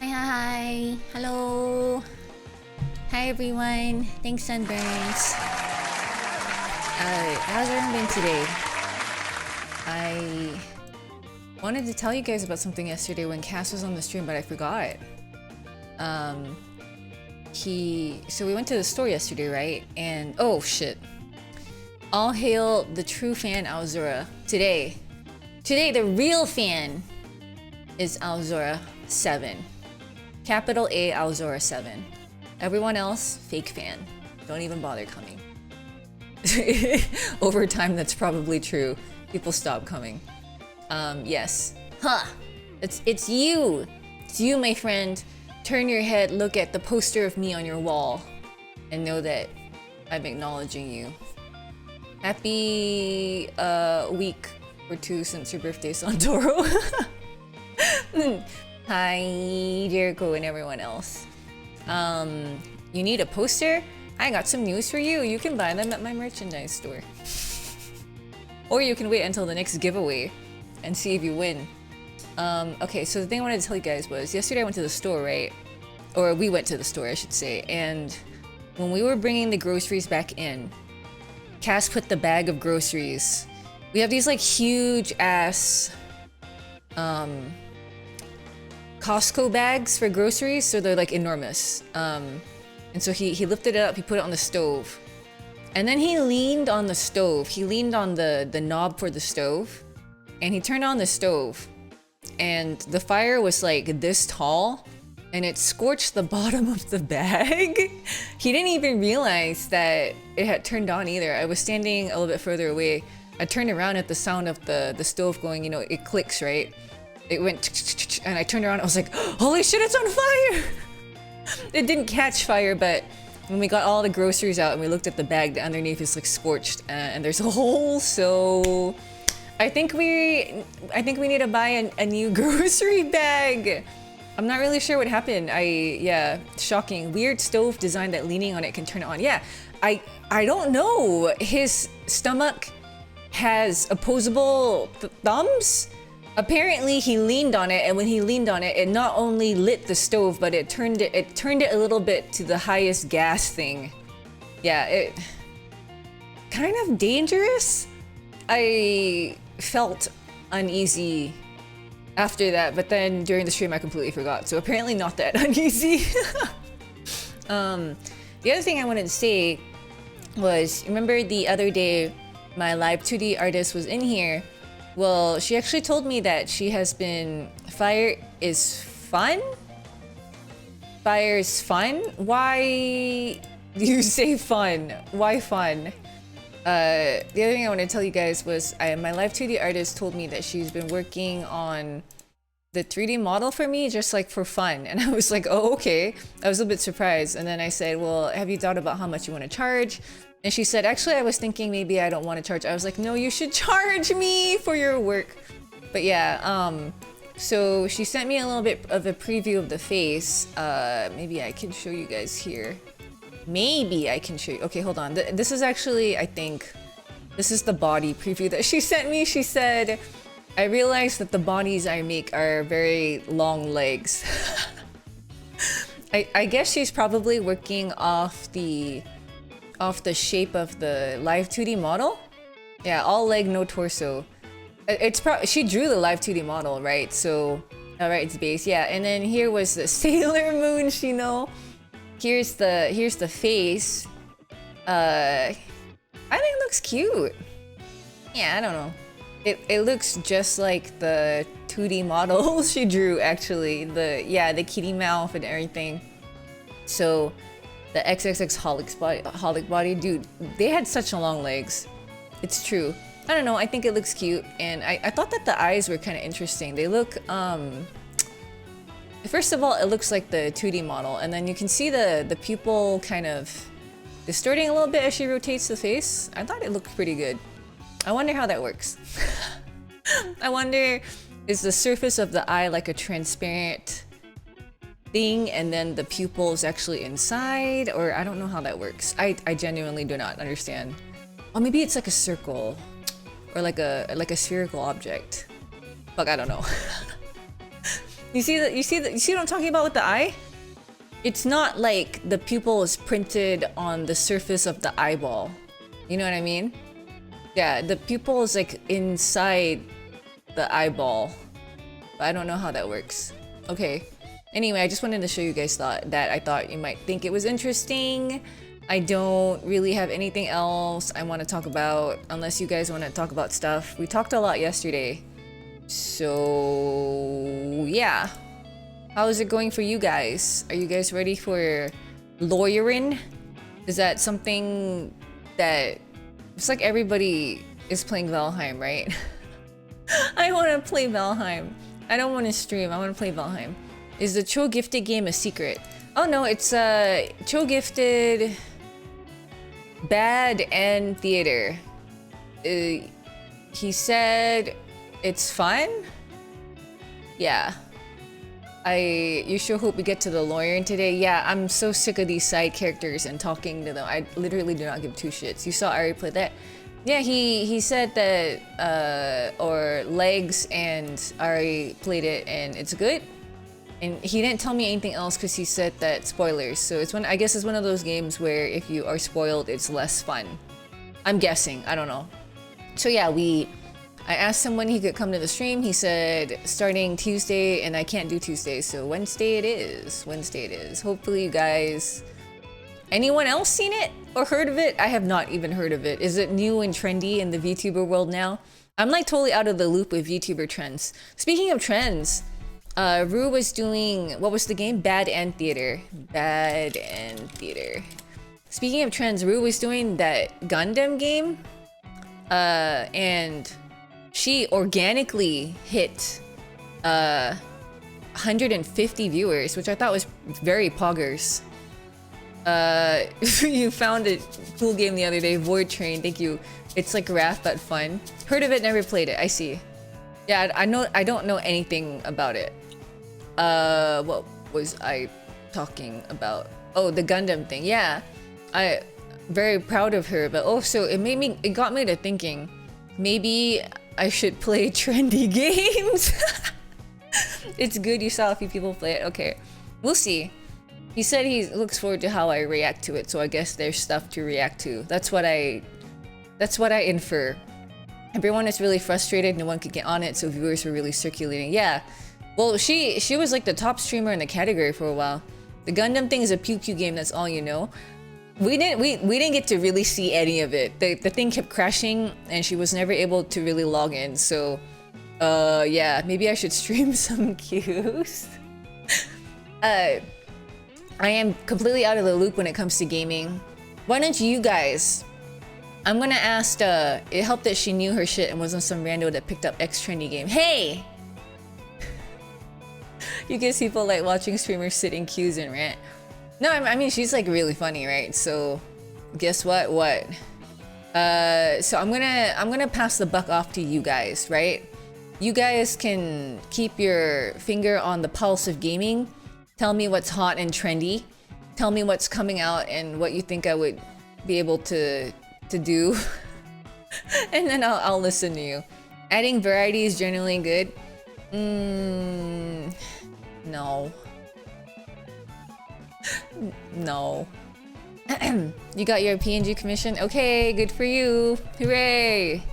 Hi, hello. Hi everyone. Thanks, Sunburns. How's everyone been today? I wanted to tell you guys about something yesterday when Cass was on the stream, but I forgot. So we went to the store yesterday, right? And oh shit. All hail the true fan Alzora. Today the real fan is Alzora 7. Capital A Alzora 7. Everyone else, fake fan. Don't even bother coming. Over time, that's probably true. People stop coming. Yes. Huh. It's you. It's you, my friend. Turn your head, look at the poster of me on your wall, and know that I'm acknowledging you. Happy week or two since your birthday, Santoro. Hi, Jericho and everyone else. You need a poster? I got some news for you. You can buy them at my merchandise store. Or you can wait until the next giveaway and see if you win. Okay, so the thing I wanted to tell you guys was, yesterday I went to the store, right? Or we went to the store, I should say. And when we were bringing the groceries back in, Cass put the bag of groceries. We have these like huge ass, Costco bags for groceries, so they're like enormous. And so he lifted it up, he put it on the stove. And then he leaned on the stove. He leaned on the knob for the stove. And he turned on the stove. And the fire was like this tall. And it scorched the bottom of the bag. He didn't even realize that it had turned on either. I was standing a little bit further away. I turned around at the sound of the stove going, you know, it clicks, right? It went, and I turned around, I was like, holy shit, it's on fire! It didn't catch fire, but when we got all the groceries out and we looked at the bag, the underneath is like scorched, and there's a hole, so I think we need to buy a new grocery bag. I'm not really sure what happened. Yeah, shocking. Weird stove design that leaning on it can turn it on. Yeah, I don't know. His stomach has opposable thumbs? Apparently he leaned on it, and when he leaned on it, it not only lit the stove, but it turned it a little bit to the highest gas thing. Yeah, it kind of dangerous. I felt uneasy after that, but then during the stream I completely forgot. So apparently not that uneasy. The other thing I wanted to say was, remember the other day my live 2D artist was in here? Well, she actually told me that she has been... Fire is fun? Fire is fun? Why do you say fun? Why fun? The other thing I want to tell you guys was my live 2D artist told me that she's been working on the 3D model for me just like for fun. And I was like, oh, okay. I was a bit surprised. And then I said, well, have you thought about how much you want to charge? And she said, actually, I was thinking maybe I don't want to charge. I was like, no, you should charge me for your work. But yeah, so she sent me a little bit of a preview of the face. Maybe I can show you guys here. Maybe I can show you. Okay, hold on. This is actually, I think, this is the body preview that she sent me. She said, I realized that the bodies I make are very long legs. I guess she's probably working off the shape of the live 2D model. Yeah, all leg, no torso. It's probably she drew the live 2D model, right? So, all right, it's base. Yeah, and then here was the Sailor Moon Shino. Here's the face. I think it looks cute. Yeah, I don't know. It looks just like the 2D model she drew, actually. The kitty mouth and everything. So the XXX holic body, dude, they had such long legs. It's true. I don't know, I think it looks cute, and I thought that the eyes were kind of interesting. They look first of all, it looks like the 2D model, and then you can see the pupil kind of distorting a little bit as she rotates the face. I thought it looked pretty good. I wonder how that works. I wonder, is the surface of the eye like a transparent thing and then the pupil is actually inside? Or I don't know how that works. I genuinely do not understand. Or maybe it's like a circle or like a spherical object. Fuck, I don't know. You see what I'm talking about with the eye? It's not like the pupil is printed on the surface of the eyeball. You know what I mean? Yeah, the pupil is like inside the eyeball. But I don't know how that works. Okay. Anyway, I just wanted to show you guys that I thought you might think it was interesting. I don't really have anything else I want to talk about unless you guys want to talk about stuff. We talked a lot yesterday. So, yeah. How is it going for you guys? Are you guys ready for lawyering? Is that something that... It's like everybody is playing Valheim, right? I want to play Valheim. I don't want to stream. I want to play Valheim. Is the Cho Gifted game a secret? Oh no, it's Cho Gifted Bad and Theater. He said it's fun? Yeah. You sure hope we get to the lawyer today. Yeah, I'm so sick of these side characters and talking to them. I literally do not give two shits. You saw Ari play that. Yeah, he said that or Legs and Ari played it and it's good. And he didn't tell me anything else because he said that spoilers. So it's I guess it's one of those games where if you are spoiled, it's less fun. I'm guessing. I don't know. So yeah, I asked him when he could come to the stream. He said starting Tuesday, and I can't do Tuesday, so Wednesday it is. Wednesday it is. Hopefully you guys... Anyone else seen it or heard of it? I have not even heard of it. Is it new and trendy in the VTuber world now? I'm like totally out of the loop with VTuber trends. Speaking of trends, Rue was doing... What was the game? Bad and Theater. Bad and Theater. Speaking of trends, Rue was doing that Gundam game. And... she organically hit 150 viewers, which I thought was very poggers. You found a cool game the other day, Void Train, thank you. It's like Wrath but fun. Heard of it, never played it, I see. Yeah, I don't know anything about it. What was I talking about? Oh, the Gundam thing, yeah. I very proud of her, but also it got me to thinking, maybe I should play trendy games. It's good you saw a few people play it. Okay, we'll see. He said he looks forward to how I react to it, so I guess there's stuff to react to. That's what I infer. Everyone is really frustrated, no one could get on it, so viewers were really circulating. Yeah, well, she was like the top streamer in the category for a while. The Gundam thing is a pew pew game, that's all you know. We didn't get to really see any of it. The thing kept crashing and she was never able to really log in. So, yeah, maybe I should stream some cues. I am completely out of the loop when it comes to gaming. Why don't you guys? I'm gonna ask. It helped that she knew her shit and wasn't some rando that picked up X trendy game. Hey, you guys people like watching streamers sit in queues and rant. No, I mean, she's like really funny, right? So, guess what? So I'm gonna pass the buck off to you guys, right? You guys can keep your finger on the pulse of gaming. Tell me what's hot and trendy. Tell me what's coming out and what you think I would be able to do. And then I'll listen to you. Adding variety is generally good. No. No. You got your PNG commission? Okay, good for you. Hooray!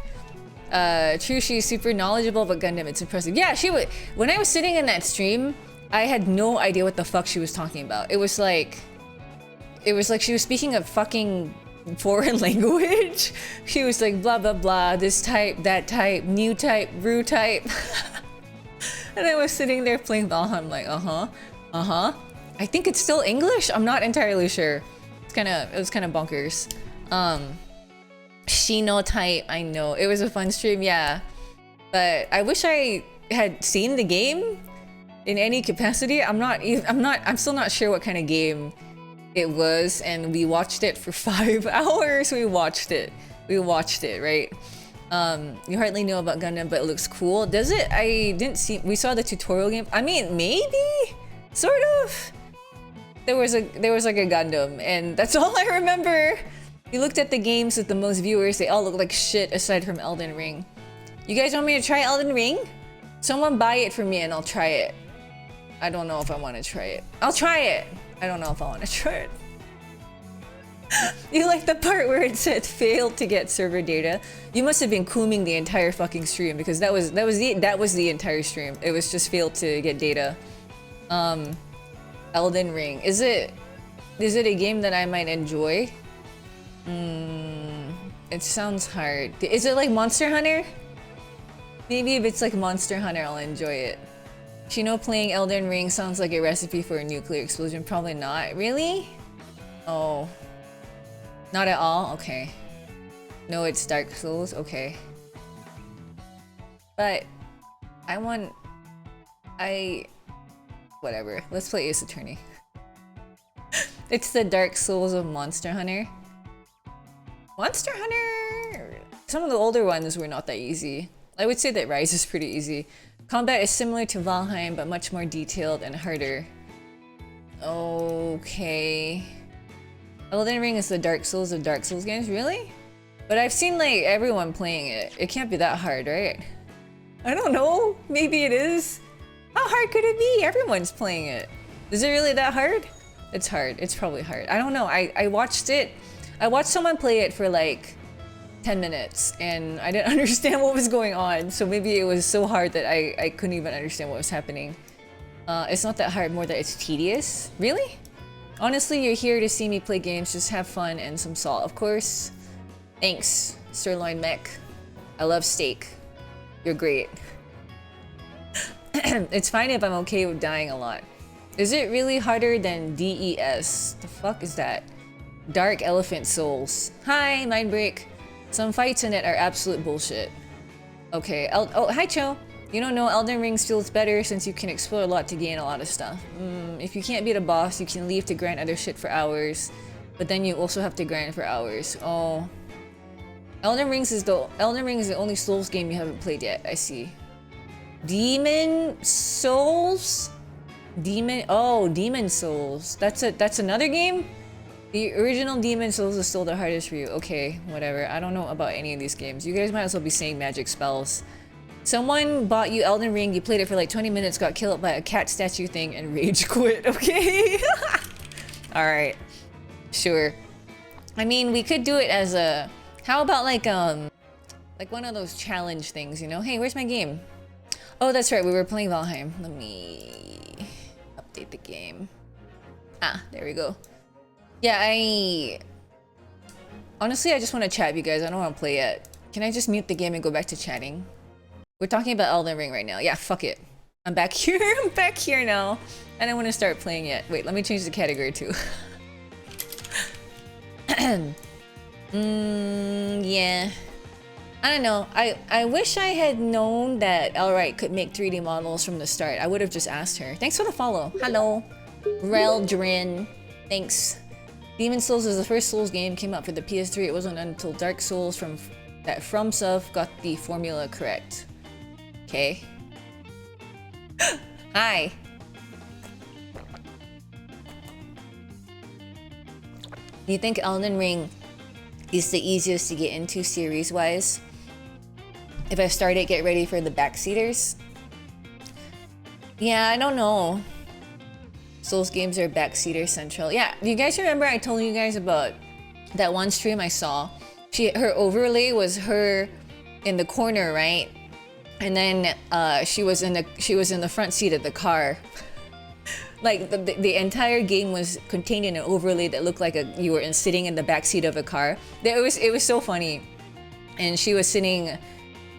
True, she's super knowledgeable about Gundam. It's impressive. Yeah, she would. When I was sitting in that stream, I had no idea what the fuck she was talking about. It was like she was speaking a fucking foreign language. She was like blah blah blah, this type, that type, new type, Ru type. And I was sitting there playing Valheim like, I think it's still English? I'm not entirely sure. It was kind of bonkers. Shino type, I know. It was a fun stream, yeah. But I wish I had seen the game in any capacity. I'm still not sure what kind of game it was, and we watched it for 5 hours. We watched it, right? You hardly know about Gundam, but it looks cool. Does it? I didn't see. We saw the tutorial game. I mean, maybe, sort of. There was like a Gundam, and that's all I remember. You looked at the games with the most viewers. They all look like shit aside from Elden Ring. You guys want me to try Elden Ring? Someone buy it for me, and I'll try it. I don't know if I want to try it. I'll try it. I don't know if I want to try it. You like the part where it said failed to get server data? You must have been cooming the entire fucking stream, because that was the entire stream. It was just failed to get data. Elden Ring. Is it a game that I might enjoy? It sounds hard. Is it like Monster Hunter? Maybe if it's like Monster Hunter, I'll enjoy it. Shino playing Elden Ring sounds like a recipe for a nuclear explosion. Probably not. Really? Oh. Not at all? Okay. No, it's Dark Souls? Okay. But whatever. Let's play Ace Attorney. It's the Dark Souls of Monster Hunter. Monster Hunter! Some of the older ones were not that easy. I would say that Rise is pretty easy. Combat is similar to Valheim, but much more detailed and harder. Okay. Elden Ring is the Dark Souls of Dark Souls games? Really? But I've seen like everyone playing it. It can't be that hard, right? I don't know. Maybe it is. How hard could it be? Everyone's playing it. Is it really that hard? It's hard. It's probably hard. I don't know. I watched it. I watched someone play it for like 10 minutes and I didn't understand what was going on. So maybe it was so hard that I couldn't even understand what was happening. It's not that hard, more that it's tedious. Really? Honestly, you're here to see me play games. Just have fun and some salt. Of course. Thanks, Sirloin Mech. I love steak. You're great. It's fine if I'm okay with dying a lot. Is it really harder than DES? The fuck is that? Dark Elephant Souls. Hi, Mindbreak. Some fights in it are absolute bullshit. Okay, oh, hi Cho. You don't know, Elden Ring feels better since you can explore a lot to gain a lot of stuff. If you can't beat a boss, you can leave to grind other shit for hours. But then you also have to grind for hours. Oh. Elden Ring is the only Souls game you haven't played yet, I see. Demon Souls? Demon Souls. That's another game? The original Demon Souls is still the hardest for you. Okay, whatever. I don't know about any of these games. You guys might as well be saying magic spells. Someone bought you Elden Ring, you played it for like 20 minutes, got killed by a cat statue thing, and rage quit, okay? Alright. Sure. I mean, we could do it as a... How about like one of those challenge things, you know? Hey, where's my game? Oh, that's right, we were playing Valheim. Let me update the game. Ah, there we go. Yeah, honestly, I just want to chat with you guys. I don't want to play yet. Can I just mute the game and go back to chatting? We're talking about Elden Ring right now. Yeah, fuck it. I'm back here. I'm back here now. I don't want to start playing yet. Wait, let me change the category too. Yeah. I don't know. I wish I had known that Elright could make 3D models from the start. I would have just asked her. Thanks for the follow. Hello. Reldrin. Thanks. Demon Souls is the first Souls game, came out for the PS3. It wasn't until Dark Souls from FromSoft got the formula correct. Okay. Hi. Do you think Elden Ring is the easiest to get into series-wise? If I start it, get ready for the backseaters. Yeah, I don't know. Souls games are backseater central. Yeah, do you guys remember I told you guys about that one stream I saw? Her overlay was her in the corner, right? And then she was in the front seat of the car. Like the entire game was contained in an overlay that looked like you were sitting in the back seat of a car. It was so funny, and she was sitting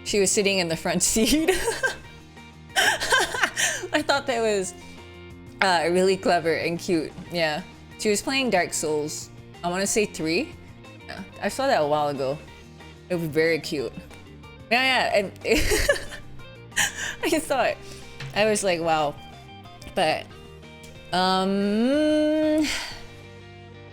in the front seat. I thought that was really clever and cute. Yeah, she was playing Dark Souls. I want to say 3. Yeah, I saw that a while ago. It was very cute. Yeah, and I saw it. I was like, wow. But I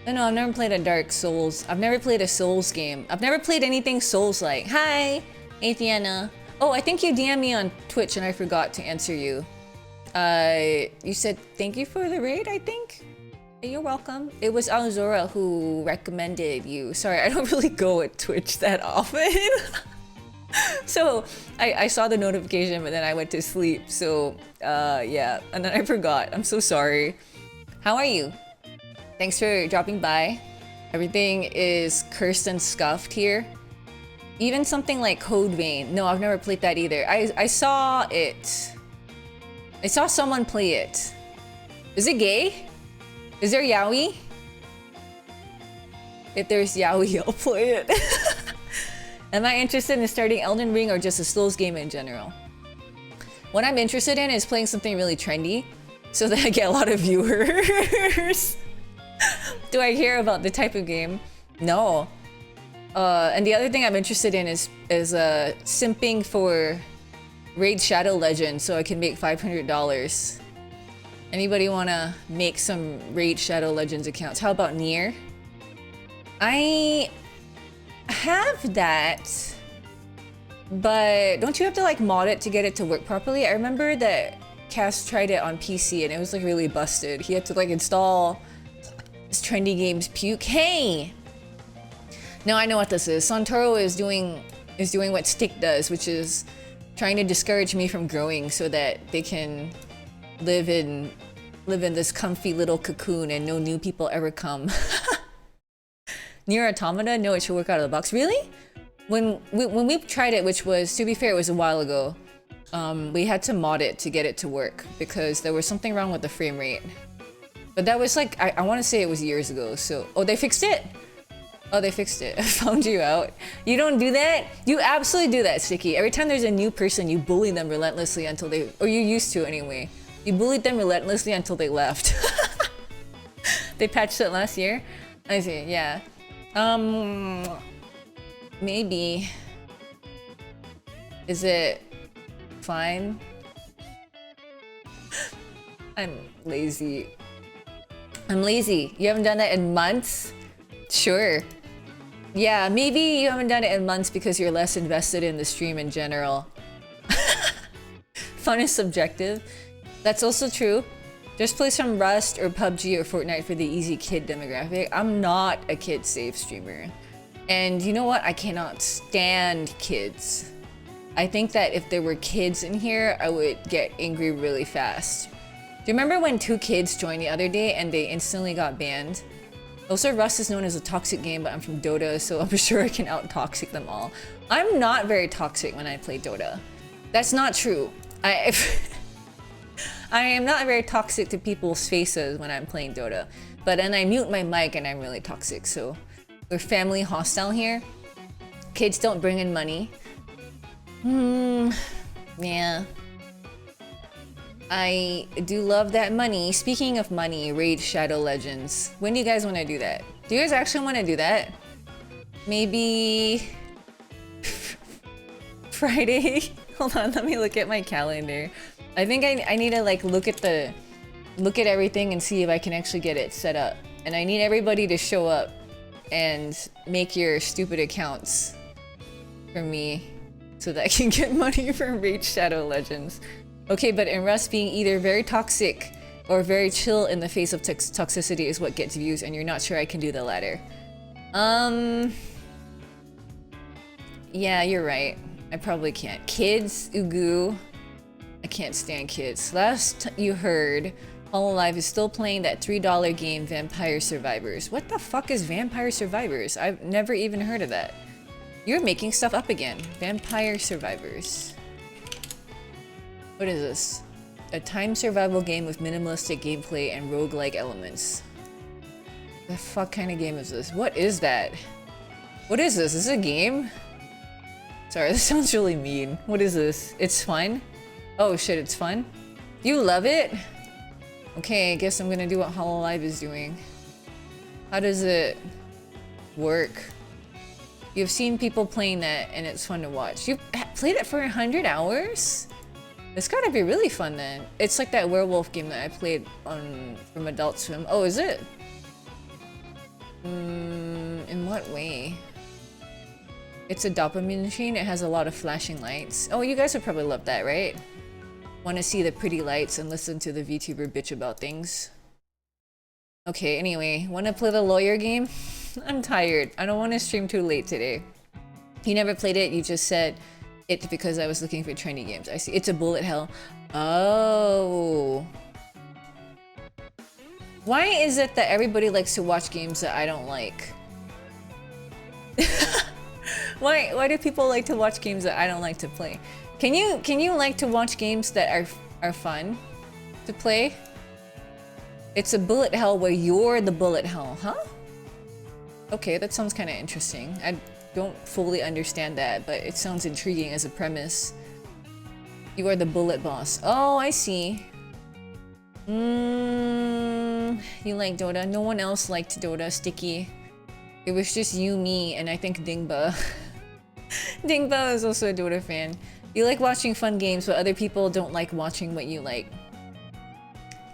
don't know, I've never played a Dark Souls. I've never played a Souls game. I've never played anything Souls-like. Hi, Athena. Oh, I think you DM'd me on Twitch and I forgot to answer you. You said thank you for the raid, I think? You're welcome. It was Alzora who recommended you. Sorry, I don't really go at Twitch that often. So I saw the notification, but then I went to sleep. So yeah, and then I forgot. I'm so sorry. How are you? Thanks for dropping by. Everything is cursed and scuffed here. Even something like Code Vein. No, I've never played that either. I saw it. I saw someone play it. Is it gay? Is there yaoi? If there's yaoi, I'll play it. Am I interested in starting Elden Ring or just a Souls game in general? What I'm interested in is playing something really trendy so that I get a lot of viewers. Do I care about the type of game? No. And the other thing I'm interested in is simping for Raid Shadow Legends so I can make $500. Anybody wanna make some Raid Shadow Legends accounts? How about Nier? I have that, but don't you have to like mod it to get it to work properly? I remember that Cass tried it on PC and it was like really busted. He had to like install this trendy games puke. Hey! No, I know what this is. Santoro is doing what Stick does, which is trying to discourage me from growing so that they can live in this comfy little cocoon and no new people ever come. Nier Automata? No, it should work out of the box. Really? When we tried it, which was, to be fair, it was a while ago, we had to mod it to get it to work because there was something wrong with the frame rate. But that was like, I want to say it was years ago, so... Oh, they fixed it! Oh, they fixed it. I found you out. You don't do that? You absolutely do that, Sticky. Every time there's a new person, you bully them relentlessly until they... Or you used to, anyway. You bullied them relentlessly until they left. They patched it last year? I see, yeah. Maybe. Is it fine? I'm lazy. I'm lazy. You haven't done that in months? Sure. Yeah, maybe you haven't done it in months because you're less invested in the stream in general. Fun is subjective. That's also true. Just play some Rust or PUBG or Fortnite for the easy kid demographic. I'm not a kid-safe streamer. And you know what? I cannot stand kids. I think that if there were kids in here, I would get angry really fast. Do you remember when 2 kids joined the other day and they instantly got banned? Also, Rust is known as a toxic game, but I'm from Dota, so I'm sure I can out-toxic them all. I'm not very toxic when I play Dota. That's not true. I am not very toxic to people's faces when I'm playing Dota. But then I mute my mic and I'm really toxic, so... We're family hostile here. Kids don't bring in money. Yeah. I do love that money. Speaking of money, Raid Shadow Legends. When do you guys want to do that? Do you guys actually want to do that? Maybe... Friday? Hold on, let me look at my calendar. I think I need to like look at everything and see if I can actually get it set up. And I need everybody to show up and make your stupid accounts for me so that I can get money from Raid Shadow Legends. Okay, but in Rust, being either very toxic or very chill in the face of toxicity is what gets views, and you're not sure I can do the latter. Yeah, you're right. I probably can't. Kids, Ugu. I can't stand kids. Last you heard, Hololive is still playing that $3 game, Vampire Survivors. What the fuck is Vampire Survivors? I've never even heard of that. You're making stuff up again. Vampire Survivors. What is this? A time survival game with minimalistic gameplay and roguelike elements. The fuck kind of game is this? What is that? What is this? Is this a game? Sorry, this sounds really mean. What is this? It's fun? Oh shit, it's fun? You love it? Okay, I guess I'm gonna do what Hololive is doing. How does it work? You've seen people playing that and it's fun to watch. You've played it for 100 hours? It's gotta be really fun then. It's like that werewolf game that I played on from Adult Swim. Oh, is it? In what way? It's a dopamine machine. It has a lot of flashing lights. Oh, you guys would probably love that, right? Want to see the pretty lights and listen to the VTuber bitch about things. Okay, anyway, want to play the lawyer game? I'm tired. I don't want to stream too late today. You never played it, you just said it because I was looking for trendy games. I see. It's a bullet hell. Oh. Why is it that everybody likes to watch games that I don't like? Why do people like to watch games that I don't like to play? Can you like to watch games that are fun to play? It's a bullet hell where you're the bullet hell, huh? Okay, that sounds kind of interesting. I don't fully understand that, but it sounds intriguing as a premise. You are the bullet boss. Oh, I see. You like Dota. No one else liked Dota, Sticky. It was just you, me, and I think Dingba. Dingba is also a Dota fan. You like watching fun games, but other people don't like watching what you like.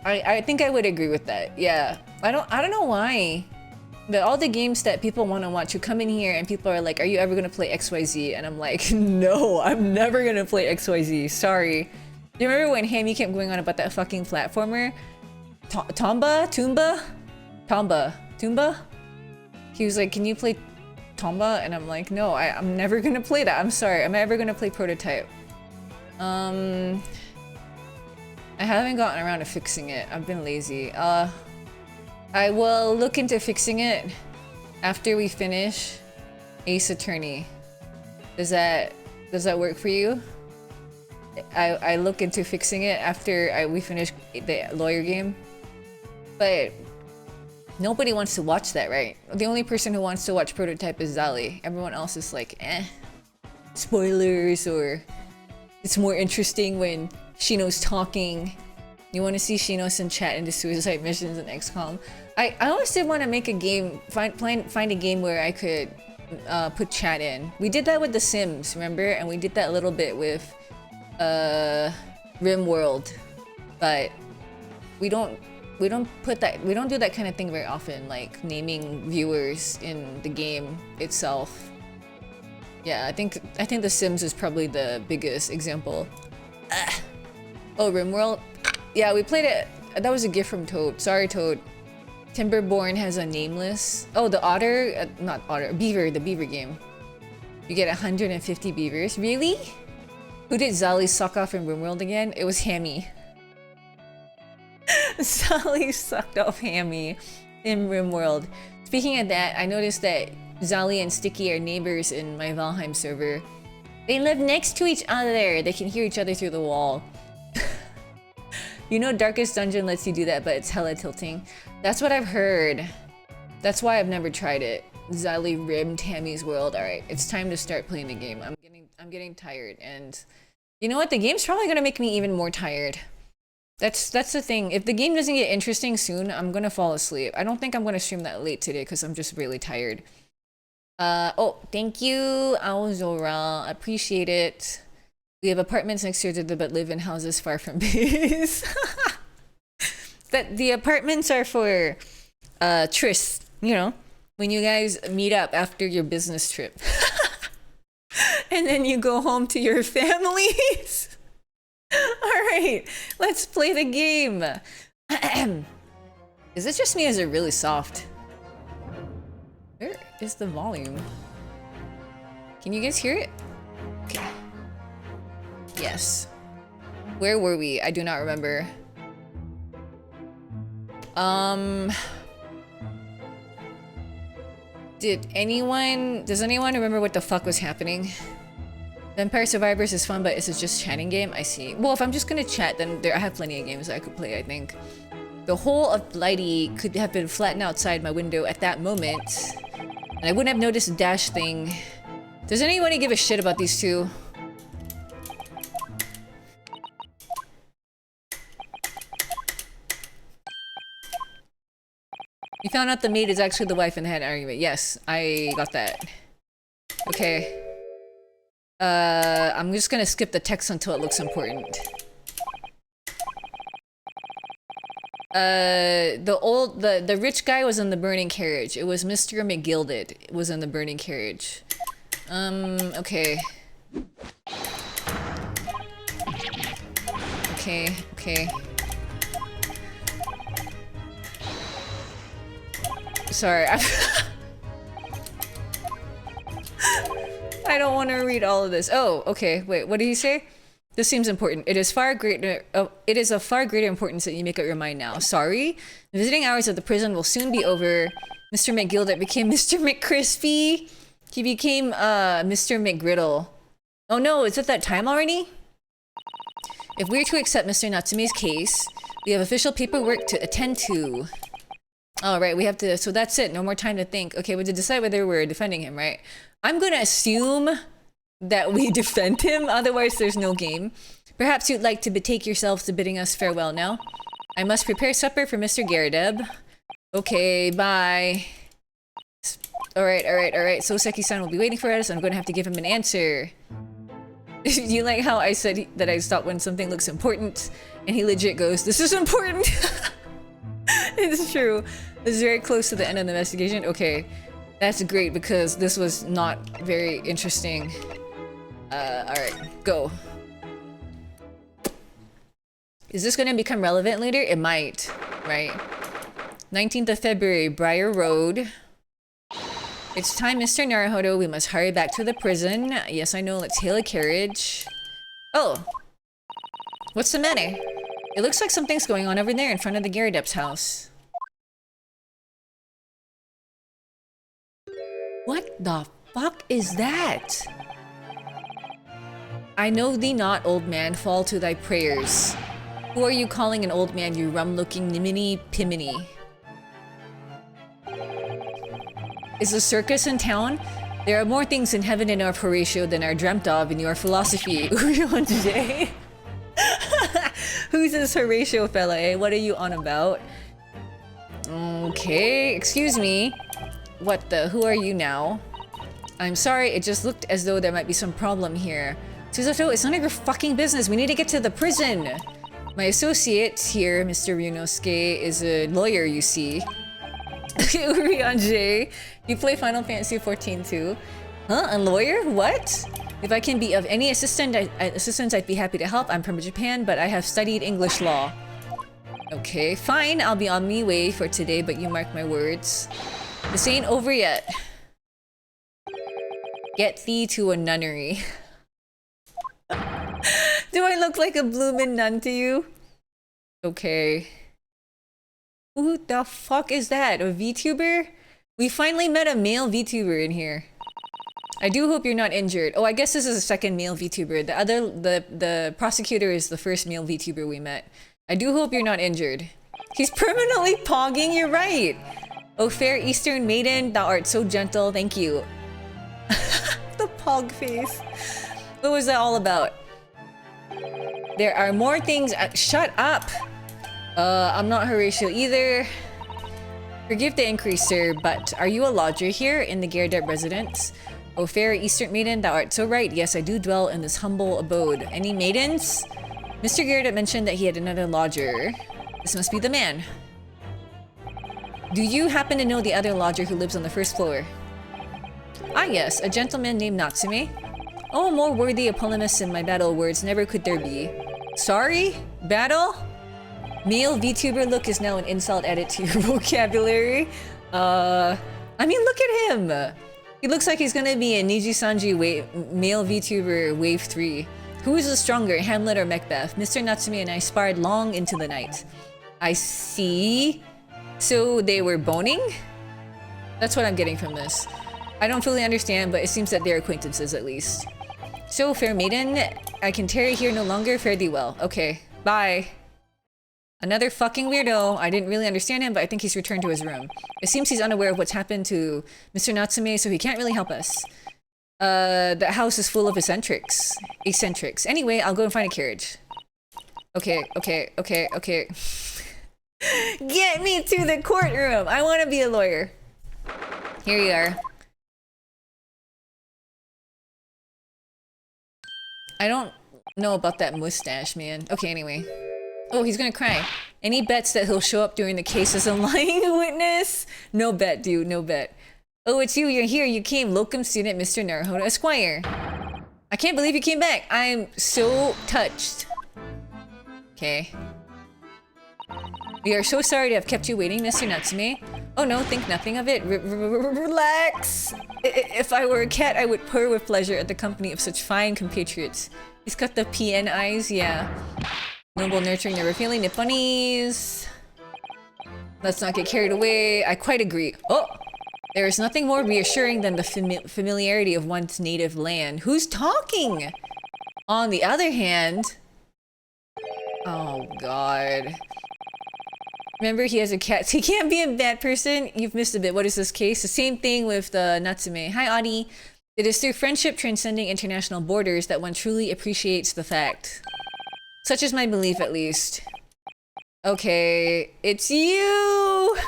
I think I would agree with that. Yeah. I don't know why. But all the games that people want to watch, you come in here and people are like, are you ever gonna play XYZ? And I'm like, no, I'm never gonna play XYZ. Sorry. Do you remember when Hammy kept going on about that fucking platformer? Tomba? He was like, can you play Tomba? And I'm like, no, I'm never gonna play that. I'm sorry. I'm never gonna play Prototype. I haven't gotten around to fixing it. I've been lazy. I will look into fixing it after we finish Ace Attorney. Does that work for you? I look into fixing it after we finish the lawyer game. But nobody wants to watch that, right? The only person who wants to watch Prototype is Zali. Everyone else is like, eh. Spoilers, or it's more interesting when Shino's talking. You want to see Shino send chat into suicide missions in XCOM. I always did want to make a game, find a game where I could put chat in. We did that with The Sims, remember? And we did that a little bit with RimWorld, but we don't do that kind of thing very often, like naming viewers in the game itself. Yeah, I think The Sims is probably the biggest example. Oh, RimWorld? Yeah, we played it. That was a gift from Toad. Sorry, Toad. Timberborn has a nameless. Oh, the otter, not otter, beaver, the beaver game. You get 150 beavers. Really? Who did Zali suck off in RimWorld again? It was Hammy. Zali sucked off Hammy in RimWorld. Speaking of that, I noticed that Zali and Sticky are neighbors in my Valheim server. They live next to each other. They can hear each other through the wall. You know Darkest Dungeon lets you do that, but it's hella tilting. That's what I've heard. That's why I've never tried it. Zali rimmed Hammy's world. Alright, it's time to start playing the game. I'm getting tired, and you know what? The game's probably gonna make me even more tired. That's the thing. If the game doesn't get interesting soon, I'm gonna fall asleep. I don't think I'm gonna stream that late today because I'm just really tired. Oh, thank you, Aozora. Appreciate it. We have apartments next to each other but live in houses far from base. That the apartments are for tryst, you know, when you guys meet up after your business trip. And then you go home to your families. Alright, let's play the game. Is it just me or is it really soft? Where is the volume? Can you guys hear it? Okay. Yes. Where were we? I do not remember. Does anyone remember what the fuck was happening? Vampire Survivors is fun, but it's just chatting game? I see. Well, if I'm just gonna chat, then I have plenty of games that I could play, I think. The whole of Blighty could have been flattened outside my window at that moment, and I wouldn't have noticed the dash thing. Does anybody give a shit about these two? You found out the maid is actually the wife and had an argument. Yes, I got that. Okay. I'm just gonna skip the text until it looks important. The rich guy was in the burning carriage. It was Mr. McGilded was in the burning carriage. Okay. Okay. Sorry, I don't want to read all of this. Oh, okay. Wait, what did he say? This seems important. It is far greater. It is of far greater importance that you make up your mind now. Sorry, the visiting hours of the prison will soon be over. Mr. McGilded became Mr. McCrispy. He became Mr. McGriddle. Oh no, is it that time already? If we're to accept Mr. Natsume's case, we have official paperwork to attend to. All right, we have to. So that's it. No more time to think. Okay, we have to decide whether we're defending him, right? I'm gonna assume that we defend him, otherwise there's no game. Perhaps you'd like to betake yourselves to bidding us farewell now. I must prepare supper for Mr. Garadeb. Okay, bye. Alright. Soseki-san will be waiting for us. I'm gonna have to give him an answer. You like how I said that I stop when something looks important, and he legit goes, this is important! It's true. This is very close to the end of the investigation. Okay. That's great because this was not very interesting. Alright, go. Is this gonna become relevant later? It might, right? 19th of February, Briar Road. It's time, Mr. Naruhodo. We must hurry back to the prison. Yes, I know. Let's hail a carriage. Oh. What's the matter? It looks like something's going on over there in front of the Garadep's house. What the fuck is that? I know thee not, old man, fall to thy prayers. Who are you calling an old man, you rum-looking nimini pimini? Is a circus in town? There are more things in heaven in our Horatio than are dreamt of in your philosophy. J. Who's this Horatio fella, eh? What are you on about? Okay, excuse me. What the? Who are you now? I'm sorry, it just looked as though there might be some problem here. Susato, it's none of your fucking business. We need to get to the prison. My associate here, Mr. Ryunosuke, is a lawyer, you see. Urian, you play Final Fantasy XIV too? Huh? A lawyer? What? If I can be of any assistance, I'd be happy to help. I'm from Japan, but I have studied English law. Okay, fine. I'll be on me way for today, but you mark my words. This ain't over yet. Get thee to a nunnery. Do I look like a bloomin' nun to you? Okay. Who the fuck is that? A VTuber? We finally met a male VTuber in here. I do hope you're not injured. Oh, I guess this is a second male VTuber. The prosecutor is the first male VTuber we met. I do hope you're not injured. He's permanently pogging, you're right! Oh, fair Eastern maiden, thou art so gentle, thank you. The pog face. What was that all about? There are more things. Shut up! I'm not Horatio either. Forgive the increase, sir, but are you a lodger here in the Garadep residence? O fair Eastern maiden, thou art so right. Yes, I do dwell in this humble abode. Any maidens? Mr. Garadep mentioned that he had another lodger. This must be the man. Do you happen to know the other lodger who lives on the first floor? Ah yes, a gentleman named Natsume. Oh, more worthy a polemist in my battle words never could there be. Sorry? Battle? Male VTuber look is now an insult added to your vocabulary. I mean, look at him! He looks like he's gonna be a Niji Sanji male VTuber Wave 3. Who is the stronger, Hamlet or Macbeth? Mr. Natsume and I sparred long into the night. I see. So they were boning? That's what I'm getting from this. I don't fully understand, but it seems that they're acquaintances at least. So, fair maiden, I can tarry here no longer. Fare thee well. Okay, bye. Another fucking weirdo. I didn't really understand him, but I think he's returned to his room. It seems he's unaware of what's happened to Mr. Natsume, so he can't really help us. The house is full of eccentrics. Anyway, I'll go and find a carriage. Okay. Get me to the courtroom! I want to be a lawyer. Here you are. I don't know about that mustache, man. Okay, anyway. Oh, he's gonna cry. Any bets that he'll show up during the case as a lying witness? No bet, dude, no bet. Oh, it's you, you're here, you came. Locum student, Mr. Naruhodo Esquire. I can't believe you came back. I'm so touched. Okay. We are so sorry to have kept you waiting, Mr. Natsume. Oh no, think nothing of it. Relax. If I were a cat, I would purr with pleasure at the company of such fine compatriots. He's got the PN eyes, yeah. Noble, nurturing, never failing, Nipponese. Let's not get carried away. I quite agree. Oh! There is nothing more reassuring than the familiarity of one's native land. Who's talking? On the other hand... Oh, God. Remember, he has a cat. He can't be a bad person. You've missed a bit. What is this case? The same thing with Natsume. Hi, Adi. It is through friendship transcending international borders that one truly appreciates the fact. Such is my belief, at least. Okay, it's you!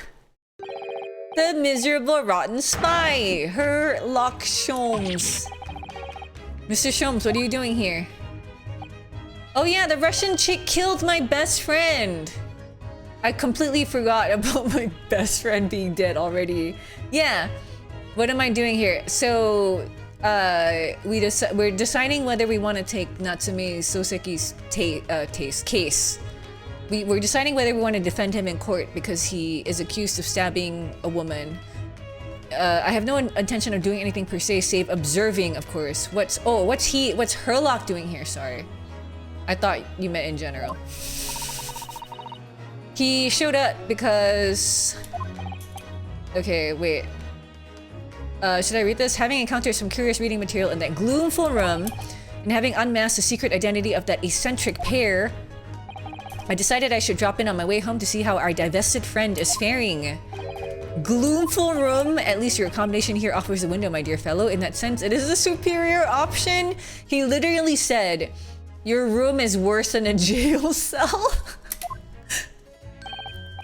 The miserable rotten spy! Herlock Sholmes. Mr. Sholmes, what are you doing here? Oh yeah, the Russian chick killed my best friend! I completely forgot about my best friend being dead already. Yeah, what am I doing here? So, we're deciding whether we want to take Natsume Soseki's case. We're deciding whether we want to defend him in court because he is accused of stabbing a woman. I have no intention of doing anything per se, save observing, of course. What's Herlock doing here? Sorry, I thought you meant in general. He showed up because... Okay, wait. Should I read this? Having encountered some curious reading material in that gloomful room, and having unmasked the secret identity of that eccentric pair, I decided I should drop in on my way home to see how our divested friend is faring. Gloomful room? At least your accommodation here offers a window, my dear fellow. In that sense, it is a superior option. He literally said, your room is worse than a jail cell.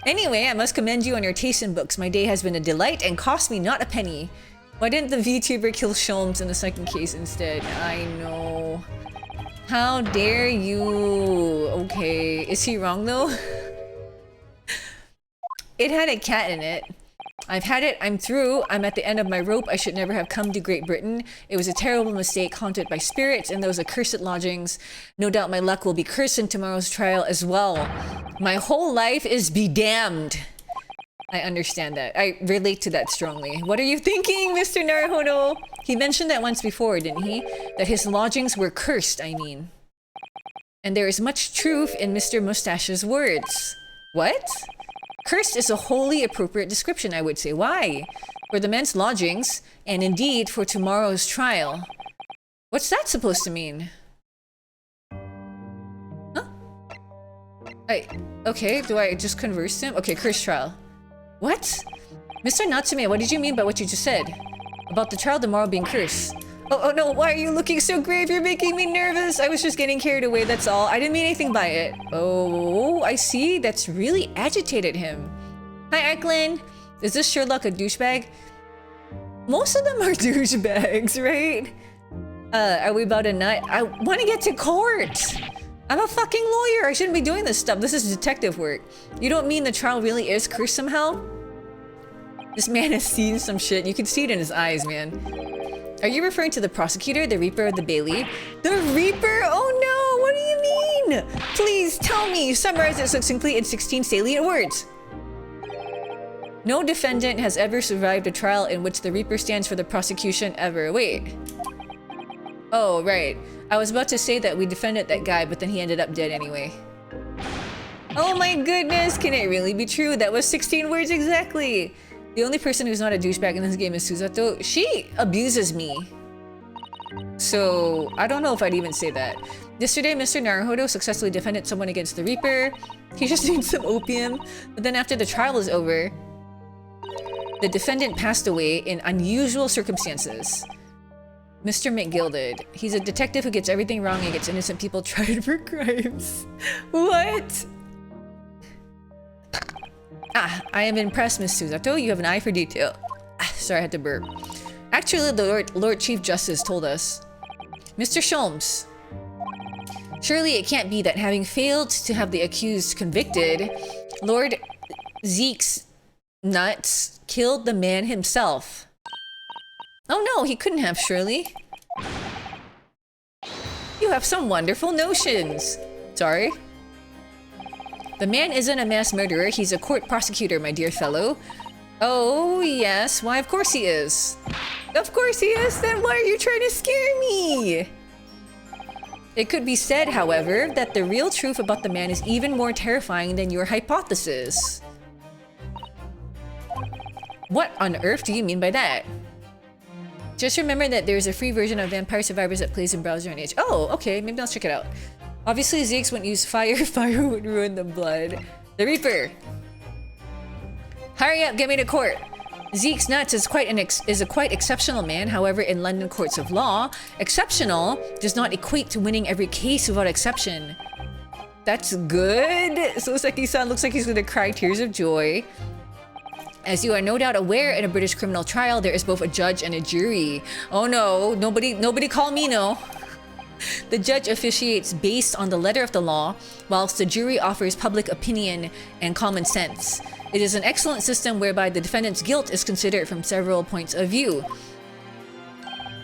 Anyway, I must commend you on your taste in books. My day has been a delight and cost me not a penny. Why didn't the VTuber kill Sholmes in the second case instead? I know. How dare you? Okay, is he wrong though? It had a cat in it. I've had it, I'm through, I'm at the end of my rope, I should never have come to Great Britain. It was a terrible mistake, haunted by spirits and those accursed lodgings. No doubt my luck will be cursed in tomorrow's trial as well. My whole life is be damned. I understand that. I relate to that strongly. What are you thinking, Mr. Naruhodo? He mentioned that once before, didn't he? That his lodgings were cursed, I mean. And there is much truth in Mr. Mustache's words. What? Cursed is a wholly appropriate description, I would say. Why? For the men's lodgings, and indeed for tomorrow's trial. What's that supposed to mean? Huh? Okay, do I just converse him? Okay, cursed trial. What? Mr. Natsume, what did you mean by what you just said? About the trial tomorrow being cursed? Oh no, why are you looking so grave? You're making me nervous. I was just getting carried away, that's all. I didn't mean anything by it. Oh, I see. That's really agitated him. Hi, Arklin. Is this Sherlock a douchebag? Most of them are douchebags, right? Are we about a nut? I want to get to court. I'm a fucking lawyer. I shouldn't be doing this stuff. This is detective work. You don't mean the trial really is cursed somehow? This man has seen some shit. You can see it in his eyes, man. Are you referring to the prosecutor, the Reaper of the Bailey? The Reaper? Oh no, what do you mean? Please tell me, summarize it succinctly in 16 salient words. No defendant has ever survived a trial in which the Reaper stands for the prosecution ever. Wait. Oh, right. I was about to say that we defended that guy, but then he ended up dead anyway. Oh my goodness, can it really be true? That was 16 words exactly. The only person who's not a douchebag in this game is Susato. She abuses me. So, I don't know if I'd even say that. Yesterday, Mr. Naruhodo successfully defended someone against the Reaper. He just needs some opium. But then after the trial was over, the defendant passed away in unusual circumstances. Mr. McGilded. He's a detective who gets everything wrong and gets innocent people tried for crimes. What? Ah, I am impressed, Miss Susato. You have an eye for detail. Ah, sorry, I had to burp. Actually, the Lord Chief Justice told us. Mr. Sholmes. Surely it can't be that having failed to have the accused convicted, Lord Zeke's nuts killed the man himself. Oh no, he couldn't have, surely. You have some wonderful notions. Sorry. The man isn't a mass murderer, he's a court prosecutor, my dear fellow. Oh, yes, why of course he is. Of course he is, then why are you trying to scare me? It could be said, however, that the real truth about the man is even more terrifying than your hypothesis. What on earth do you mean by that? Just remember that there's a free version of Vampire Survivors that plays in browser and Edge. Oh, okay, maybe I'll check it out. Obviously, Zeke's wouldn't use fire. Fire would ruin the blood. The Reaper! Hurry up, get me to court! Zeke's nuts is a quite exceptional man. However, in London courts of law, exceptional does not equate to winning every case without exception. That's good. So Seki-san looks like he's gonna cry tears of joy. As you are no doubt aware, in a British criminal trial, there is both a judge and a jury. Oh no, nobody call me no. The judge officiates based on the letter of the law, whilst the jury offers public opinion and common sense. It is an excellent system whereby the defendant's guilt is considered from several points of view.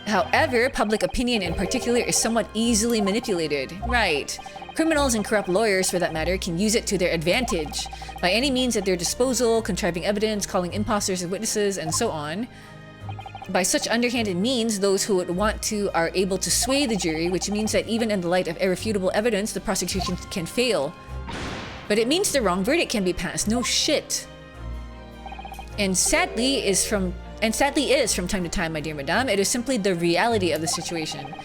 However, public opinion in particular is somewhat easily manipulated. Right. Criminals and corrupt lawyers, for that matter, can use it to their advantage. By any means at their disposal, contriving evidence, calling imposters as witnesses, and so on. By such underhanded means, those who would want to are able to sway the jury, which means that even in the light of irrefutable evidence, the prosecution can fail. But it means the wrong verdict can be passed. No shit. And sadly is from time to time, my dear madame. It is simply the reality of the situation.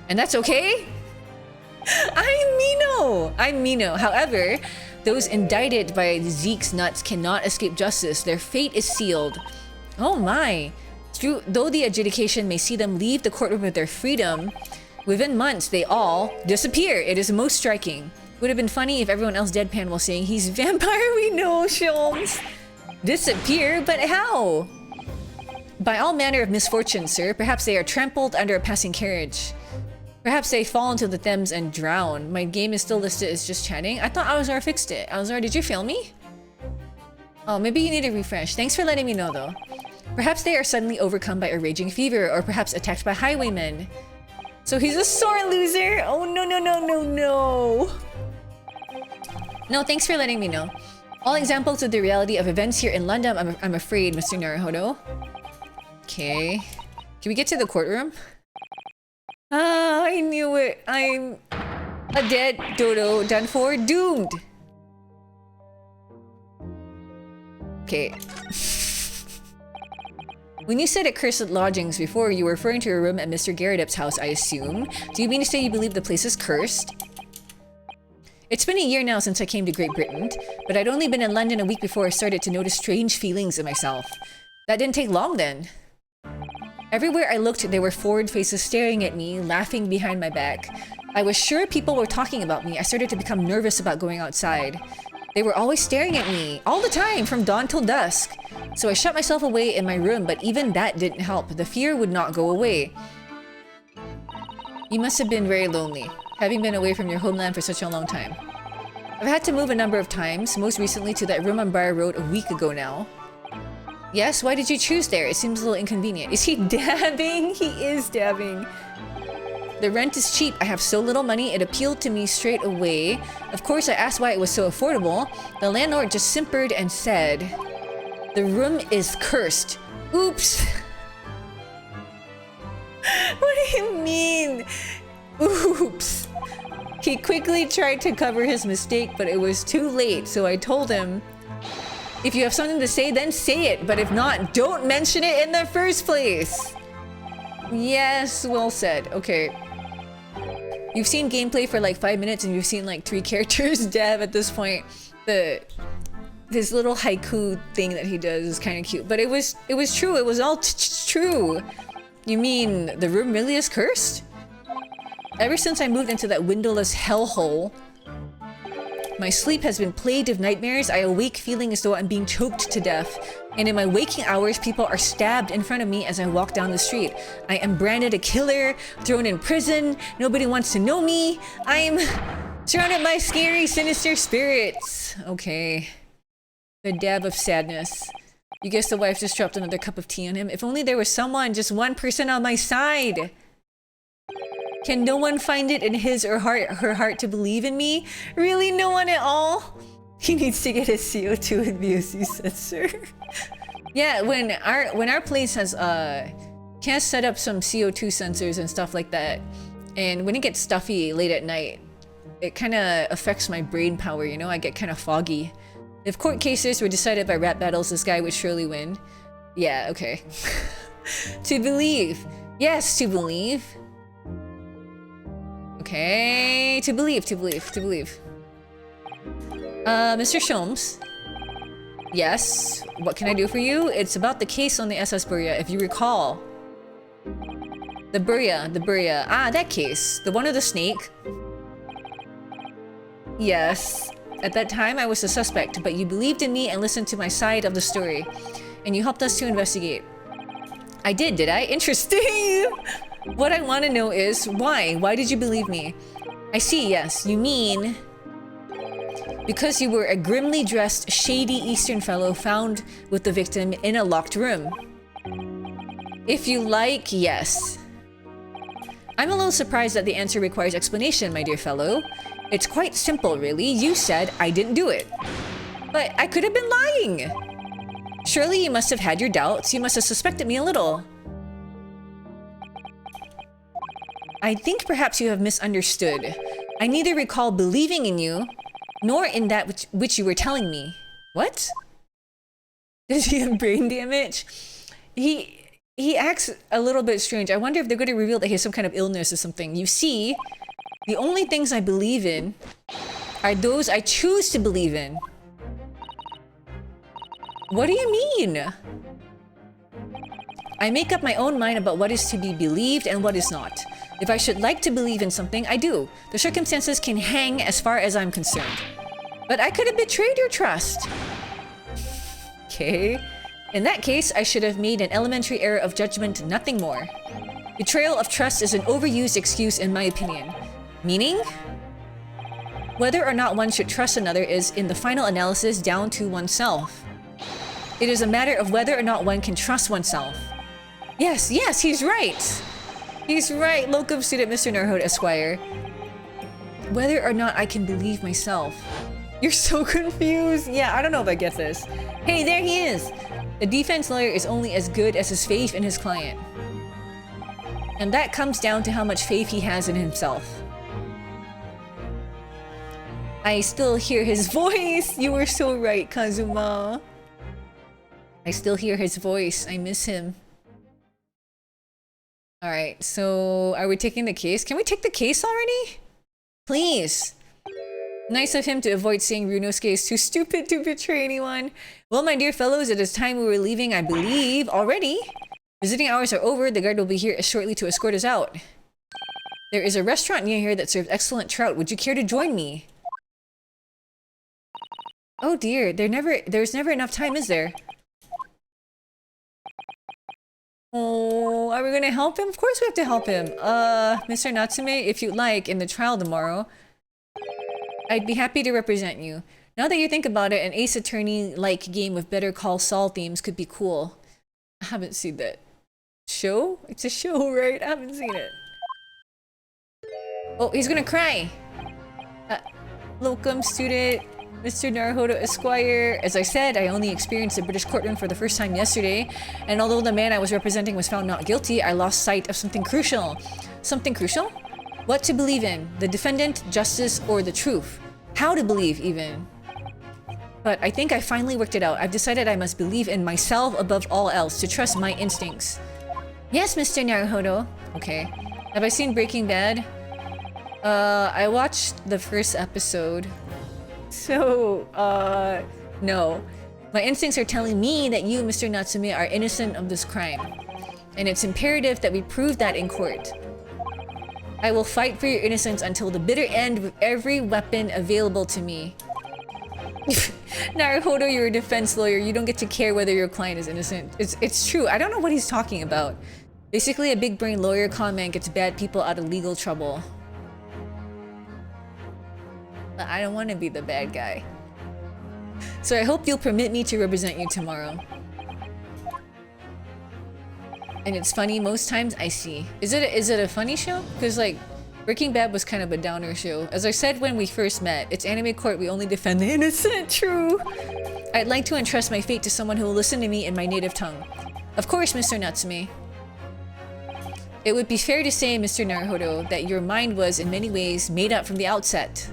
And that's okay? I'm Mino. However, those indicted by Zeke's nuts cannot escape justice. Their fate is sealed. Oh my. Though the adjudication may see them leave the courtroom with their freedom, within months they all disappear. It is most striking. Would have been funny if everyone else deadpan while saying he's vampire. We know, Sholmes. Disappear? But how? By all manner of misfortune, sir. Perhaps they are trampled under a passing carriage. Perhaps they fall into the Thames and drown. My game is still listed as just chatting. I thought Alazar fixed it. Alazar, did you fail me? Oh, maybe you need a refresh. Thanks for letting me know, though. Perhaps they are suddenly overcome by a raging fever, or perhaps attacked by highwaymen. So he's a sore loser? Oh, no. No, thanks for letting me know. All examples of the reality of events here in London, I'm afraid, Mr. Naruhodo. Okay. Can we get to the courtroom? Ah, I knew it. I'm a dead dodo, done for, doomed. Okay. When you said accursed lodgings before, you were referring to a room at Mr. Garridup's house, I assume. Do you mean to say you believe the place is cursed? It's been a year now since I came to Great Britain, but I'd only been in London a week before I started to notice strange feelings in myself. That didn't take long then. Everywhere I looked, there were forward faces staring at me, laughing behind my back. I was sure people were talking about me. I started to become nervous about going outside. They were always staring at me, all the time, from dawn till dusk. So I shut myself away in my room, but even that didn't help. The fear would not go away. You must have been very lonely, having been away from your homeland for such a long time. I've had to move a number of times, most recently to that room on Briar Road a week ago now. Yes, why did you choose there? It seems a little inconvenient. Is he dabbing? He is dabbing. The rent is cheap. I have so little money, it appealed to me straight away. Of course, I asked why it was so affordable. The landlord just simpered and said, "The room is cursed." Oops. What do you mean? Oops. He quickly tried to cover his mistake, but it was too late, so I told him, if you have something to say, then say it, but if not, don't mention it in the first place. Yes, well said. Okay. You've seen gameplay for like 5 minutes and you've seen like 3 characters dev at this point. This little haiku thing that he does is kind of cute, but it was true. It was all true. You mean the room really is cursed? Ever since I moved into that windowless hellhole, my sleep has been plagued of nightmares. I awake feeling as though I'm being choked to death. And in my waking hours, people are stabbed in front of me as I walk down the street. I am branded a killer, thrown in prison. Nobody wants to know me. I'm surrounded by scary, sinister spirits. Okay. The dab of sadness. You guess the wife just dropped another cup of tea on him. If only there was someone, just one person on my side. Can no one find it in his or her heart to believe in me? Really, no one at all? He needs to get a CO2 and VOC sensor. Yeah, when our place has can't set up some CO2 sensors and stuff like that, and when it gets stuffy late at night, it kind of affects my brain power. You know, I get kind of foggy. If court cases were decided by rap battles, this guy would surely win. Yeah, okay. To believe. Yes, to believe. Okay, to believe. Mr. Sholmes. Yes, what can I do for you? It's about the case on the SS Burya, if you recall. The Burya. Ah, that case. The one of the snake. Yes. At that time, I was a suspect, but you believed in me and listened to my side of the story. And you helped us to investigate. I did I? Interesting! What I want to know is, why? Why did you believe me? I see, yes. You mean... because you were a grimly dressed, shady Eastern fellow found with the victim in a locked room. If you like, yes. I'm a little surprised that the answer requires explanation, my dear fellow. It's quite simple, really. You said I didn't do it. But I could have been lying! Surely you must have had your doubts. You must have suspected me a little. I think perhaps you have misunderstood. I neither recall believing in you, nor in that which you were telling me. What? Does he have brain damage? He acts a little bit strange. I wonder if they're going to reveal that he has some kind of illness or something. You see, the only things I believe in are those I choose to believe in. What do you mean? I make up my own mind about what is to be believed and what is not. If I should like to believe in something, I do. The circumstances can hang as far as I'm concerned. But I could have betrayed your trust. Okay. In that case, I should have made an elementary error of judgment, nothing more. Betrayal of trust is an overused excuse in my opinion. Meaning? Whether or not one should trust another is, in the final analysis, down to oneself. It is a matter of whether or not one can trust oneself. Yes, he's right! He's right, locum student Mr. Narhod Esquire. Whether or not I can believe myself. You're so confused! Yeah, I don't know if I get this. Hey, there he is! The defense lawyer is only as good as his faith in his client. And that comes down to how much faith he has in himself. I still hear his voice! You were so right, Kazuma. I still hear his voice. I miss him. Alright, so are we taking the case? Can we take the case already? Please. Nice of him to avoid saying Runosuke is too stupid to betray anyone. Well, my dear fellows, it is time we were leaving, I believe, already. Visiting hours are over. The guard will be here shortly to escort us out. There is a restaurant near here that serves excellent trout. Would you care to join me? Oh dear, there's never enough time, is there? Oh, are we gonna help him? Of course we have to help him. Mr. Natsume, if you'd like, in the trial tomorrow, I'd be happy to represent you. Now that you think about it, an Ace Attorney-like game with Better Call Saul themes could be cool. I haven't seen that. Show? It's a show, right? I haven't seen it. Oh, he's gonna cry! Locum student Mr. Naruhodo Esquire. As I said, I only experienced the British courtroom for the first time yesterday, and although the man I was representing was found not guilty, I lost sight of something crucial. Something crucial? What to believe in? The defendant, justice, or the truth? How to believe, even. But I think I finally worked it out. I've decided I must believe in myself above all else, to trust my instincts. Yes, Mr. Naruhodo. Okay. Have I seen Breaking Bad? I watched the first episode. So, no. My instincts are telling me that you, Mr. Natsume, are innocent of this crime. And it's imperative that we prove that in court. I will fight for your innocence until the bitter end with every weapon available to me. Naruhodo, you're a defense lawyer. You don't get to care whether your client is innocent. It's true. I don't know what he's talking about. Basically, a big brain lawyer comment gets bad people out of legal trouble. But I don't want to be the bad guy. So I hope you'll permit me to represent you tomorrow. And it's funny most times I see. Is it a funny show? Because like Breaking Bad was kind of a downer show. As I said when we first met, it's anime court, we only defend the innocent. True. I'd like to entrust my fate to someone who will listen to me in my native tongue. Of course, Mr. Natsume. It would be fair to say, Mr. Naruhodo, that your mind was in many ways made up from the outset.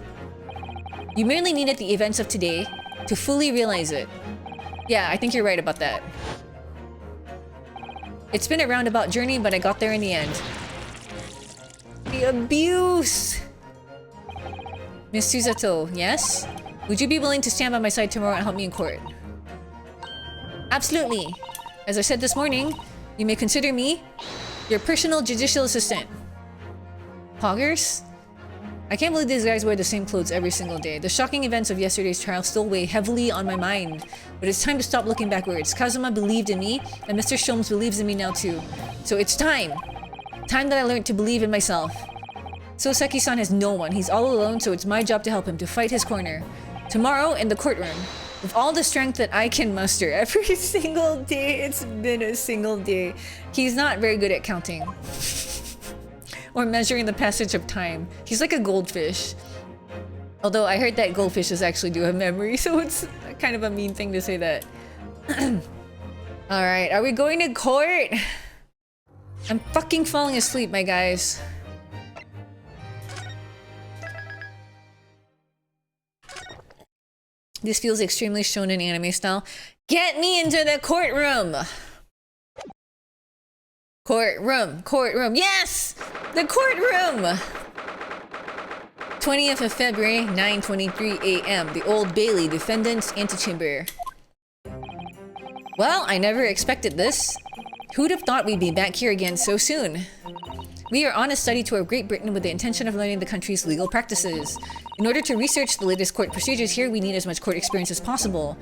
You merely needed the events of today to fully realize it. Yeah, I think you're right about that. It's been a roundabout journey, but I got there in the end. The abuse! Miss Suzato, yes? Would you be willing to stand by my side tomorrow and help me in court? Absolutely. As I said this morning, you may consider me your personal judicial assistant. Poggers? I can't believe these guys wear the same clothes every single day. The shocking events of yesterday's trial still weigh heavily on my mind. But it's time to stop looking backwards. Kazuma believed in me, and Mr. Sholmes believes in me now too. So it's time! Time that I learned to believe in myself. Soseki-san has no one. He's all alone, so it's my job to help him, to fight his corner. Tomorrow, in the courtroom. With all the strength that I can muster. Every single day, it's been a single day. He's not very good at counting. Or measuring the passage of time. He's like a goldfish. Although I heard that goldfishes actually do have memory, so it's kind of a mean thing to say that. Alright, are we going to court? I'm fucking falling asleep, my guys. This feels extremely shonen anime style. Get me into the courtroom! Courtroom, yes! The courtroom! 20th of February, 9:23 a.m. The Old Bailey Defendant's Antechamber. Well, I never expected this. Who'd have thought we'd be back here again so soon? We are on a study tour of Great Britain with the intention of learning the country's legal practices. In order to research the latest court procedures here, we need as much court experience as possible.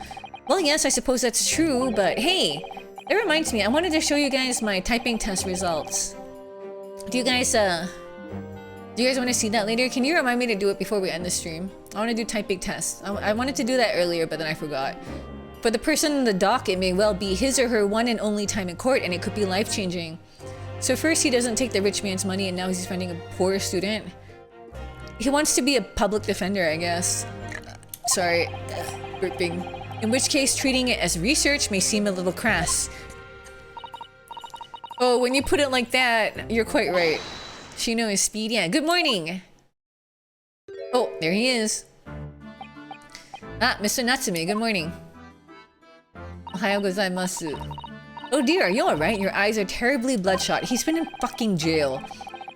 Well, yes, I suppose that's true, but hey! It reminds me, I wanted to show you guys my typing test results. Do you guys want to see that later? Can you remind me to do it before we end the stream? I want to do typing tests. I wanted to do that earlier, but then I forgot. For the person in the dock, it may well be his or her one and only time in court, and it could be life-changing. So first, he doesn't take the rich man's money, and now he's defending a poor student. He wants to be a public defender, I guess. Sorry, burping. In which case, treating it as research may seem a little crass. Oh, when you put it like that, you're quite right. Shino is speed. Yeah, good morning! Oh, there he is. Ah, Mr. Natsume, good morning. Ohayo gozaimasu. Oh dear, are you alright? Your eyes are terribly bloodshot. He's been in fucking jail.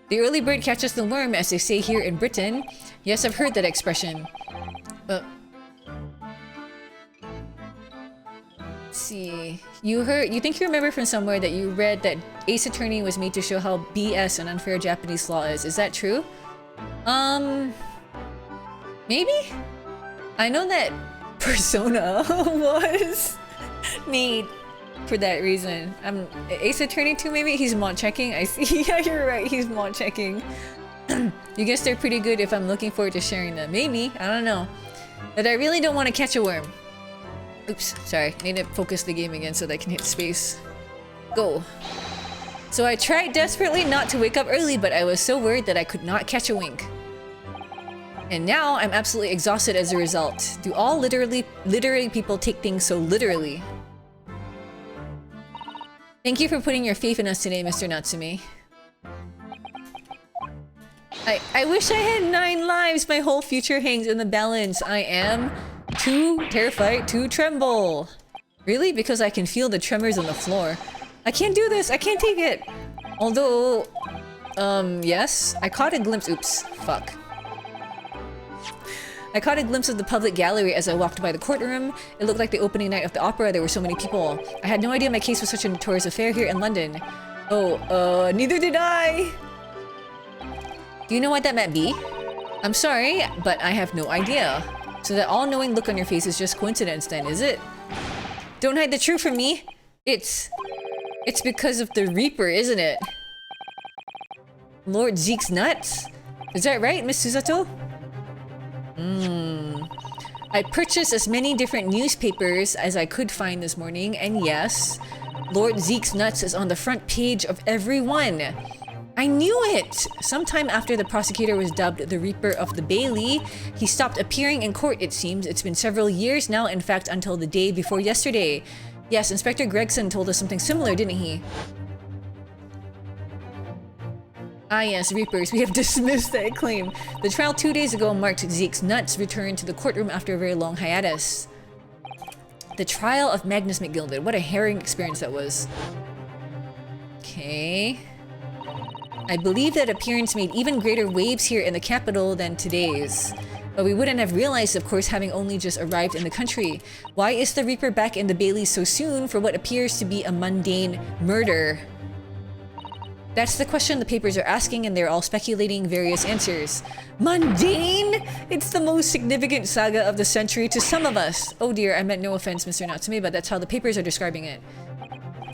The early bird catches the worm, as they say here in Britain. Yes, I've heard that expression. Let's see. You think you remember from somewhere that you read that Ace Attorney was made to show how BS and unfair Japanese law is. Is that true? Maybe? I know that Persona was made for that reason. Ace Attorney 2 maybe? He's mod checking. I see. Yeah, you're right. He's mod checking. You guess they're pretty good if I'm looking forward to sharing them. Maybe. I don't know. But I really don't want to catch a worm. Oops. Sorry. Need to focus the game again so that I can hit space. Go. So I tried desperately not to wake up early, but I was so worried that I could not catch a wink. And now I'm absolutely exhausted as a result. Do all literary people take things so literally? Thank you for putting your faith in us today, Mr. Natsume. I wish I had 9 lives. My whole future hangs in the balance. I am too terrified to tremble. Really? Because I can feel the tremors on the floor. I can't do this. I can't take it. Although, yes, I caught a glimpse. Oops, fuck. I caught a glimpse of the public gallery as I walked by the courtroom. It looked like the opening night of the opera. There were so many people. I had no idea my case was such a notorious affair here in London. Oh, neither did I. Do you know what that might be? I'm sorry, but I have no idea. So that all-knowing look on your face is just coincidence then, is it? Don't hide the truth from me. It's because of the Reaper, isn't it? Lord Zeke's nuts? Is that right, Miss Susato? I purchased as many different newspapers as I could find this morning, and yes, Lord Zeke's nuts is on the front page of every one. I knew it! Sometime after the prosecutor was dubbed the Reaper of the Bailey, he stopped appearing in court, it seems. It's been several years now, in fact, until the day before yesterday. Yes, Inspector Gregson told us something similar, didn't he? Ah yes, Reapers, we have dismissed that claim. The trial 2 days ago marked Zeke's nuts return to the courtroom after a very long hiatus. The trial of Magnus McGilded. What a harrowing experience that was. Okay. I believe that appearance made even greater waves here in the capital than today's. But we wouldn't have realized, of course, having only just arrived in the country. Why is the Reaper back in the Bailey so soon for what appears to be a mundane murder? That's the question the papers are asking, and they're all speculating various answers. Mundane? It's the most significant saga of the century to some of us. Oh dear, I meant no offense, Mr. Natsume, but that's how the papers are describing it.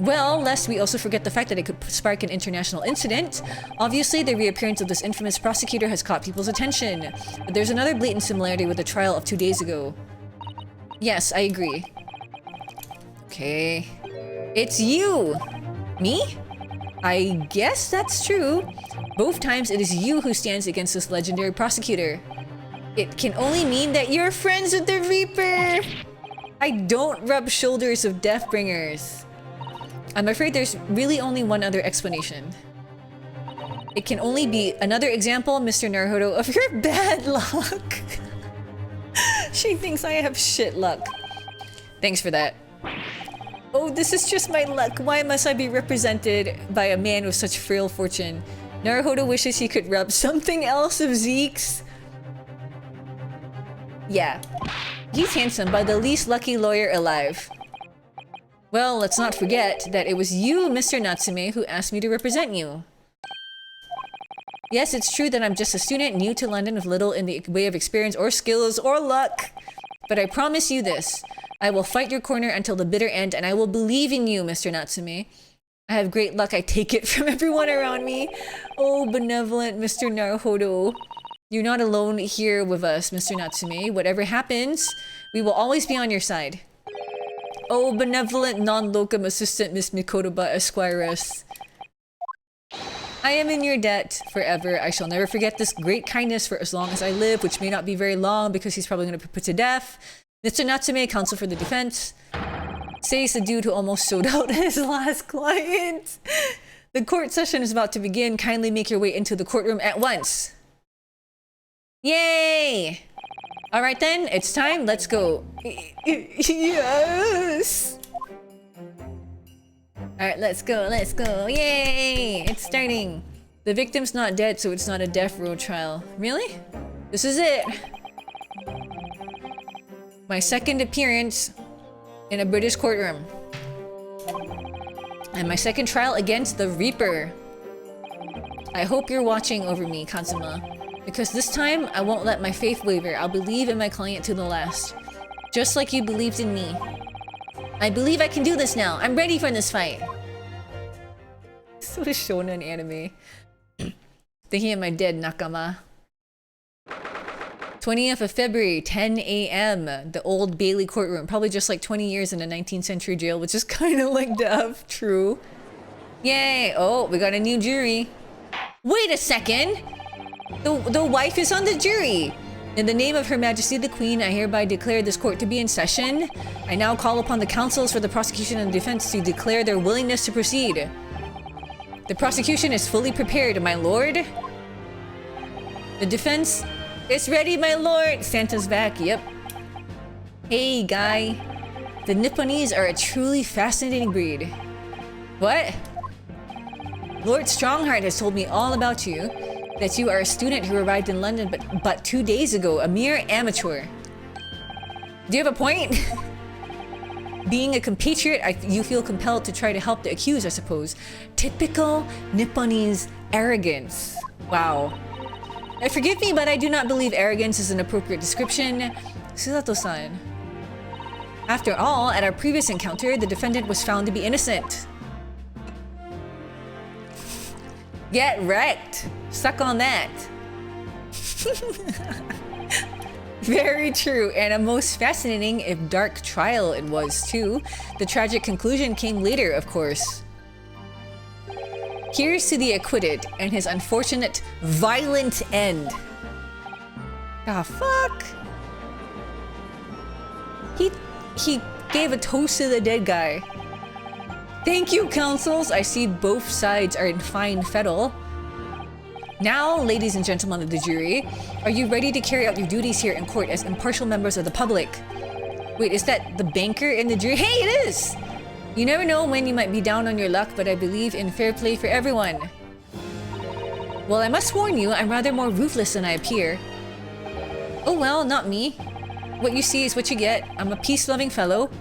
Well, lest we also forget the fact that it could spark an international incident. Obviously, the reappearance of this infamous prosecutor has caught people's attention. But there's another blatant similarity with the trial of 2 days ago. Yes, I agree. Okay. It's you! Me? I guess that's true. Both times it is you who stands against this legendary prosecutor. It can only mean that you're friends with the Reaper! I don't rub shoulders with Deathbringers. I'm afraid there's really only one other explanation. It can only be another example, Mr. Naruhodo, of your bad luck. She thinks I have shit luck. Thanks for that. Oh, this is just my luck. Why must I be represented by a man with such frail fortune? Naruhodo wishes he could rub something else of Zeke's. Yeah. He's handsome, but the least lucky lawyer alive. Well, let's not forget that it was you, Mr. Natsume, who asked me to represent you. Yes, it's true that I'm just a student new to London with little in the way of experience or skills or luck. But I promise you this. I will fight your corner until the bitter end, and I will believe in you, Mr. Natsume. I have great luck. I take it from everyone around me. Oh, benevolent Mr. Naruhodo. You're not alone here with us, Mr. Natsume. Whatever happens, we will always be on your side. Oh, benevolent non-locum assistant Miss Mikotoba Esquiress. I am in your debt forever. I shall never forget this great kindness for as long as I live, which may not be very long because he's probably going to be put to death. Mr. Natsume, counsel for the defense. Says the dude who almost sold out his last client. The court session is about to begin. Kindly make your way into the courtroom at once. Yay! Alright then, it's time. Let's go. Yes! Alright, let's go, let's go. Yay! It's starting. The victim's not dead, so it's not a death row trial. Really? This is it. My second appearance in a British courtroom. And my second trial against the Reaper. I hope you're watching over me, Katsuma. Because this time, I won't let my faith waver. I'll believe in my client to the last. Just like you believed in me. I believe I can do this now. I'm ready for this fight. So shonen anime. Thinking of my dead nakama. 20th of February, 10 a.m. The Old Bailey courtroom. Probably just like 20 years in a 19th century jail, which is kind of like death. True. Yay! Oh, we got a new jury. Wait a second! The wife is on the jury! In the name of Her Majesty the Queen, I hereby declare this court to be in session. I now call upon the counsels for the prosecution and defense to declare their willingness to proceed. The prosecution is fully prepared, my lord. The defense is ready, my lord. Santa's back, yep. Hey, guy. The Nipponese are a truly fascinating breed. What? Lord Strongheart has told me all about you. That you are a student who arrived in London but 2 days ago, a mere amateur. Do you have a point? Being a compatriot, you feel compelled to try to help the accused, I suppose. Typical Nipponese arrogance. Wow. Forgive me, but I do not believe arrogance is an appropriate description. Susato-san. After all, at our previous encounter, the defendant was found to be innocent. Get wrecked. Suck on that. Very true, and a most fascinating, if dark, trial it was too. The tragic conclusion came later, of course. Here's to the acquitted and his unfortunate, violent end. Ah, fuck. He gave a toast to the dead guy. Thank you, counsels. I see both sides are in fine fettle. Now, ladies and gentlemen of the jury, are you ready to carry out your duties here in court as impartial members of the public? Wait, is that the banker in the jury? Hey, it is! You never know when you might be down on your luck, but I believe in fair play for everyone. Well, I must warn you, I'm rather more ruthless than I appear. Oh well, not me. What you see is what you get. I'm a peace-loving fellow.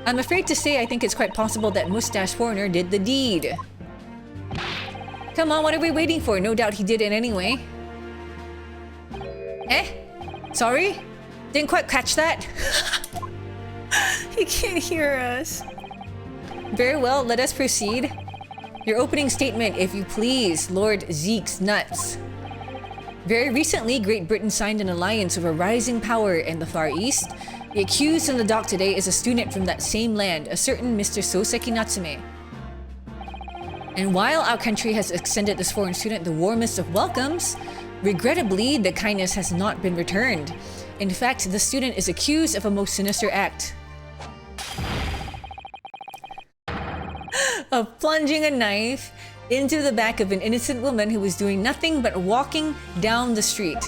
I'm afraid to say I think it's quite possible that Mustache Foreigner did the deed. Come on, what are we waiting for? No doubt he did it anyway. Eh? Sorry? Didn't quite catch that? He can't hear us. Very well, let us proceed. Your opening statement, if you please, Lord Zeke's nuts. Very recently, Great Britain signed an alliance with a rising power in the Far East. The accused in the dock today is a student from that same land, a certain Mr. Soseki Natsume. And while our country has extended this foreign student the warmest of welcomes, regrettably, the kindness has not been returned. In fact, the student is accused of a most sinister act. Of plunging a knife into the back of an innocent woman who was doing nothing but walking down the street.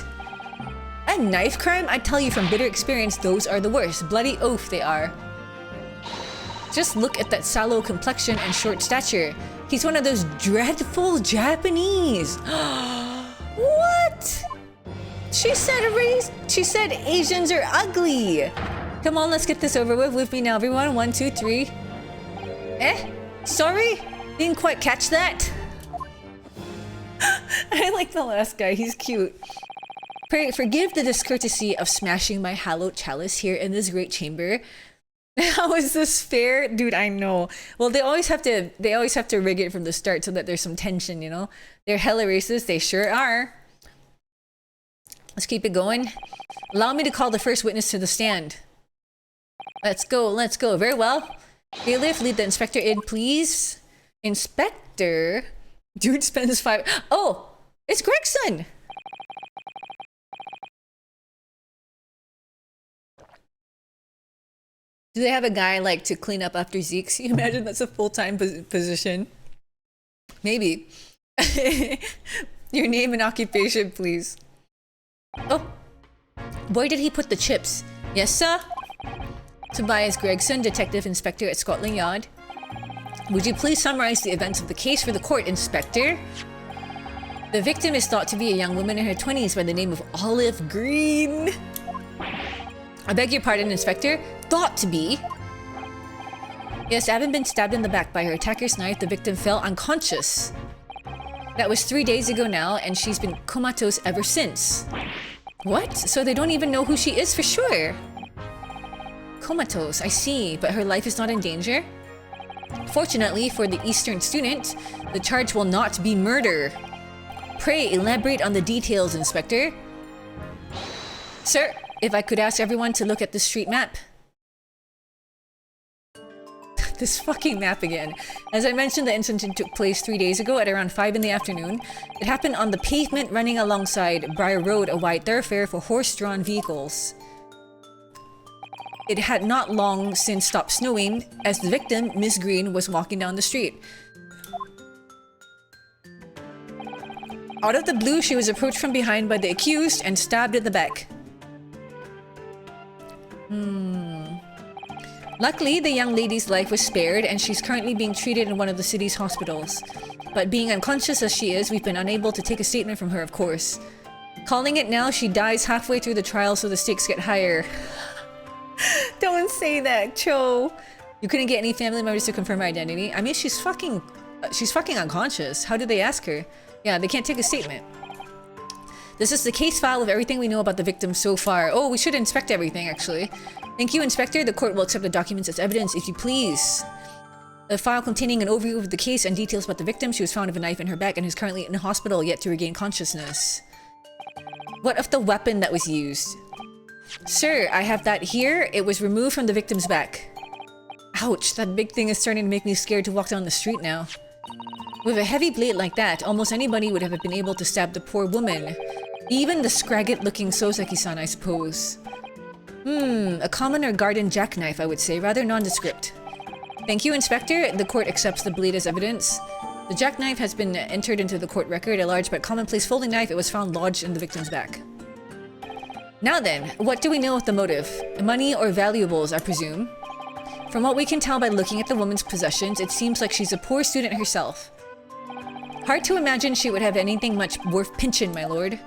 A knife crime? I tell you from bitter experience, those are the worst. Bloody oath they are. Just look at that sallow complexion and short stature. He's one of those dreadful Japanese. What? She said Asians are ugly. Come on, let's get this over with me now, everyone. 1, 2, 3. Eh? Sorry? Didn't quite catch that. I like the last guy. He's cute. Pray, forgive the discourtesy of smashing my hallowed chalice here in this great chamber. How is this fair? Dude, I know. Well, they always have to rig it from the start so that there's some tension, you know? They're hella racist, they sure are. Let's keep it going. Allow me to call the first witness to the stand. Let's go, let's go. Very well. Bailiff, lead the inspector in, please. Inspector? Dude spends 5... Oh! It's Gregson! Do they have a guy like to clean up after Zeke? Can you imagine that's a full-time position? Maybe. Your name and occupation, please. Oh. Where did he put the chips? Yes, sir? Tobias Gregson, Detective Inspector at Scotland Yard. Would you please summarize the events of the case for the court, Inspector? The victim is thought to be a young woman in her 20s by the name of Olive Green. I beg your pardon, Inspector. Thought to be. Yes, having been stabbed in the back by her attacker's knife, the victim fell unconscious. That was 3 days ago now, and she's been comatose ever since. What? So they don't even know who she is for sure? Comatose, I see, but her life is not in danger? Fortunately for the Eastern student, the charge will not be murder. Pray elaborate on the details, Inspector. Sir, if I could ask everyone to look at the street map. This fucking map again. As I mentioned, the incident took place 3 days ago at around 5 in the afternoon. It happened on the pavement running alongside Briar Road, a wide thoroughfare for horse-drawn vehicles. It had not long since stopped snowing as the victim, Miss Green, was walking down the street. Out of the blue, she was approached from behind by the accused and stabbed in the back. Luckily, the young lady's life was spared and she's currently being treated in one of the city's hospitals. But being unconscious as she is, we've been unable to take a statement from her, of course. Calling it now, she dies halfway through the trial so the stakes get higher. Don't say that, Cho. You couldn't get any family members to confirm her identity? I mean, she's fucking unconscious. How did they ask her? Yeah, they can't take a statement. This is the case file of everything we know about the victim so far. Oh, we should inspect everything, actually. Thank you, Inspector. The court will accept the documents as evidence, if you please. A file containing an overview of the case and details about the victim. She was found with a knife in her back and is currently in a hospital, yet to regain consciousness. What of the weapon that was used? Sir, I have that here. It was removed from the victim's back. Ouch, that big thing is starting to make me scared to walk down the street now. With a heavy blade like that, almost anybody would have been able to stab the poor woman. Even the scragged-looking Soseki-san, I suppose. A common or garden jackknife, I would say, rather nondescript. Thank you, Inspector. The court accepts the blade as evidence. The jackknife has been entered into the court record. A large but commonplace folding knife. It was found lodged in the victim's back. Now then, what do we know of the motive? Money or valuables, I presume. From what we can tell by looking at the woman's possessions, it seems like she's a poor student herself. Hard to imagine she would have anything much worth pinching, my lord.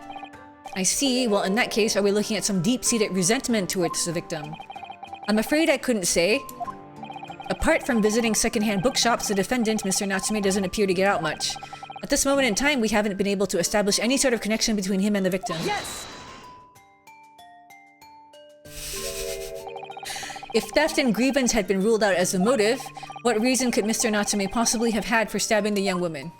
I see. Well, in that case, are we looking at some deep-seated resentment towards the victim? I'm afraid I couldn't say. Apart from visiting second-hand bookshops, the defendant, Mr. Natsume, doesn't appear to get out much. At this moment in time, we haven't been able to establish any sort of connection between him and the victim. Yes! If theft and grievance had been ruled out as the motive, what reason could Mr. Natsume possibly have had for stabbing the young woman?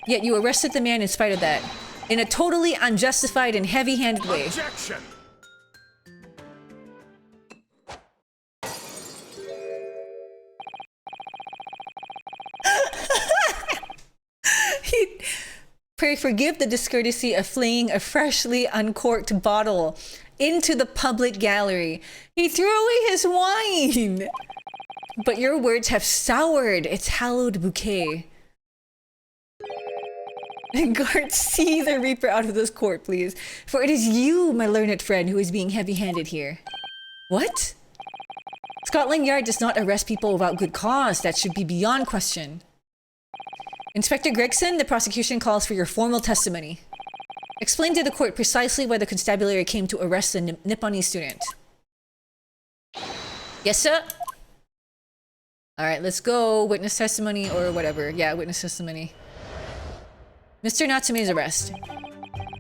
Yet you arrested the man in spite of that, in a totally unjustified and heavy-handed way. Objection! Pray forgive the discourtesy of flinging a freshly uncorked bottle into the public gallery. He threw away his wine! But your words have soured its hallowed bouquet. Guard, see the Reaper out of this court, please. For it is you, my learned friend, who is being heavy-handed here. What? Scotland Yard does not arrest people without good cause. That should be beyond question. Inspector Gregson, the prosecution calls for your formal testimony. Explain to the court precisely why the constabulary came to arrest the Nipponese student. Yes, sir? Alright, let's go. Witness testimony or whatever. Yeah, witness testimony. Mr. Natsume's arrest.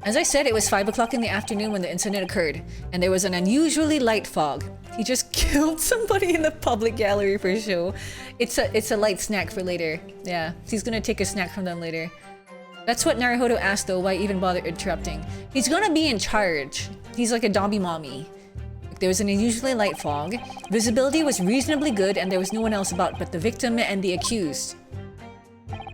As I said, it was 5 o'clock in the afternoon when the incident occurred, and there was an unusually light fog. He just killed somebody in the public gallery for show. It's a light snack for later. Yeah, he's gonna take a snack from them later. That's what Naruhodo asked though, why even bother interrupting? He's gonna be in charge. He's like a Dobby mommy. There was an unusually light fog. Visibility was reasonably good and there was no one else about but the victim and the accused.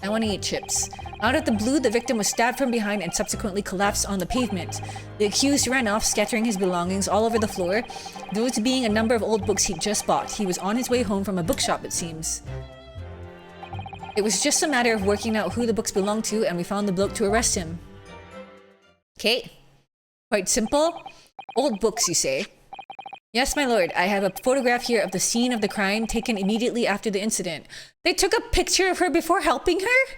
I want to eat chips. Out of the blue, the victim was stabbed from behind and subsequently collapsed on the pavement. The accused ran off, scattering his belongings all over the floor, those being a number of old books he'd just bought. He was on his way home from a bookshop, it seems. It was just a matter of working out who the books belonged to, and we found the bloke to arrest him. Okay. Quite simple. Old books, you say? Yes, my lord. I have a photograph here of the scene of the crime taken immediately after the incident. They took a picture of her before helping her?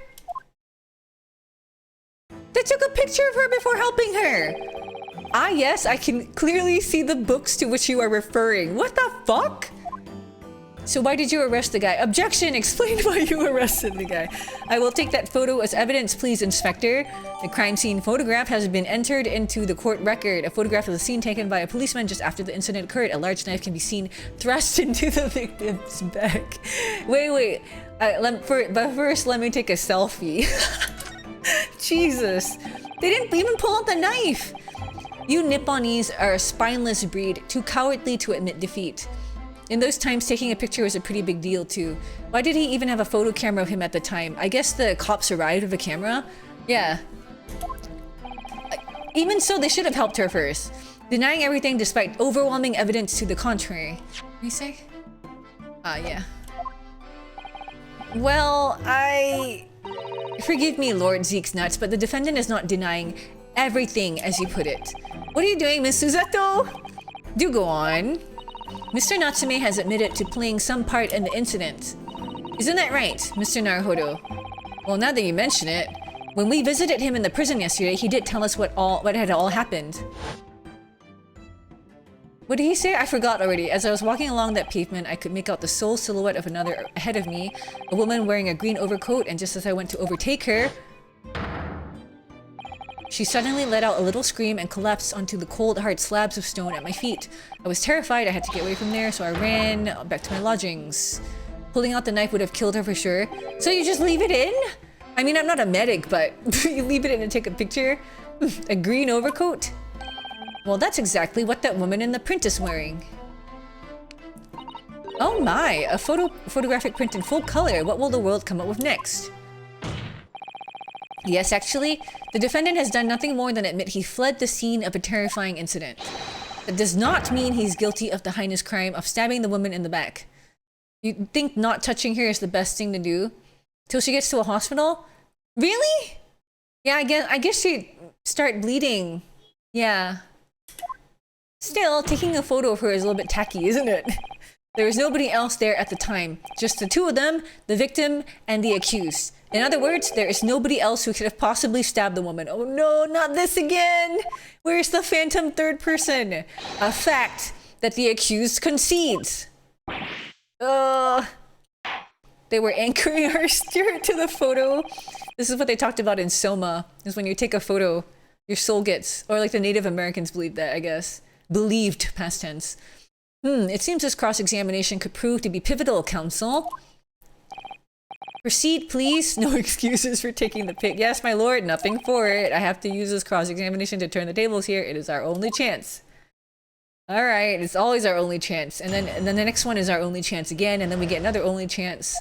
They took a picture of her before helping her! Ah yes, I can clearly see the books to which you are referring. What the fuck? So why did you arrest the guy? Objection! Explain why you arrested the guy. I will take that photo as evidence, please, Inspector. The crime scene photograph has been entered into the court record. A photograph of the scene taken by a policeman just after the incident occurred. A large knife can be seen thrust into the victim's back. Wait. But first, let me take a selfie. Jesus. They didn't even pull out the knife! You Nipponese are a spineless breed, too cowardly to admit defeat. In those times, taking a picture was a pretty big deal too. Why did he even have a photo camera of him at the time? I guess the cops arrived with a camera? Yeah. Even so, they should have helped her first. Denying everything despite overwhelming evidence to the contrary. What do you say? Yeah. Well, forgive me, Lord Zeke's nuts, but the defendant is not denying everything, as you put it. What are you doing, Miss Suzato? Do go on. Mr. Natsume has admitted to playing some part in the incident. Isn't that right, Mr. Naruhodo? Well, now that you mention it, when we visited him in the prison yesterday, he did tell us what had all happened. What did he say? I forgot already. As I was walking along that pavement, I could make out the sole silhouette of another ahead of me, a woman wearing a green overcoat, and just as I went to overtake her, she suddenly let out a little scream and collapsed onto the cold, hard slabs of stone at my feet. I was terrified. I had to get away from there, so I ran back to my lodgings. Pulling out the knife would have killed her for sure. So you just leave it in? I mean, I'm not a medic, but you leave it in and take a picture? A green overcoat? Well, that's exactly what that woman in the print is wearing. Oh my, a photographic print in full color. What will the world come up with next? Yes, actually, the defendant has done nothing more than admit he fled the scene of a terrifying incident. That does not mean he's guilty of the heinous crime of stabbing the woman in the back. You think not touching her is the best thing to do? Till she gets to a hospital? Really? Yeah, I guess she'd start bleeding. Yeah. Still, taking a photo of her is a little bit tacky, isn't it? There was nobody else there at the time. Just the two of them, the victim, and the accused. In other words, there is nobody else who could have possibly stabbed the woman. Oh no, not this again! Where's the phantom third person? A fact that the accused concedes. They were anchoring her spirit to the photo. This is what they talked about in Soma. Is when you take a photo, your soul gets, or like the Native Americans believed that, I guess. Believed, past tense. It seems this cross-examination could prove to be pivotal, counsel. Proceed, please. No excuses for taking the pic. Yes, my lord, nothing for it. I have to use this cross-examination to turn the tables here. It is our only chance. Alright, it's always our only chance. And then the next one is our only chance again, and then we get another only chance.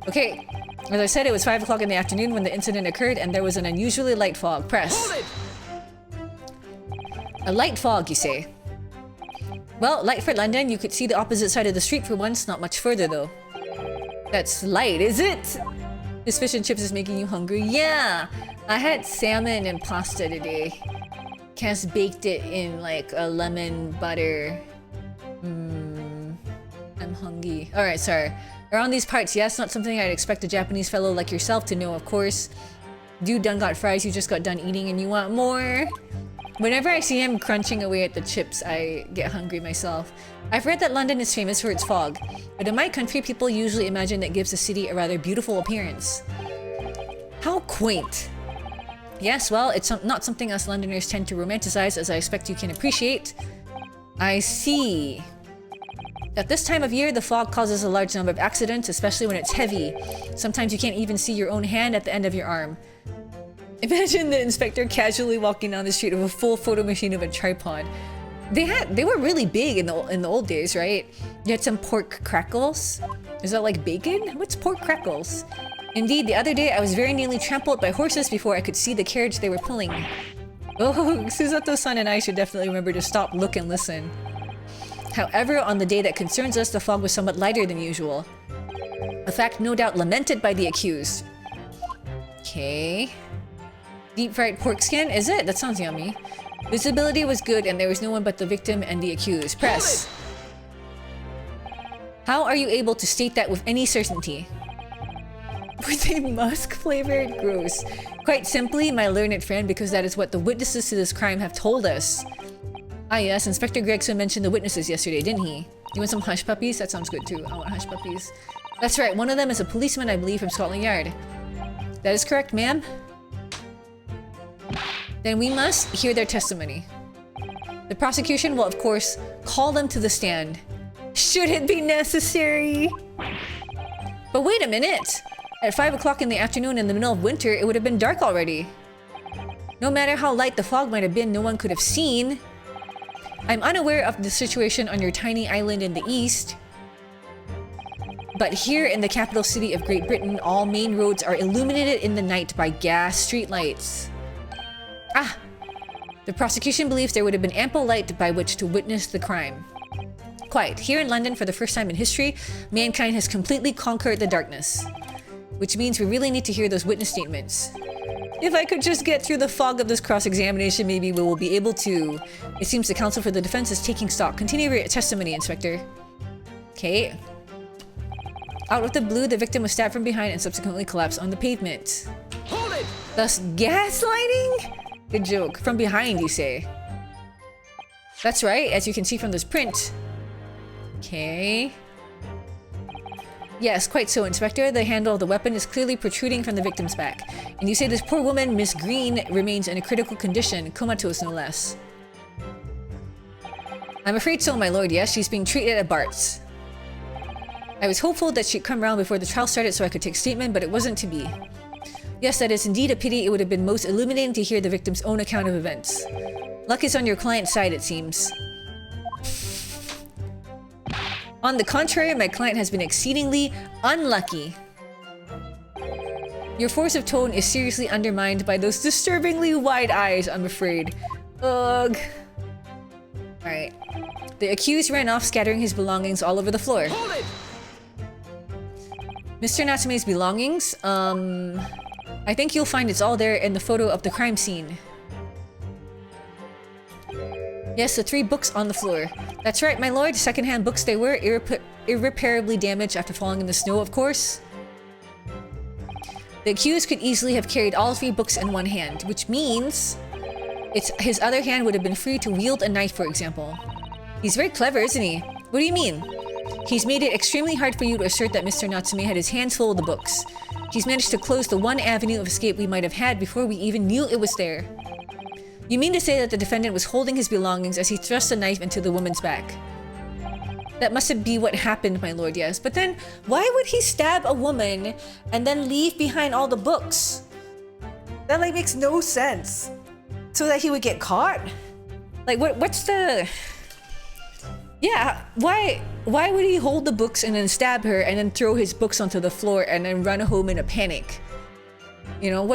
Okay, as I said, it was 5 o'clock in the afternoon when the incident occurred, and there was an unusually light fog. Press. A light fog, you say? Well, light for London, you could see the opposite side of the street for once, not much further though. That's light, is it? This fish and chips is making you hungry? Yeah! I had salmon and pasta today. Cass baked it in like a lemon butter. I'm hungry. Alright, sorry. Around these parts, yes, not something I'd expect a Japanese fellow like yourself to know, of course. Dude done got fries, you just got done eating and you want more? Whenever I see him crunching away at the chips, I get hungry myself. I've read that London is famous for its fog, but in my country, people usually imagine that gives the city a rather beautiful appearance. How quaint. Yes, well, it's not something us Londoners tend to romanticize, as I expect you can appreciate. I see. At this time of year, the fog causes a large number of accidents, especially when it's heavy. Sometimes you can't even see your own hand at the end of your arm. Imagine the inspector casually walking down the street with a full photo machine of a tripod. They were really big in the old days, right? You had some pork crackles. Is that like bacon? What's pork crackles? Indeed, the other day I was very nearly trampled by horses before I could see the carriage they were pulling. Oh, Suzato-san and I should definitely remember to stop, look, and listen. However, on the day that concerns us, the fog was somewhat lighter than usual. A fact no doubt lamented by the accused. Okay. Deep fried pork skin? Is it? That sounds yummy. Visibility was good and there was no one but the victim and the accused. Press. How are you able to state that with any certainty? Were they musk flavored? Gross. Quite simply, my learned friend, because that is what the witnesses to this crime have told us. Ah yes, Inspector Gregson mentioned the witnesses yesterday, didn't he? You want some hush puppies? That sounds good too. I want hush puppies. That's right, one of them is a policeman, I believe, from Scotland Yard. That is correct, ma'am. Then we must hear their testimony. The prosecution will, of course, call them to the stand. Should it be necessary? But wait a minute! At 5 o'clock in the afternoon in the middle of winter, it would have been dark already. No matter how light the fog might have been, no one could have seen. I'm unaware of the situation on your tiny island in the east. But here in the capital city of Great Britain, all main roads are illuminated in the night by gas streetlights. Ah! The prosecution believes there would have been ample light by which to witness the crime. Quite. Here in London, for the first time in history, mankind has completely conquered the darkness. Which means we really need to hear those witness statements. If I could just get through the fog of this cross-examination, maybe we will be able to. It seems the counsel for the defense is taking stock. Continue your testimony, Inspector. Okay. Out of the blue, the victim was stabbed from behind and subsequently collapsed on the pavement. Hold it! Thus, gaslighting? Good joke. From behind, you say. That's right, as you can see from this print. Okay. Yes, quite so, Inspector. The handle of the weapon is clearly protruding from the victim's back. And you say this poor woman, Miss Green, remains in a critical condition, comatose no less. I'm afraid so, my lord, yes. She's being treated at Bart's. I was hopeful that she'd come round before the trial started so I could take statement, but it wasn't to be. Yes, that is indeed a pity. It would have been most illuminating to hear the victim's own account of events. Luck is on your client's side, it seems. On the contrary, my client has been exceedingly unlucky. Your force of tone is seriously undermined by those disturbingly wide eyes, I'm afraid. Ugh. Alright. The accused ran off, scattering his belongings all over the floor. Hold it! Mr. Natsume's belongings? I think you'll find it's all there in the photo of the crime scene. Yes, the 3 books on the floor. That's right, my lord. Second-hand books they were, irreparably damaged after falling in the snow, of course. The accused could easily have carried all 3 books in one hand, which means his other hand would have been free to wield a knife, for example. He's very clever, isn't he? What do you mean? He's made it extremely hard for you to assert that Mr. Natsume had his hands full of the books. He's managed to close the one avenue of escape we might have had before we even knew it was there. You mean to say that the defendant was holding his belongings as he thrust the knife into the woman's back? That must be what happened, my lord, yes. But then, why would he stab a woman and then leave behind all the books? That, like, makes no sense. So that he would get caught? Like, what's the... Yeah, why would he hold the books and then stab her and then throw his books onto the floor and then run home in a panic? You know,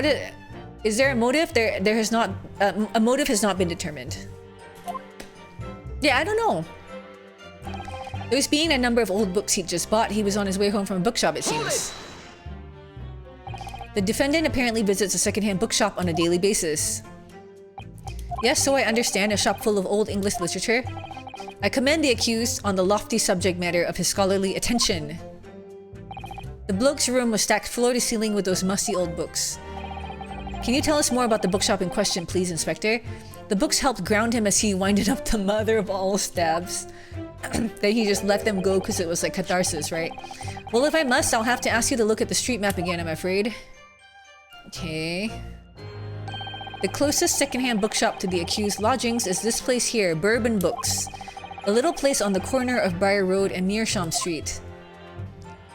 is there a motive? There has not... a motive has not been determined. Yeah, I don't know. Those being a number of old books he'd just bought, he was on his way home from a bookshop, it seems. The defendant apparently visits a secondhand bookshop on a daily basis. Yes, so I understand, a shop full of old English literature. I commend the accused on the lofty subject matter of his scholarly attention. The bloke's room was stacked floor to ceiling with those musty old books. Can you tell us more about the bookshop in question, please, Inspector? The books helped ground him as he winded up the mother of all stabs. Then he just let them go because it was like catharsis, right? Well, if I must, I'll have to ask you to look at the street map again, I'm afraid. Okay. The closest secondhand bookshop to the accused lodgings is this place here, Bourbon Books. A little place on the corner of Briar Road and Meerschaum Street.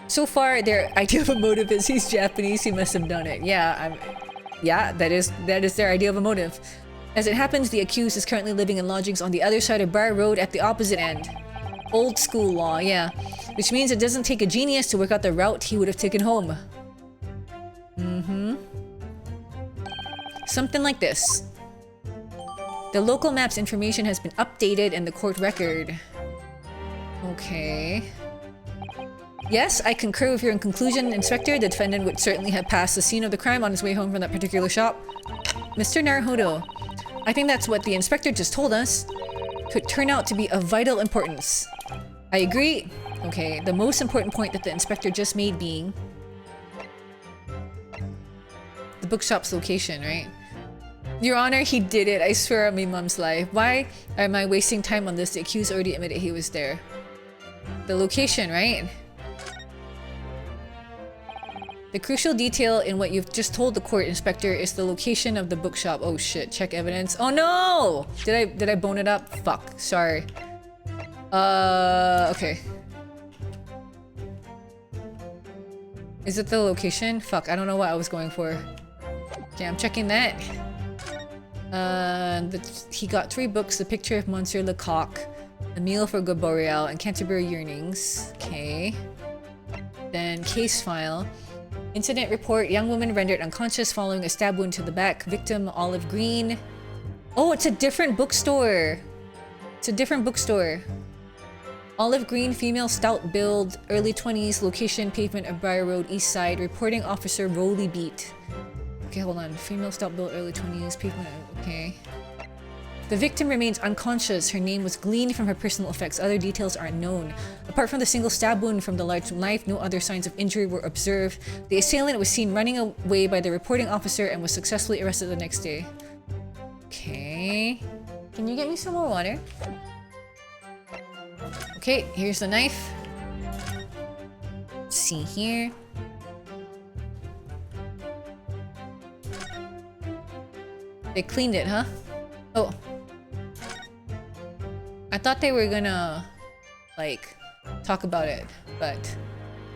So far, their idea of a motive is he's Japanese, he must have done it. Yeah, that is their idea of a motive. As it happens, the accused is currently living in lodgings on the other side of Briar Road at the opposite end. Old school law, yeah. Which means it doesn't take a genius to work out the route he would have taken home. Something like this. The local map's information has been updated in the court record. Okay. Yes, I concur with your conclusion, Inspector. The defendant would certainly have passed the scene of the crime on his way home from that particular shop. Mr. Naruhodo, I think that's what the inspector just told us could turn out to be of vital importance. I agree. Okay, the most important point that the inspector just made being the bookshop's location, right? Your Honor, he did it. I swear on my mom's life. Why am I wasting time on this? The accused already admitted he was there. The location, right? The crucial detail in what you've just told the court, Inspector, is the location of the bookshop. Oh shit, check evidence. Oh no! Did I bone it up? Fuck, sorry. Okay. Is it the location? Fuck, I don't know what I was going for. Okay, I'm checking that. He got 3 books, The Picture of Monsieur Lecoq, A Meal for Gaboriel, and Canterbury Yearnings. Okay. Then case file. Incident report. Young woman rendered unconscious following a stab wound to the back. Victim olive green. Oh, it's a different bookstore. It's a different bookstore. Olive green, female, stout build, early 20s, location, pavement of Briar Road, east side. Reporting officer, Rolly Beat. Okay, hold on. Female, stout build, early 20s, pavement, okay. The victim remains unconscious. Her name was gleaned from her personal effects. Other details are unknown. Apart from the single stab wound from the large knife, no other signs of injury were observed. The assailant was seen running away by the reporting officer and was successfully arrested the next day. Okay. Can you get me some more water? Okay, here's the knife. Let's see here. They cleaned it, huh? Oh. I thought they were gonna, like, talk about it, but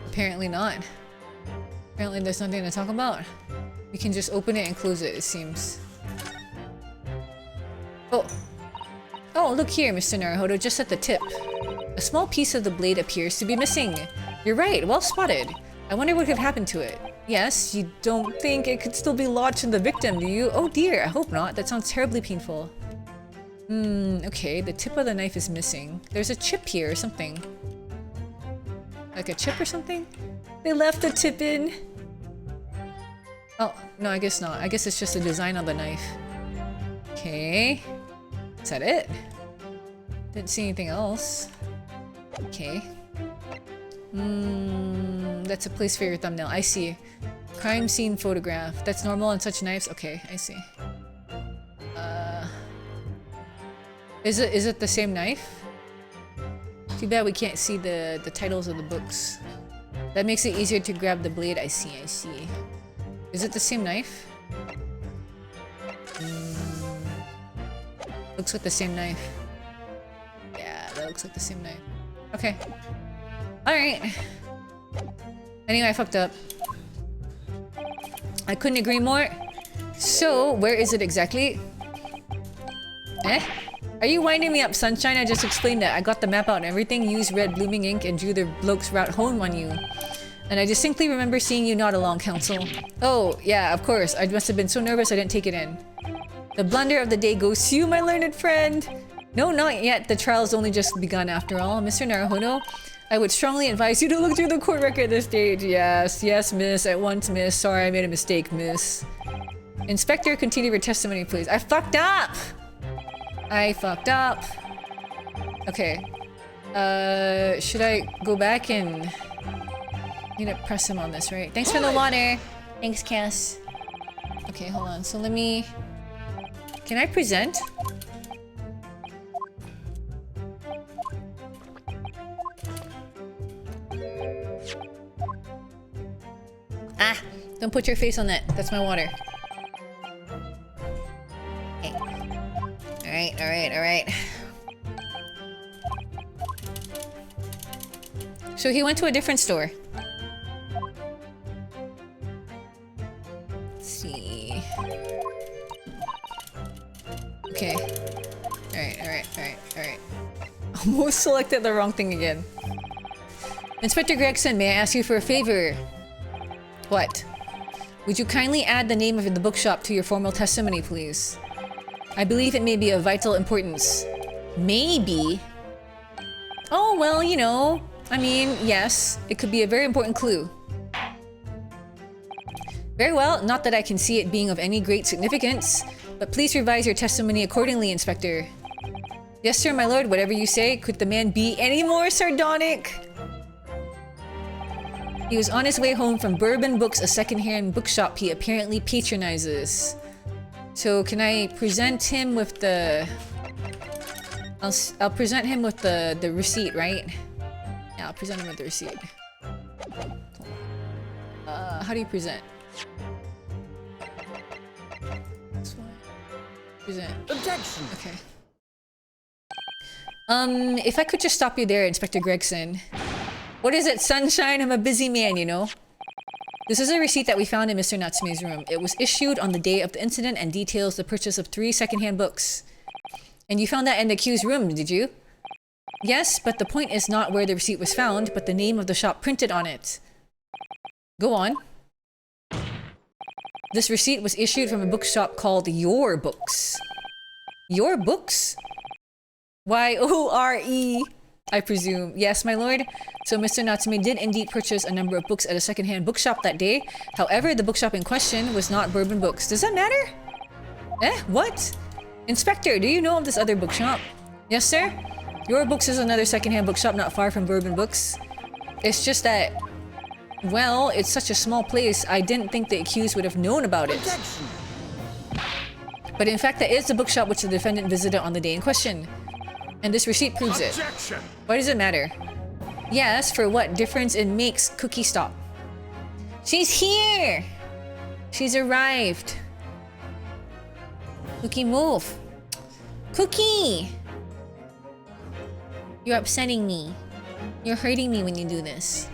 apparently not. Apparently there's nothing to talk about. You can just open it and close it, it seems. Oh. Oh, look here, Mr. Naruhodo, just at the tip. A small piece of the blade appears to be missing. You're right, well spotted. I wonder what could have happened to it. Yes, you don't think it could still be lodged in the victim, do you? Oh dear, I hope not. That sounds terribly painful. Okay, the tip of the knife is missing. There's a chip here or something. Like a chip or something? They left the tip in. Oh, no, I guess not. I guess it's just a design on the knife. Okay. Is that it? Didn't see anything else. Okay. That's a place for your thumbnail. I see. Crime scene photograph. That's normal on such knives? Okay, I see. Is it the same knife? Too bad we can't see the titles of the books. That makes it easier to grab the blade. I see, I see. Is it the same knife? Looks like the same knife. Yeah, that looks like the same knife. Okay. Alright. Anyway, I fucked up. I couldn't agree more. So, where is it exactly? Eh? Are you winding me up, Sunshine? I just explained that. I got the map out and everything, used red blooming ink, and drew the bloke's route home on you. And I distinctly remember seeing you nod along, Council. Oh, yeah, of course. I must have been so nervous I didn't take it in. The blunder of the day goes to you, my learned friend. No, not yet. The trial's only just begun after all. Mr. Naruhodo, I would strongly advise you to look through the court record at this stage. Yes, yes, miss. At once, miss. Sorry, I made a mistake, miss. Inspector, continue your testimony, please. I fucked up! I fucked up. Okay. Should I go back and... need to press him on this, right? Thanks for the water! Thanks, Cass. Okay, hold on. So let me... Can I present? Ah! Don't put your face on that. That's my water. Okay. Alright, alright, alright. So he went to a different store. Let's see. Okay. Alright, alright, alright, alright. Almost selected the wrong thing again. Inspector Gregson, may I ask you for a favor? What? Would you kindly add the name of the bookshop to your formal testimony, please? I believe it may be of vital importance. Maybe? Oh, well, you know. I mean, yes. It could be a very important clue. Very well, not that I can see it being of any great significance. But please revise your testimony accordingly, Inspector. Yes, sir, my lord, whatever you say. Could the man be any more sardonic? He was on his way home from Bourbon Books, a second-hand bookshop he apparently patronizes. So can I present him with the... I'll present him with the receipt, right? Yeah, I'll present him with the receipt. How do you present? This one. Present. Objection! Okay. If I could just stop you there, Inspector Gregson. What is it, Sunshine? I'm a busy man, you know? This is a receipt that we found in Mr. Natsume's room. It was issued on the day of the incident and details the purchase of 3 second-hand books. And you found that in the accused room, did you? Yes, but the point is not where the receipt was found, but the name of the shop printed on it. Go on. This receipt was issued from a bookshop called Your Books. Your Books? Y-O-R-E, I presume. Yes, my lord. So Mr. Natsume did indeed purchase a number of books at a secondhand bookshop that day. However, the bookshop in question was not Bourbon Books. Does that matter? Eh? What? Inspector, do you know of this other bookshop? Yes, sir? Your Books is another secondhand bookshop not far from Bourbon Books. It's just that, well, it's such a small place, I didn't think the accused would have known about it. But in fact, that is the bookshop which the defendant visited on the day in question. And this receipt proves it. Why does it matter? Yes, for what difference it makes. Cookie, stop. She's here! She's arrived. Cookie, move. Cookie! You're upsetting me. You're hurting me when you do this.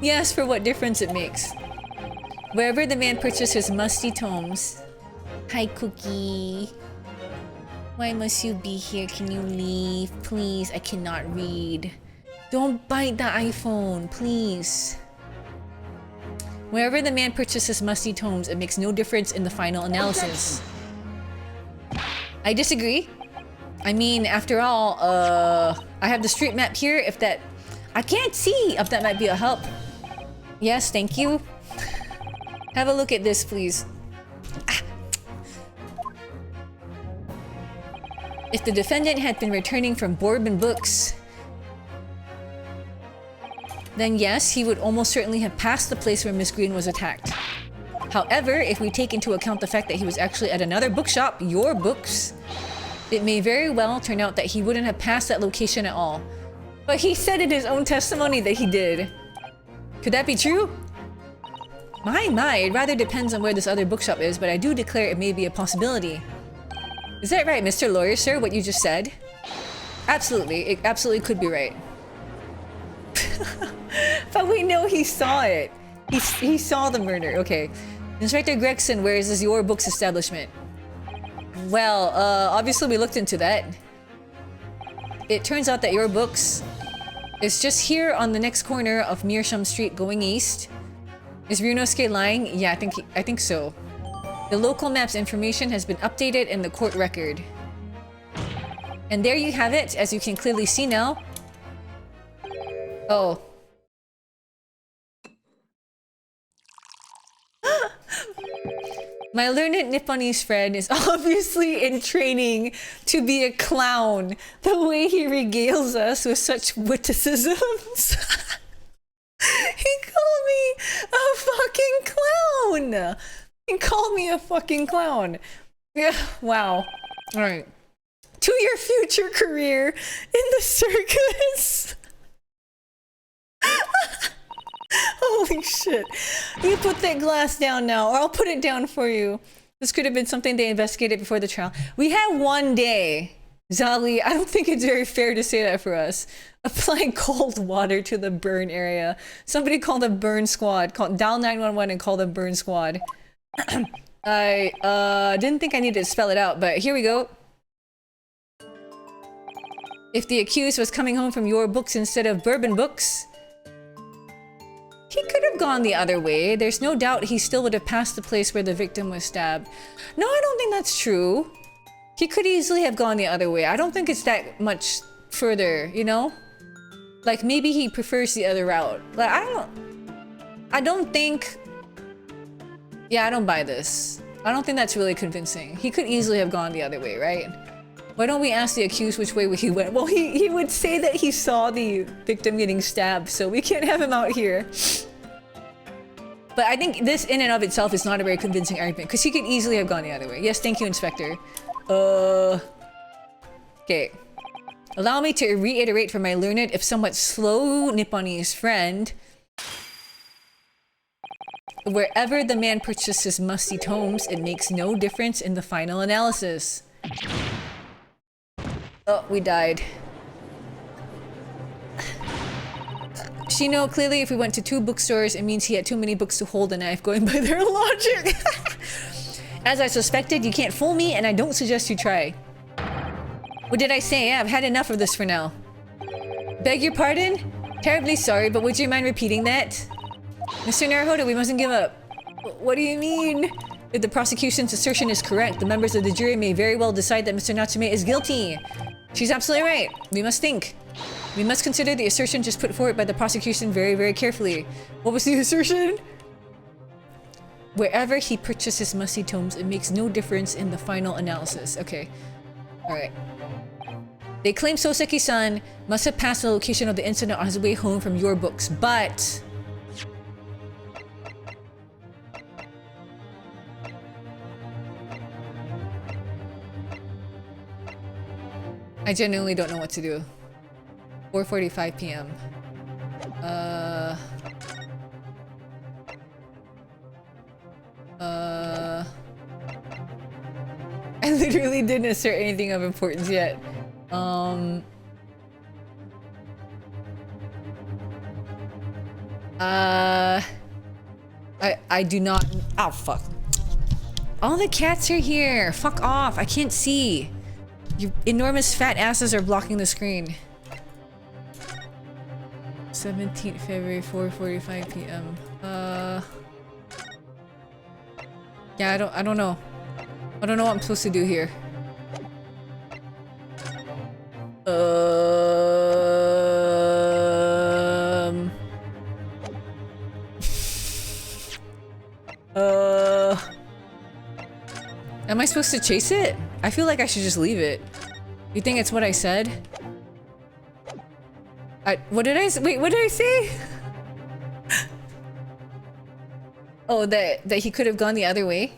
Yes, for what difference it makes. Wherever the man purchased his musty tomes. Hi, Cookie. Why must you be here? Can you leave? Please, I cannot read. Don't bite the iPhone, please. Wherever the man purchased his musty tomes, it makes no difference in the final analysis. I disagree. I mean, after all, I have the street map here. If that... I can't see if that might be a help. Yes, thank you. Have a look at this, please. Ah. If the defendant had been returning from Bourbon Books, then yes, he would almost certainly have passed the place where Miss Green was attacked. However, if we take into account the fact that he was actually at another bookshop, Your Books, it may very well turn out that he wouldn't have passed that location at all. But he said in his own testimony that he did. Could that be true? My, it rather depends on where this other bookshop is, but I do declare it may be a possibility. Is that right, Mr. Lawyer, sir, what you just said? Absolutely, it absolutely could be right. But we know he saw it. He saw the murder. Okay. Inspector Gregson, where is this Your Books establishment? Well, obviously we looked into that. It turns out that Your Books is just here on the next corner of Mearsham Street going east. Is Ryunosuke lying? Yeah, I think so. The local map's information has been updated in the court record. And there you have it, as you can clearly see now. Oh. My learned Nipponese friend is obviously in training to be a clown. The way he regales us with such witticisms. He called me a fucking clown! He called me a fucking clown. Yeah, wow. Alright. To your future career in the circus! Holy shit. You put that glass down now, or I'll put it down for you. This could have been something they investigated before the trial. We had one day. Zali, I don't think it's very fair to say that for us. Applying cold water to the burn area. Somebody call the burn squad. Dial 911 and call the burn squad. I didn't think I needed to spell it out, but here we go. If the accused was coming home from Your Books instead of Bourbon Books, he could have gone the other way. There's no doubt he still would have passed the place where the victim was stabbed. No, I don't think that's true. He could easily have gone the other way. I don't think it's that much further, you know? Like, maybe he prefers the other route. Like, I don't think... Yeah, I don't buy this. I don't think that's really convincing. He could easily have gone the other way, right? Why don't we ask the accused which way he went? Well, he would say that he saw the victim getting stabbed, so we can't have him out here. But I think this in and of itself is not a very convincing argument, because he could easily have gone the other way. Yes, thank you, Inspector. Okay. Allow me to reiterate for my learned, if somewhat slow Nipponese friend. Wherever the man purchases musty tomes, it makes no difference in the final analysis. Oh, we died. Shino, clearly if we went to 2 bookstores, it means he had too many books to hold a knife, going by their logic. As I suspected, you can't fool me, and I don't suggest you try. What did I say? Yeah, I've had enough of this for now. Beg your pardon? Terribly sorry, but would you mind repeating that? Mr. Naruhodo, we mustn't give up. What do you mean? If the prosecution's assertion is correct, the members of the jury may very well decide that Mr. Natsume is guilty. She's absolutely right. We must think. We must consider the assertion just put forward by the prosecution very, very carefully. What was the assertion? Wherever he purchases musty tomes, it makes no difference in the final analysis. Okay. Alright. They claim Soseki-san must have passed the location of the incident on his way home from your books, but... I genuinely don't know what to do. 4:45 p.m. I literally didn't assert anything of importance yet. I do not. Oh, fuck. All the cats are here. Fuck off. I can't see. Your enormous fat asses are blocking the screen. 17th February, 4:45 p.m. Yeah, I don't know. I don't know what I'm supposed to do here. Am I supposed to chase it? I feel like I should just leave it. You think it's what I said? What did I say? Wait, what did I say? Oh, that he could have gone the other way?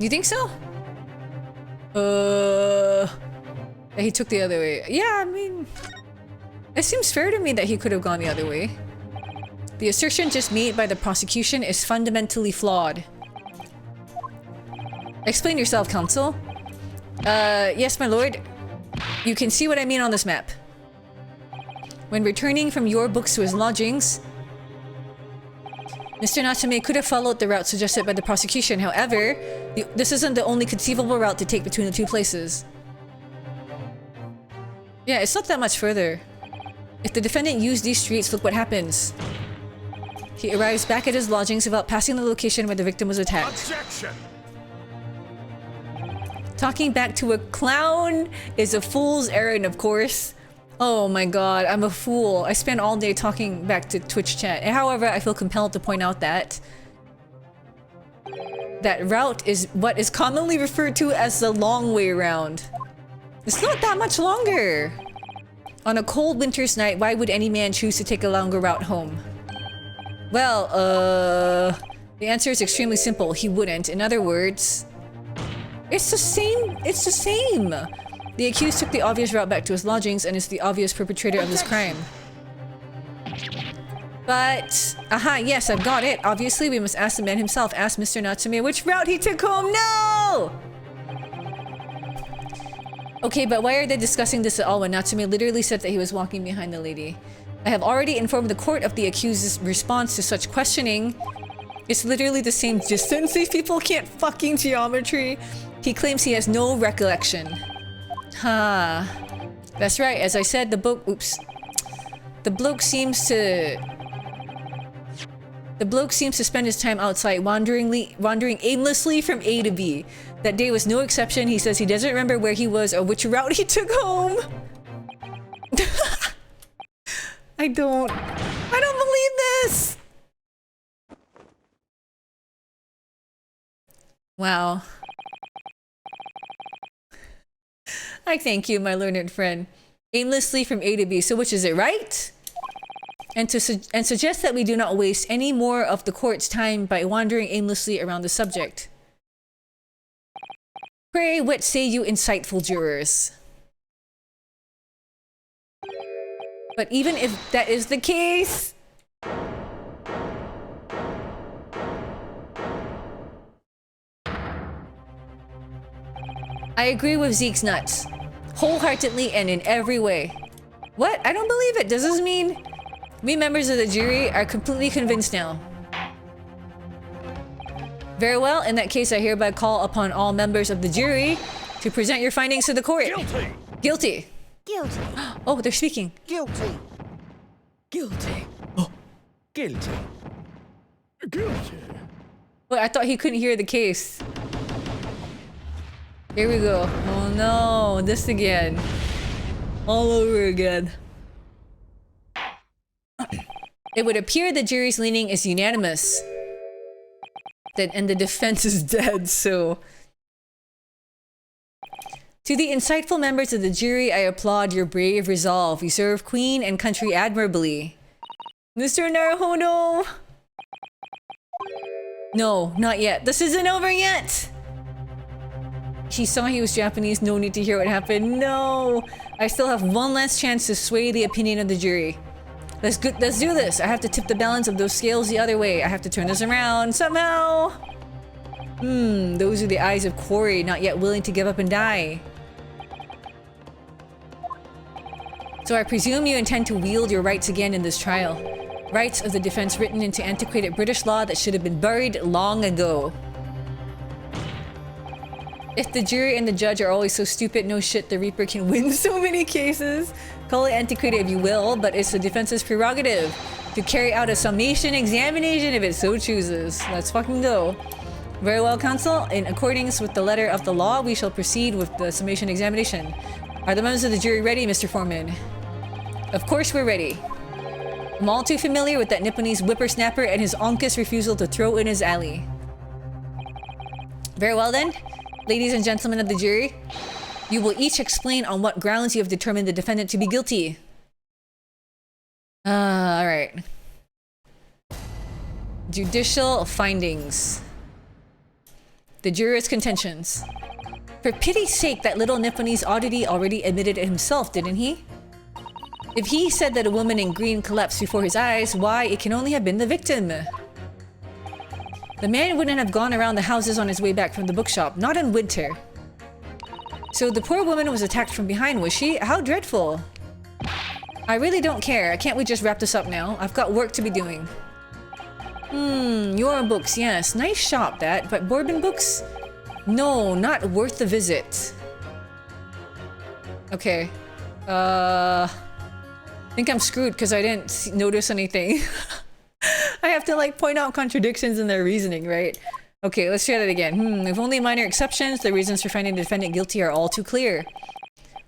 You think so? That he took the other way. Yeah, I mean... It seems fair to me that he could have gone the other way. The assertion just made by the prosecution is fundamentally flawed. Explain yourself, counsel. Yes, my lord. You can see what I mean on this map. When returning from your books to his lodgings, Mr. Natsume could have followed the route suggested by the prosecution. However, this isn't the only conceivable route to take between the two places. Yeah, it's not that much further. If the defendant used these streets, look what happens. He arrives back at his lodgings without passing the location where the victim was attacked. Objection! Talking back to a clown is a fool's errand, of course. Oh my god, I'm a fool. I spend all day talking back to Twitch chat. However, I feel compelled to point out that that route is what is commonly referred to as the long way around. It's not that much longer. On a cold winter's night, why would any man choose to take a longer route home? Well, the answer is extremely simple. He wouldn't. In other words, it's the same. It's the same. The accused took the obvious route back to his lodgings and is the obvious perpetrator of this crime. But, aha, yes, I've got it. Obviously, we must ask the man himself. Ask Mr. Natsume which route he took home. No! Okay, but why are they discussing this at all when Natsume literally said that he was walking behind the lady? I have already informed the court of the accused's response to such questioning. It's literally the same distance. These people can't fucking geometry. He claims he has no recollection. Ha. That's right. As I said, the bloke seems to spend his time outside, wandering aimlessly from A to B. That day was no exception. He says he doesn't remember where he was or which route he took home. I don't believe this. Wow. I thank you, my learned friend. Aimlessly from A to B, so which is it, right? And suggest that we do not waste any more of the court's time by wandering aimlessly around the subject. Pray, what say you insightful jurors? But even if that is the case... I agree with Zeke's nuts. Wholeheartedly and in every way. What? I don't believe it. Does this mean we members of the jury are completely convinced now? Very well. In that case, I hereby call upon all members of the jury to present your findings to the court. Guilty! Guilty. Guilty. Oh, they're speaking. Guilty. Guilty. Guilty. Guilty. Wait, I thought he couldn't hear the case. Here we go. Oh no, this again. All over again. It would appear the jury's leaning is unanimous. And the defense is dead, so... To the insightful members of the jury, I applaud your brave resolve. You serve Queen and country admirably. Mr. Naruhodo! No, not yet. This isn't over yet! She saw he was Japanese, no need to hear what happened. No! I still have one last chance to sway the opinion of the jury. Let's do this! I have to tip the balance of those scales the other way. I have to turn this around somehow! Those are the eyes of Quarry, not yet willing to give up and die. So I presume you intend to wield your rights again in this trial. Rights of the defense written into antiquated British law that should have been buried long ago. If the jury and the judge are always so stupid, no shit, the Reaper can win so many cases. Call it antiquated if you will, but it's the defense's prerogative to carry out a summation examination if it so chooses. Let's fucking go. Very well, counsel. In accordance with the letter of the law, we shall proceed with the summation examination. Are the members of the jury ready, Mr. Foreman? Of course we're ready. I'm all too familiar with that Nipponese whippersnapper and his onkus refusal to throw in his alley. Very well then. Ladies and gentlemen of the jury, you will each explain on what grounds you have determined the defendant to be guilty. Alright. Judicial findings. The juror's contentions. For pity's sake, that little Nipponese oddity already admitted it himself, didn't he? If he said that a woman in green collapsed before his eyes, why, it can only have been the victim. The man wouldn't have gone around the houses on his way back from the bookshop, not in winter. So the poor woman was attacked from behind, was she? How dreadful. I really don't care. Can't we just wrap this up now? I've got work to be doing. Your books, yes. Nice shop, that. But Bourbon books? No, not worth the visit. Okay. I think I'm screwed because I didn't notice anything. I have to like point out contradictions in their reasoning, right? Okay, let's try that again. With only minor exceptions, the reasons for finding the defendant guilty are all too clear.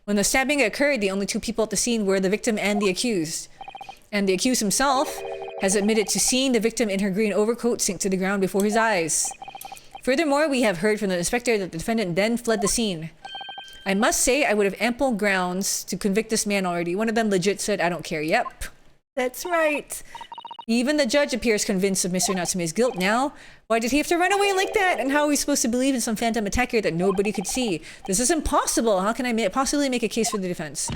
When the stabbing occurred, the only two people at the scene were the victim and the accused. And the accused himself has admitted to seeing the victim in her green overcoat sink to the ground before his eyes. Furthermore, we have heard from the inspector that the defendant then fled the scene. I must say I would have ample grounds to convict this man already. One of them legit said, I don't care. Yep. That's right. Even the judge appears convinced of Mr. Natsume's guilt now. Why did he have to run away like that? And how are we supposed to believe in some phantom attacker that nobody could see? This is impossible. How can I possibly make a case for the defense?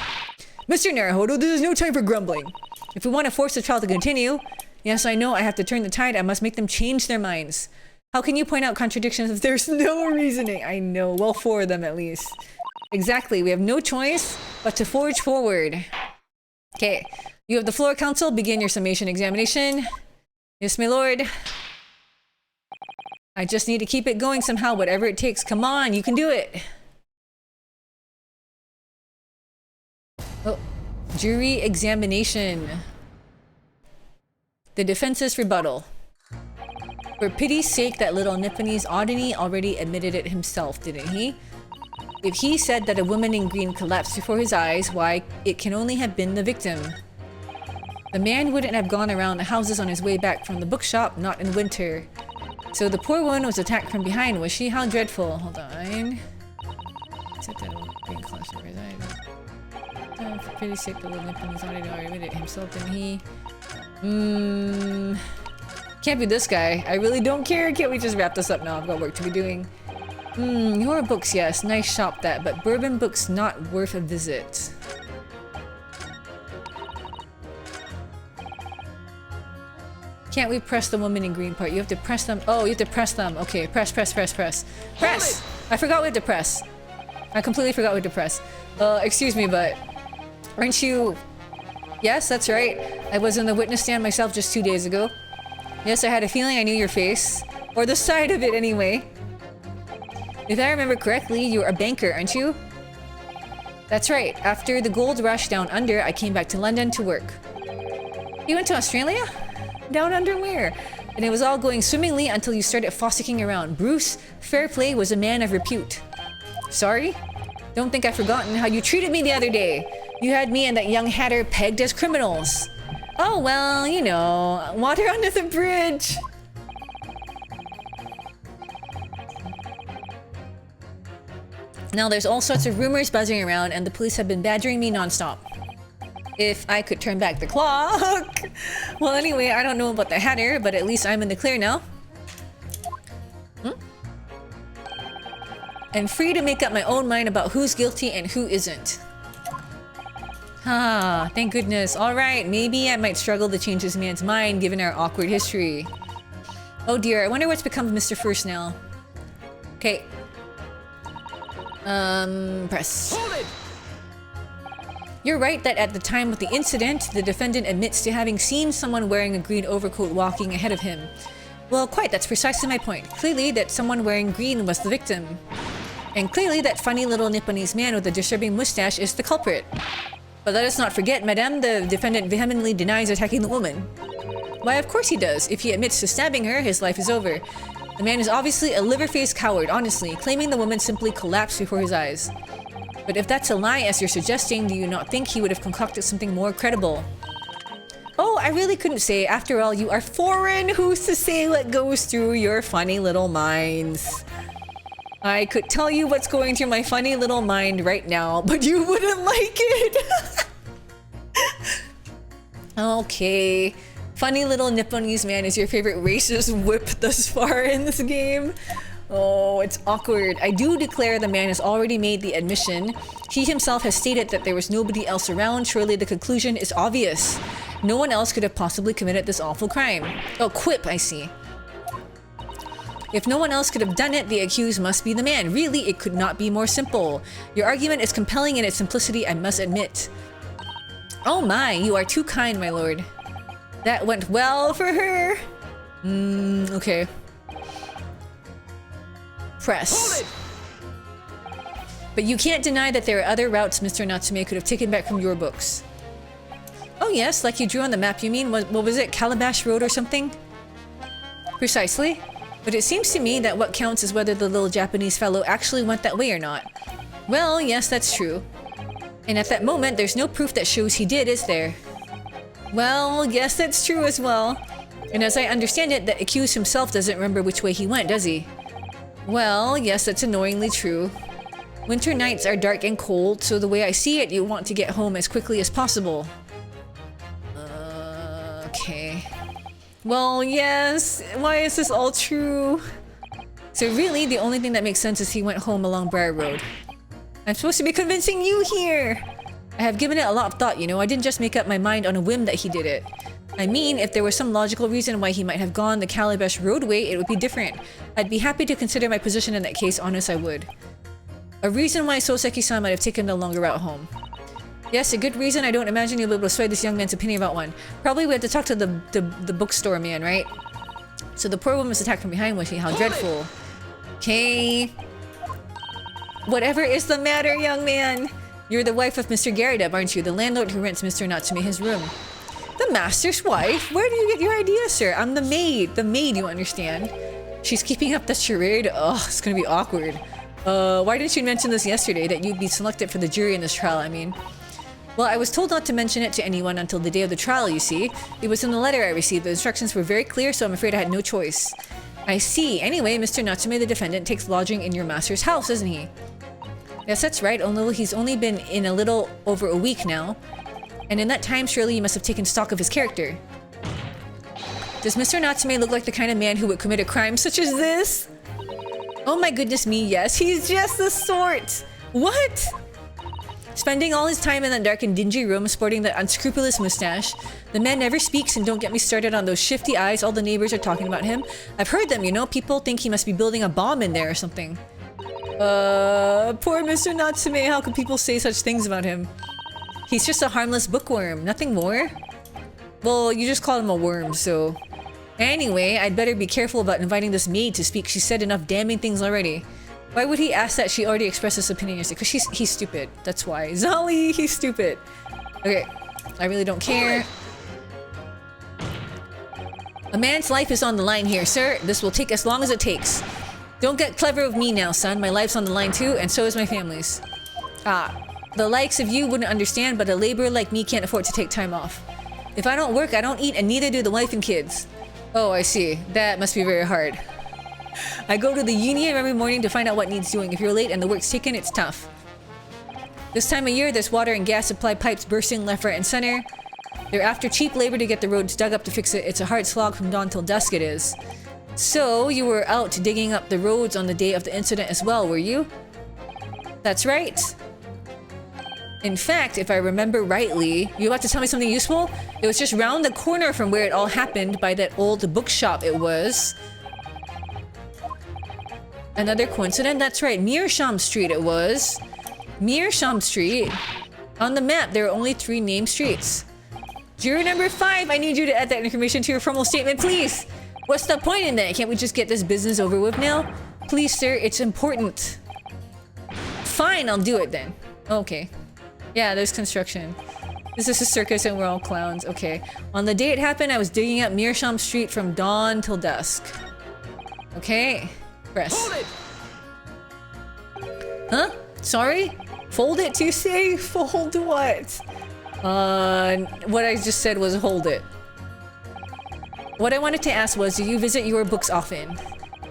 Mr. Naruhodo, there is no time for grumbling. If we want to force the trial to continue, yes, I know I have to turn the tide. I must make them change their minds. How can you point out contradictions if there's no reasoning? I know. Well, four of them at least. Exactly. We have no choice but to forge forward. Okay. You have the floor, counsel. Begin your summation examination. Yes, my lord. I just need to keep it going somehow, whatever it takes. Come on, you can do it. Oh, jury examination. The defense's rebuttal. For pity's sake, that little Nipponese oddity already admitted it himself, didn't he? If he said that a woman in green collapsed before his eyes, why, it can only have been the victim. The man wouldn't have gone around the houses on his way back from the bookshop, not in winter. So the poor woman was attacked from behind, was she? How dreadful. Hold on. Except that green collapsed before his eyes. Oh, for pity's sake, the little Nipponese oddity already admitted it himself, didn't he? Can't be this guy. I really don't care. Can't we just wrap this up now? I've got work to be doing. Your books, yes. Nice shop that, but Bourbon books not worth a visit. Can't we press the woman in green part? You have to press them. Oh, you have to press them. Okay, press. Press! I forgot we had to press. I completely forgot we had to press. Excuse me, but aren't you... Yes, that's right. I was in the witness stand myself just 2 days ago. Yes, I had a feeling I knew your face. Or the side of it anyway. If I remember correctly, you're a banker, aren't you? That's right. After the gold rush down under, I came back to London to work. You went to Australia? Down under where? And it was all going swimmingly until you started fossicking around. Bruce, fair play, was a man of repute. Sorry? Don't think I've forgotten how you treated me the other day. You had me and that young hatter pegged as criminals. Oh well, you know, water under the bridge. Now there's all sorts of rumors buzzing around and the police have been badgering me nonstop. If I could turn back the clock. Well, anyway, I don't know about the hatter, but at least I'm in the clear now. I'm free to make up my own mind about who's guilty and who isn't. Ah, thank goodness. Alright, maybe I might struggle to change this man's mind given our awkward history. Oh dear, I wonder what's become of Mr. First now. Okay. Press. Hold it! You're right that at the time of the incident, the defendant admits to having seen someone wearing a green overcoat walking ahead of him. Well, quite, that's precisely my point. Clearly that someone wearing green was the victim. And clearly that funny little Nipponese man with the disturbing mustache is the culprit. But let us not forget, madame, the defendant vehemently denies attacking the woman. Why, of course he does. If he admits to stabbing her, his life is over. The man is obviously a liver-faced coward, honestly, claiming the woman simply collapsed before his eyes. But if that's a lie, as you're suggesting, do you not think he would have concocted something more credible? Oh, I really couldn't say. After all, you are foreign. Who's to say what goes through your funny little minds? I could tell you what's going through my funny little mind right now, but you wouldn't like it. Okay. Funny little Nipponese man is your favorite racist whip thus far in this game. Oh, it's awkward. I do declare the man has already made the admission. He himself has stated that there was nobody else around. Surely the conclusion is obvious. No one else could have possibly committed this awful crime. Oh, quip, I see. If no one else could have done it, the accused must be the man. Really, it could not be more simple. Your argument is compelling in its simplicity, I must admit. Oh my, you are too kind, my lord. That went well for her. Okay. Press. But you can't deny that there are other routes Mr. Natsume could have taken back from your books. Oh yes, like you drew on the map, you mean? What was it? Calabash Road or something? Precisely. But it seems to me that what counts is whether the little Japanese fellow actually went that way or not. Well, yes, that's true. And at that moment, there's no proof that shows he did, is there? Well, yes, that's true as well. And as I understand it, the accused himself doesn't remember which way he went, does he? Well, yes, that's annoyingly true. Winter nights are dark and cold, so the way I see it, you want to get home as quickly as possible. Okay. Well, yes. Why is this all true? So really, the only thing that makes sense is he went home along Briar Road. I'm supposed to be convincing you here! I have given it a lot of thought, you know. I didn't just make up my mind on a whim that he did it. I mean, if there was some logical reason why he might have gone the Calabash roadway, it would be different. I'd be happy to consider my position in that case, honest I would. A reason why Soseki-san might have taken the longer route home. Yes, a good reason. I don't imagine you'll be able to sway this young man's opinion about one. Probably we have to talk to the bookstore man, right? So the poor woman was attacked from behind, was she? How dreadful. Okay. Whatever is the matter, young man? You're the wife of Mr. Garrideb, aren't you? The landlord who rents Mr. Natsume his room. The master's wife? Where do you get your idea, sir? I'm the maid. The maid, you understand? She's keeping up that charade? Oh, it's gonna be awkward. Why didn't you mention this yesterday, that you'd be selected for the jury in this trial, I mean? Well, I was told not to mention it to anyone until the day of the trial, you see. It was in the letter I received. The instructions were very clear, so I'm afraid I had no choice. I see. Anyway, Mr. Natsume, the defendant, takes lodging in your master's house, doesn't he? Yes, that's right, although he's only been in a little over a week now. And in that time, surely you must have taken stock of his character. Does Mr. Natsume look like the kind of man who would commit a crime such as this? Oh my goodness me, yes, he's just the sort! What? Spending all his time in that dark and dingy room sporting that unscrupulous mustache. The man never speaks, and don't get me started on those shifty eyes. All the neighbors are talking about him. I've heard them, you know, people think he must be building a bomb in there or something. Poor Mr. Natsume, how could people say such things about him? He's just a harmless bookworm, nothing more. Well, you just call him a worm, so... Anyway, I'd better be careful about inviting this maid to speak. She said enough damning things already. Why would he ask that? She already expressed his opinion yesterday. Because he's stupid. That's why. Zali, he's stupid. Okay. I really don't care. A man's life is on the line here, sir. This will take as long as it takes. Don't get clever with me now, son. My life's on the line too, and so is my family's. The likes of you wouldn't understand, but a laborer like me can't afford to take time off. If I don't work, I don't eat, and neither do the wife and kids. Oh, I see. That must be very hard. I go to the union every morning to find out what needs doing. If you're late and the work's taken, it's tough. This time of year, there's water and gas supply pipes bursting left, right, and center. They're after cheap labor to get the roads dug up to fix it. It's a hard slog from dawn till dusk it is. So, you were out digging up the roads on the day of the incident as well, were you? That's right. In fact, if I remember rightly, you about to tell me something useful? It was just round the corner from where it all happened by that old bookshop it was. Another coincidence? That's right, Meerschaum Street it was. Meerschaum Street. On the map, there are only 3 named streets. Juror number 5, I need you to add that information to your formal statement, please. What's the point in that? Can't we just get this business over with now? Please, sir, it's important. Fine, I'll do it then. Okay. Yeah, there's construction. This is a circus and we're all clowns. Okay. On the day it happened, I was digging up Meerschaum Street from dawn till dusk. Okay. Press. Hold it! Huh? Sorry? Fold it, you say? Fold what? What I just said was hold it. What I wanted to ask was, do you visit your books often?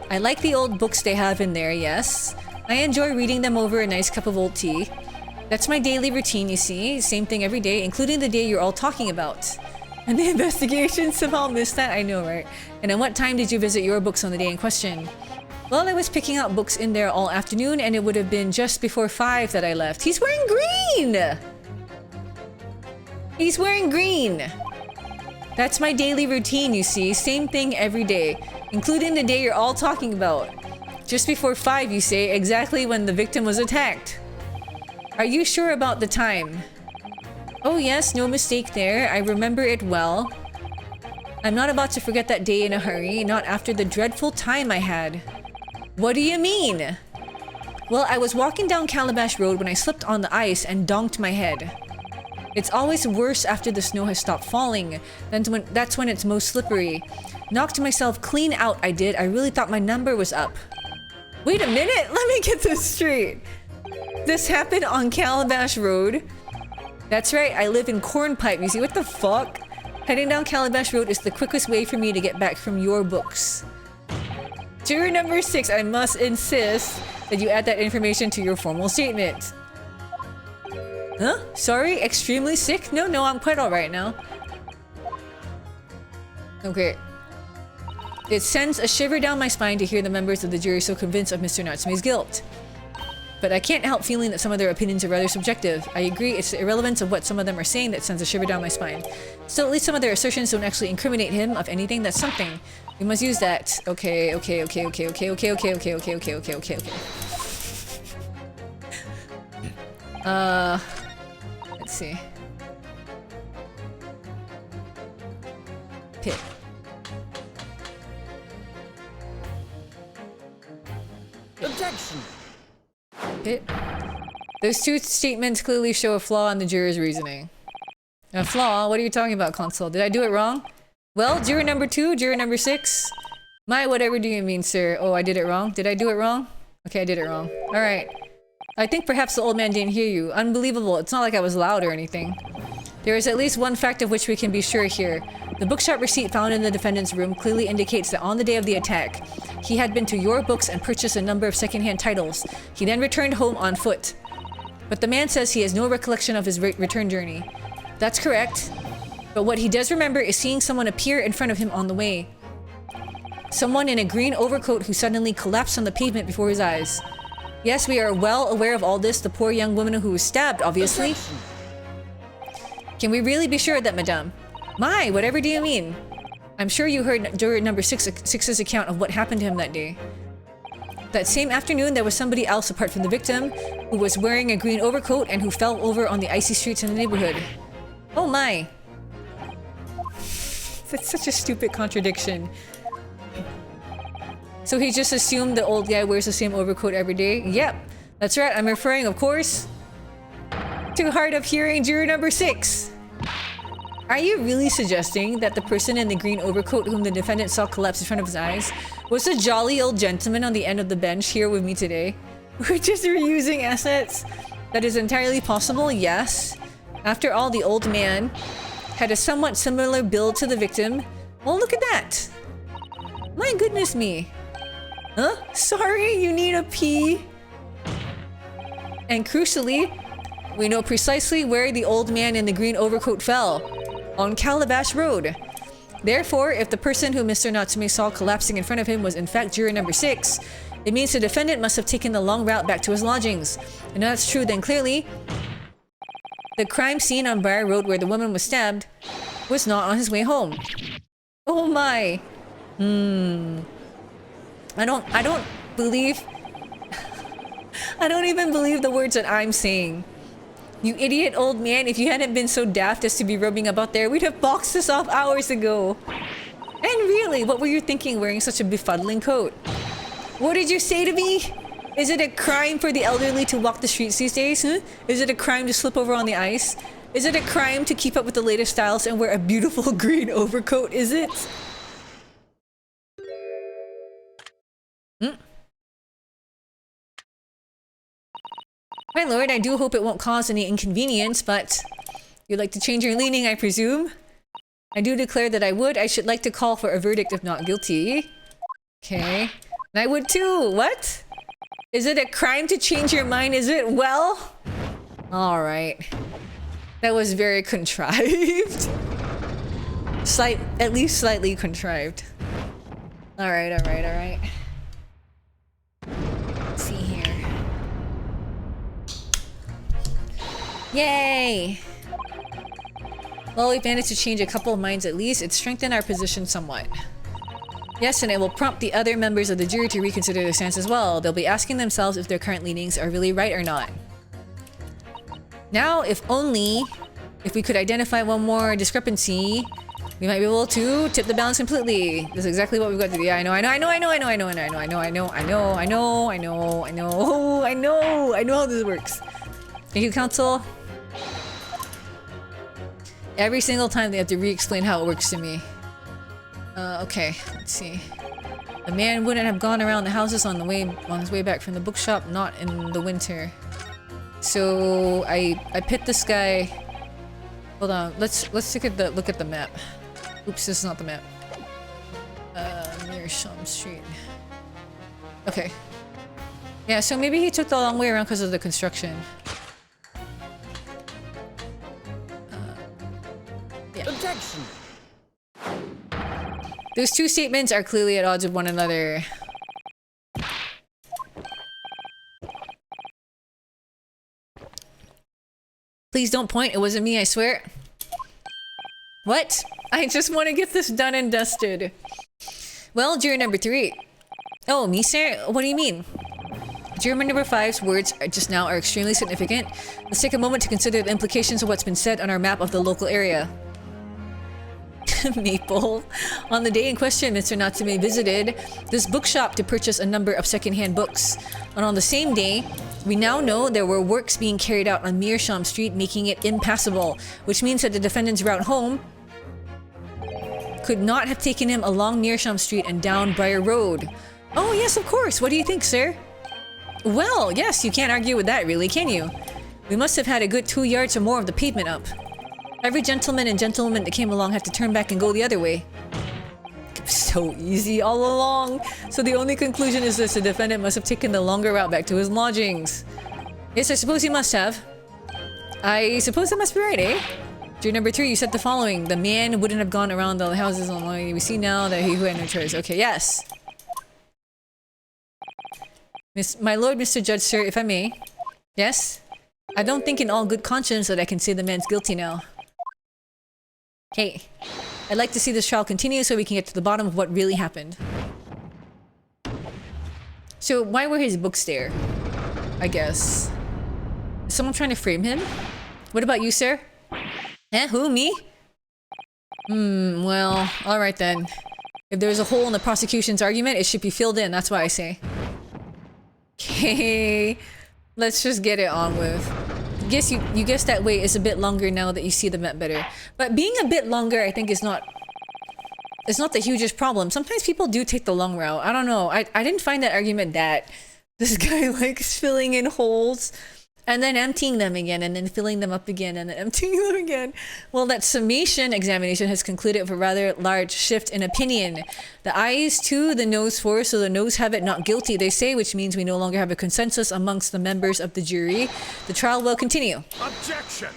I like the old books they have in there, yes. I enjoy reading them over a nice cup of old tea. That's my daily routine, you see. Same thing every day, including the day you're all talking about. And the investigation somehow missed that, I know, right? And at what time did you visit your books on the day in question? Well, I was picking out books in there all afternoon, and it would have been just before 5 that I left. He's wearing green! He's wearing green! That's my daily routine, you see. Same thing every day, including the day you're all talking about. Just before 5, you say, exactly when the victim was attacked. Are you sure about the time? Oh yes, no mistake there. I remember it well. I'm not about to forget that day in a hurry, not after the dreadful time I had. What do you mean? Well, I was walking down Calabash Road when I slipped on the ice and donked my head. It's always worse after the snow has stopped falling. That's when it's most slippery. Knocked myself clean out, I did. I really thought my number was up. Wait a minute, let me get this straight. This happened on Calabash Road. That's right, I live in Cornpipe, you see, what the fuck? Heading down Calabash Road is the quickest way for me to get back from your books. Juror number 6, I must insist that you add that information to your formal statement. Huh? Sorry? Extremely sick? No, I'm quite alright now. Okay. It sends a shiver down my spine to hear the members of the jury so convinced of Mr. Natsume's guilt. But I can't help feeling that some of their opinions are rather subjective. I agree, it's the irrelevance of what some of them are saying that sends a shiver down my spine. Still, at least some of their assertions don't actually incriminate him of anything. That's something. We must use that. Okay. Let's see. Pit. Objection! Pit. Those 2 statements clearly show a flaw in the juror's reasoning. A flaw? What are you talking about, Consul? Did I do it wrong? Well, juror number 2, juror number 6. My, whatever do you mean, sir? Oh, I did it wrong? Did I do it wrong? Okay, I did it wrong. Alright. I think perhaps the old man didn't hear you. Unbelievable. It's not like I was loud or anything. There is at least one fact of which we can be sure here. The bookshop receipt found in the defendant's room clearly indicates that on the day of the attack, he had been to your books and purchased a number of secondhand titles. He then returned home on foot. But the man says he has no recollection of his return journey. That's correct. But what he does remember is seeing someone appear in front of him on the way. Someone in a green overcoat who suddenly collapsed on the pavement before his eyes. Yes, we are well aware of all this. The poor young woman who was stabbed, obviously. Can we really be sure of that, madame? My, whatever do you mean? I'm sure you heard juror number 6's account of what happened to him that day. That same afternoon, there was somebody else apart from the victim who was wearing a green overcoat and who fell over on the icy streets in the neighborhood. Oh my. That's such a stupid contradiction. So he just assumed the old guy wears the same overcoat every day? Yep. That's right, I'm referring, of course, to hard of hearing juror number 6. Are you really suggesting that the person in the green overcoat whom the defendant saw collapse in front of his eyes was a jolly old gentleman on the end of the bench here with me today? We're just reusing assets? That is entirely possible, yes. After all, the old man had a somewhat similar build to the victim. Well, look at that! My goodness me. Huh? Sorry, you need a pee? And crucially, we know precisely where the old man in the green overcoat fell. On Calabash Road. Therefore, if the person who Mr. Natsume saw collapsing in front of him was in fact juror number 6, it means the defendant must have taken the long route back to his lodgings. And if that's true, then clearly the crime scene on Briar Road where the woman was stabbed was not on his way home. Oh my. I don't believe... I don't even believe the words that I'm saying. You idiot old man, if you hadn't been so daft as to be roaming about there, we'd have boxed this off hours ago. And really, what were you thinking wearing such a befuddling coat? What did you say to me? Is it a crime for the elderly to walk the streets these days, huh? Is it a crime to slip over on the ice? Is it a crime to keep up with the latest styles and wear a beautiful green overcoat, is it? My lord, I do hope it won't cause any inconvenience, but you'd like to change your leaning, I presume? I do declare that I should like to call for a verdict of not guilty. Okay. And I would too. What? Is it a crime to change your mind, is it? Well? Alright. That was very contrived. At least slightly contrived. Alright, alright, alright. Let's see here. Yay! Well, we've managed to change a couple of minds at least. It strengthened our position somewhat. Yes, and it will prompt the other members of the jury to reconsider their stance as well. They'll be asking themselves if their current leanings are really right or not. Now, if we could identify one more discrepancy, we might be able to tip the balance completely. That's exactly what we've got to do. Yeah, I know how this works. Thank you, counsel. Every single time they have to re-explain how it works to me. Okay, let's see. The man wouldn't have gone around the houses on his way back from the bookshop, not in the winter. So I pit this guy. Hold on, let's look at the map. Oops, this is not the map. Near Sham Street. Okay. Yeah, so maybe he took the long way around because of the construction. Yeah. Objection. Those two statements are clearly at odds with one another. Please don't point, it wasn't me, I swear. What? I just want to get this done and dusted. Well, juror number 3. Oh, me, sir? What do you mean? Juror number 5's words just now are extremely significant. Let's take a moment to consider the implications of what's been said on our map of the local area. Maple. On the day in question, Mr. Natsume visited this bookshop to purchase a number of second-hand books. And on the same day, we now know there were works being carried out on Mearsham Street, making it impassable, which means that the defendant's route home could not have taken him along Mearsham Street and down Briar Road. Oh yes, of course. What do you think, sir? Well, yes, you can't argue with that, really, can you? We must have had a good 2 yards or more of the pavement up. Every gentleman and gentlewoman that came along had to turn back and go the other way. So easy all along. So the only conclusion is this: the defendant must have taken the longer route back to his lodgings. Yes, I suppose he must have. I suppose that must be right, eh? Juror number 3, you said the following: the man wouldn't have gone around the houses on the way. We see now that he who had no choice. Okay, yes. My lord, Mr. Judge, sir, if I may. Yes? I don't think in all good conscience that I can say the man's guilty now. Hey, I'd like to see this trial continue so we can get to the bottom of what really happened. So why were his books there? I guess. Is someone trying to frame him? What about you, sir? Eh, who, me? Well, alright then. If there's a hole in the prosecution's argument, it should be filled in, that's what I say. Okay, let's just get it on with. guess you guess that wait is a bit longer now that you see the map better. But being a bit longer, I think, is not. It's not the hugest problem. Sometimes people do take the long route. I don't know. I didn't find that argument that this guy likes filling in holes and then emptying them again and then filling them up again and then emptying them again. Well, that summation examination has concluded with a rather large shift in opinion. The ayes 2, the noes 4, so the noes have it not guilty, they say, which means we no longer have a consensus amongst the members of the jury. The trial will continue. Objection!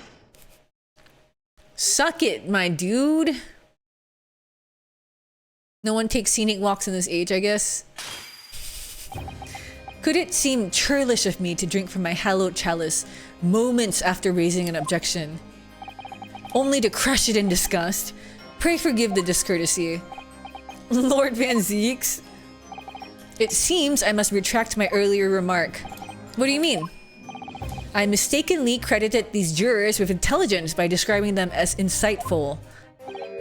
Suck it, my dude. No one takes scenic walks in this age, I guess. Could it seem churlish of me to drink from my hallowed chalice moments after raising an objection, only to crush it in disgust? Pray forgive the discourtesy. Lord Van Zeeks, it seems I must retract my earlier remark. What do you mean? I mistakenly credited these jurors with intelligence by describing them as insightful.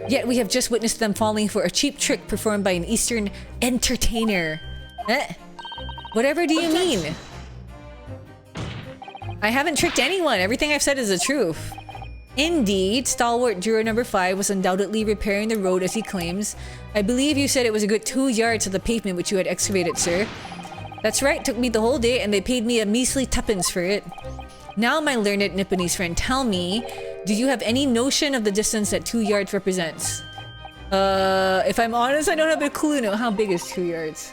Yet we have just witnessed them falling for a cheap trick performed by an Eastern entertainer. Eh? Whatever do you mean? I haven't tricked anyone. Everything I've said is the truth. Indeed, stalwart juror number 5 was undoubtedly repairing the road as he claims. I believe you said it was a good 2 yards of the pavement which you had excavated, sir. That's right, took me the whole day and they paid me a measly tuppence for it. Now, my learned Nipponese friend, tell me, do you have any notion of the distance that 2 yards represents? If I'm honest, I don't have a clue now. How big is 2 yards?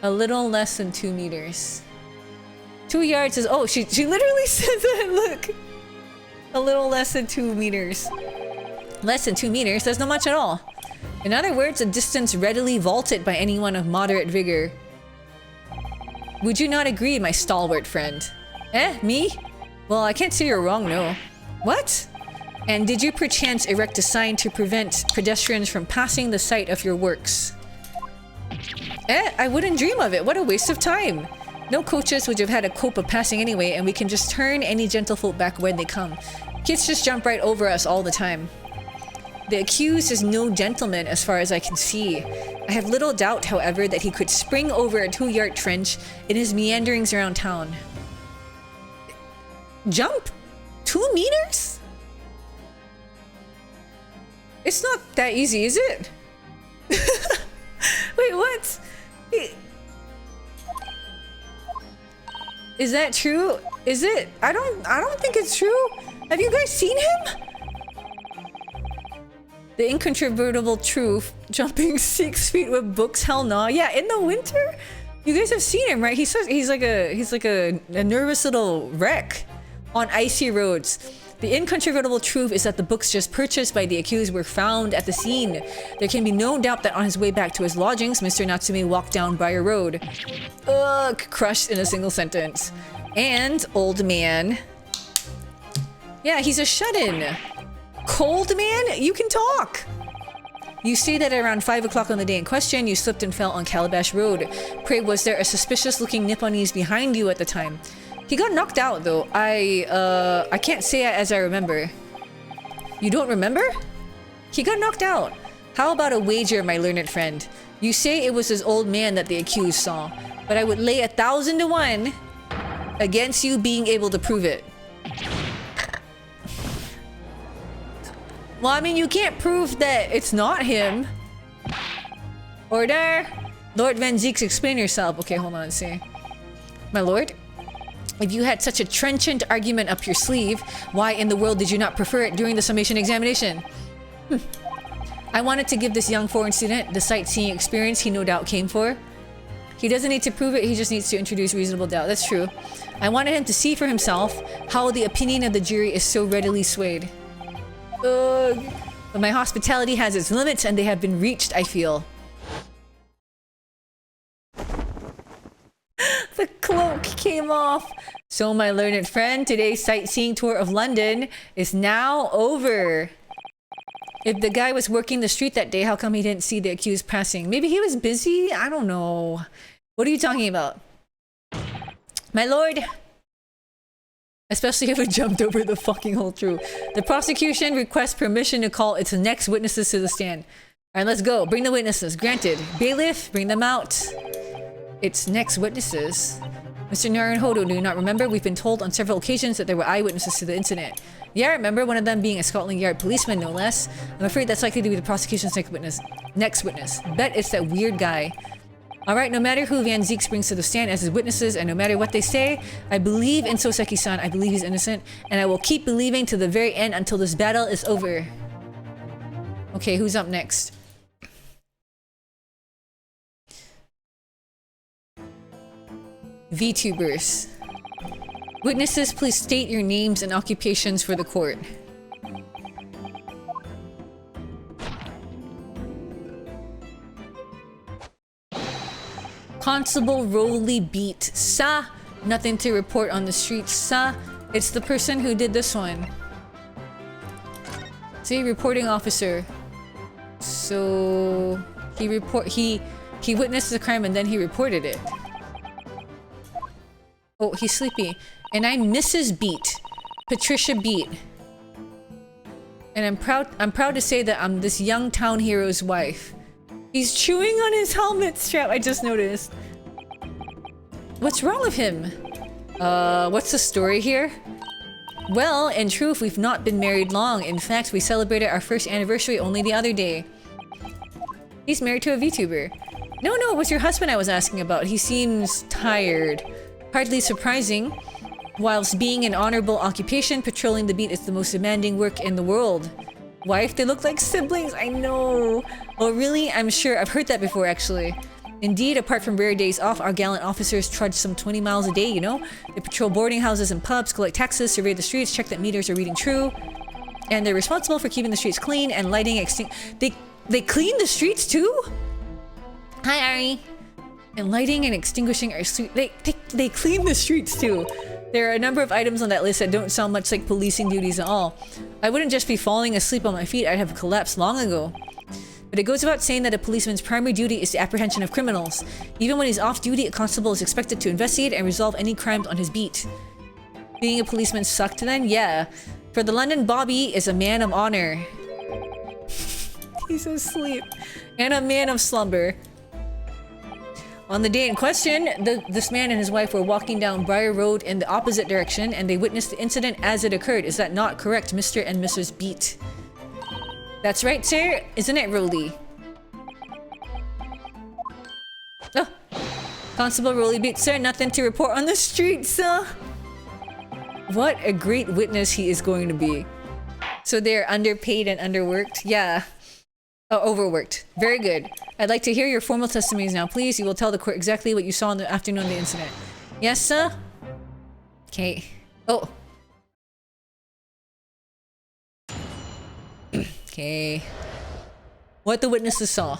A little less than 2 meters. 2 yards is... Oh, she literally said that, look! A little less than 2 meters. Less than 2 meters? That's not much at all. In other words, a distance readily vaulted by anyone of moderate vigor. Would you not agree, my stalwart friend? Eh? Me? Well, I can't say you're wrong, no. What? And did you perchance erect a sign to prevent pedestrians from passing the site of your works? Eh, I wouldn't dream of it. What a waste of time. No coaches would have had a cope of passing anyway, and we can just turn any gentlefolk back when they come. Kids just jump right over us all the time. The accused is no gentleman as far as I can see. I have little doubt, however, that he could spring over a 2-yard trench in his meanderings around town. Jump? 2 meters? It's not that easy, is it? Wait, what? Is that true? Is it? I don't think it's true. Have you guys seen him? The incontrovertible truth, jumping 6 feet with books, hell no. Yeah, in the winter? You guys have seen him, right? He's like a nervous little wreck on icy roads. The incontrovertible truth is that the books just purchased by the accused were found at the scene. There can be no doubt that on his way back to his lodgings, Mr. Natsume walked down Briar Road. Ugh, crushed in a single sentence. And old man. Yeah, he's a shut-in. Cold man? You can talk! You say that around 5 o'clock on the day in question, you slipped and fell on Calabash Road. Pray, was there a suspicious-looking Nipponese behind you at the time? He got knocked out, though. I can't say it as I remember. You don't remember? He got knocked out. How about a wager, my learned friend? You say it was this old man that the accused saw, but I would lay 1,000 to 1 against you being able to prove it. Well, I mean, you can't prove that it's not him. Order! Lord Van Zeeks, explain yourself. Okay, hold on, let's see. My lord? If you had such a trenchant argument up your sleeve, why in the world did you not prefer it during the summation examination? I wanted to give this young foreign student the sightseeing experience he no doubt came for. He doesn't need to prove it, he just needs to introduce reasonable doubt. That's true. I wanted him to see for himself how the opinion of the jury is so readily swayed. Ugh. But my hospitality has its limits and they have been reached, I feel. The cloak came off. So my learned friend, today's sightseeing tour of London is now over. If the guy was working the street that day, how come he didn't see the accused passing? Maybe he was busy? I don't know. What are you talking about? My lord. Especially if it jumped over the fucking whole truth. The prosecution requests permission to call its next witnesses to the stand. Alright, let's go. Bring the witnesses. Granted. Bailiff, bring them out. Its next witnesses. Mr. Naruhodo, do you not remember? We've been told on several occasions that there were eyewitnesses to the incident. Yeah, I remember, one of them being a Scotland Yard policeman, no less. I'm afraid that's likely to be the prosecution's next witness. Bet it's that weird guy. Alright, no matter who Van Zeeks brings to the stand as his witnesses, and no matter what they say, I believe in Soseki-san, I believe he's innocent, and I will keep believing to the very end until this battle is over. Okay, who's up next? VTubers. Witnesses, please state your names and occupations for the court. Constable Rolly beat. Sa! Nothing to report on the streets. Sa! It's the person who did this one. See, reporting officer. So he witnessed the crime and then he reported it. Oh, he's sleepy. And I'm Mrs. Beat. Patricia Beat. And I'm proud to say that I'm this young town hero's wife. He's chewing on his helmet strap, I just noticed. What's wrong with him? What's the story here? Well, in truth, we've not been married long. In fact, we celebrated our first anniversary only the other day. He's married to a VTuber. No, it was your husband I was asking about. He seems tired. Hardly surprising. Whilst being an honorable occupation, patrolling the beat is the most demanding work in the world. Wife, they look like siblings, I know. Oh really? I'm sure I've heard that before actually. Indeed, apart from rare days off, our gallant officers trudge some 20 miles a day, you know? They patrol boarding houses and pubs, collect taxes, survey the streets, check that meters are reading true. And they're responsible for keeping the streets clean and lighting They clean the streets too? Hi Ari. And lighting and extinguishing our street. They clean the streets too. There are a number of items on that list that don't sound much like policing duties at all. I wouldn't just be falling asleep on my feet, I'd have collapsed long ago. But it goes without saying that a policeman's primary duty is the apprehension of criminals. Even when he's off duty, a constable is expected to investigate and resolve any crimes on his beat. Being a policeman sucked then? Yeah. For the London Bobby is a man of honor. He's asleep. And a man of slumber. On the day in question, this man and his wife were walking down Briar Road in the opposite direction and they witnessed the incident as it occurred. Is that not correct, Mr. and Mrs. Beat? That's right, sir. Isn't it, Rolly? Oh. Constable Rolly Beat, sir. Nothing to report on the street, sir. What a great witness he is going to be. So they're underpaid and underworked? Yeah. Oh, overworked. Very good. I'd like to hear your formal testimonies now, please. You will tell the court exactly what you saw in the afternoon of the incident. Yes, sir? Okay. Oh. Okay. What the witnesses saw.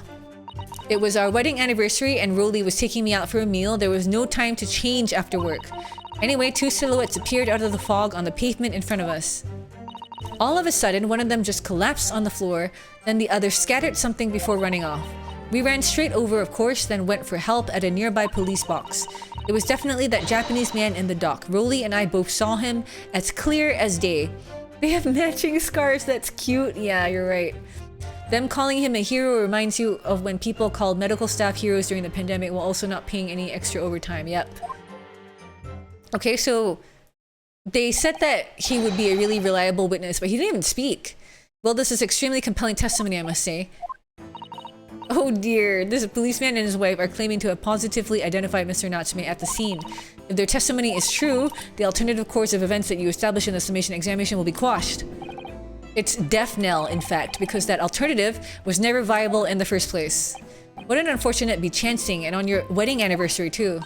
It was our wedding anniversary and Rolly was taking me out for a meal. There was no time to change after work. Anyway, two silhouettes appeared out of the fog on the pavement in front of us. All of a sudden, one of them just collapsed on the floor, then the other scattered something before running off. We ran straight over, of course, then went for help at a nearby police box. It was definitely that Japanese man in the dock. Rolly and I both saw him as clear as day. They have matching scarves, that's cute. Yeah, you're right. Them calling him a hero reminds you of when people called medical staff heroes during the pandemic while also not paying any extra overtime. Yep. Okay, so they said that he would be a really reliable witness, but he didn't even speak. Well, this is extremely compelling testimony, I must say. Oh dear, this policeman and his wife are claiming to have positively identified Mr. Natsume at the scene. If their testimony is true, the alternative course of events that you establish in the summation examination will be quashed. It's death knell, in fact, because that alternative was never viable in the first place. What an unfortunate bechancing, and on your wedding anniversary too.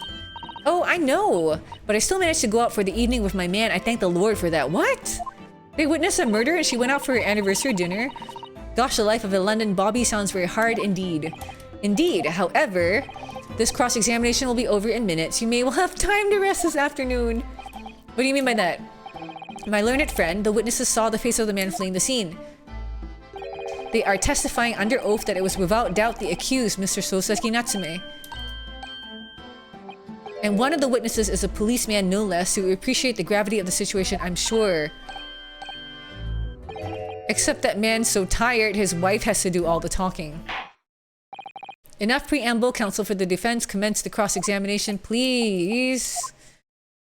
Oh, I know, but I still managed to go out for the evening with my man. I thank the Lord for that. What? They witnessed a murder and she went out for her anniversary dinner? Gosh, the life of a London Bobby sounds very hard indeed. Indeed, however, this cross-examination will be over in minutes. You may well have time to rest this afternoon. What do you mean by that? My learned friend, the witnesses saw the face of the man fleeing the scene. They are testifying under oath that it was without doubt the accused, Mr. Soseki Natsume. And one of the witnesses is a policeman no less who appreciate the gravity of the situation, I'm sure. Except that man's so tired, his wife has to do all the talking. Enough preamble, counsel for the defense. Commence the cross-examination, please.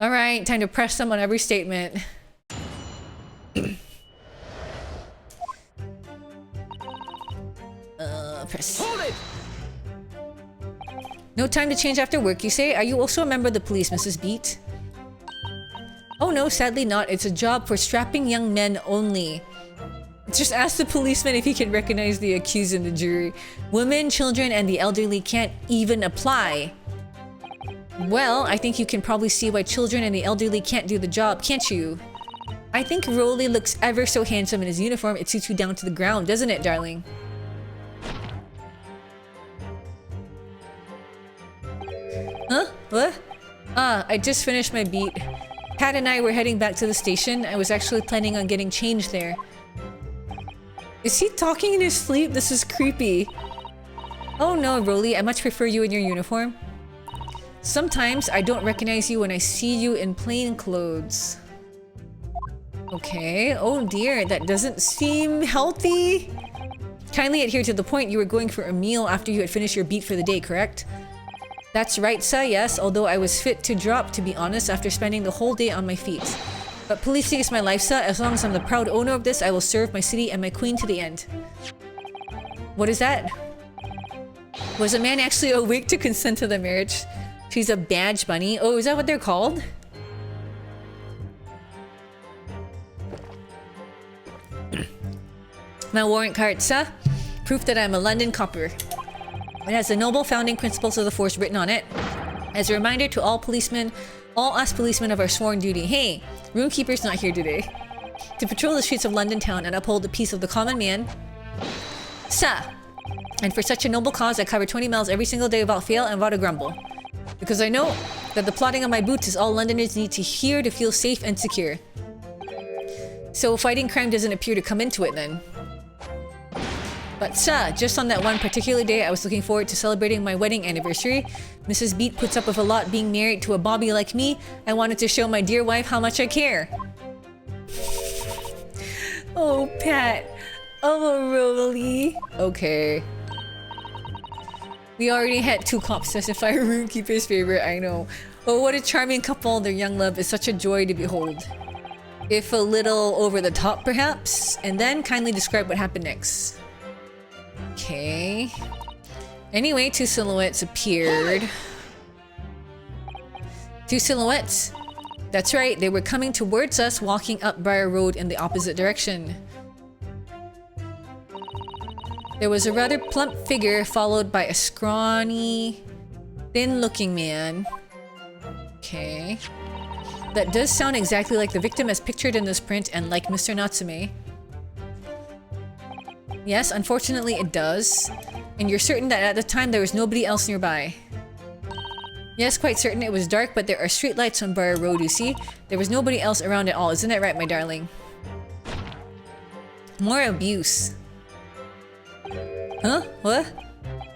Alright, time to press them on every statement. Press. Hold it! No time to change after work, you say? Are you also a member of the police, Mrs. Beat? Oh no, sadly not. It's a job for strapping young men only. Just ask the policeman if he can recognize the accused in the jury. Women, children, and the elderly can't even apply. Well, I think you can probably see why children and the elderly can't do the job, can't you? I think Rolly looks ever so handsome in his uniform. It suits you down to the ground, doesn't it, darling? Huh? What? Ah, I just finished my beat. Pat and I were heading back to the station. I was actually planning on getting changed there. Is he talking in his sleep? This is creepy. Oh no, Rolly, I much prefer you in your uniform. Sometimes I don't recognize you when I see you in plain clothes. Okay, oh dear, that doesn't seem healthy. Kindly adhere to the point. You were going for a meal after you had finished your beat for the day, correct? That's right, sir, yes, although I was fit to drop, to be honest, after spending the whole day on my feet. But policing is my life, sir. As long as I'm the proud owner of this, I will serve my city and my queen to the end. What is that? Was a man actually awake to consent to the marriage? She's a badge bunny. Oh, is that what they're called? My warrant card, sir. Proof that I'm a London copper. It has the noble founding principles of the force written on it. As a reminder to all policemen, all us policemen of our sworn duty. Hey, Runekeeper's not here today. To patrol the streets of London town and uphold the peace of the common man. Sir. And for such a noble cause, I cover 20 miles every single day without fail and without a grumble. Because I know that the plodding of my boots is all Londoners need to hear to feel safe and secure. So fighting crime doesn't appear to come into it then. But sir, just on that one particular day, I was looking forward to celebrating my wedding anniversary. Mrs. Beat puts up with a lot being married to a bobby like me. I wanted to show my dear wife how much I care. Oh, Pat. Oh, Rolly. Okay. We already had 2 cops specify Runekeeper's favorite, I know. Oh, what a charming couple. Their young love is such a joy to behold. If a little over the top, perhaps. And then kindly describe what happened next. Okay. Anyway, 2 silhouettes appeared. 2 silhouettes. That's right, they were coming towards us, walking up Briar Road in the opposite direction. There was a rather plump figure followed by a scrawny, thin-looking man. Okay. That does sound exactly like the victim as pictured in this print and like Mr. Natsume. Yes, unfortunately it does. And you're certain that at the time there was nobody else nearby. Yes, quite certain. It was dark, but there are streetlights on Briar Road, you see. There was nobody else around at all. Isn't that right, my darling? More abuse. Huh? What?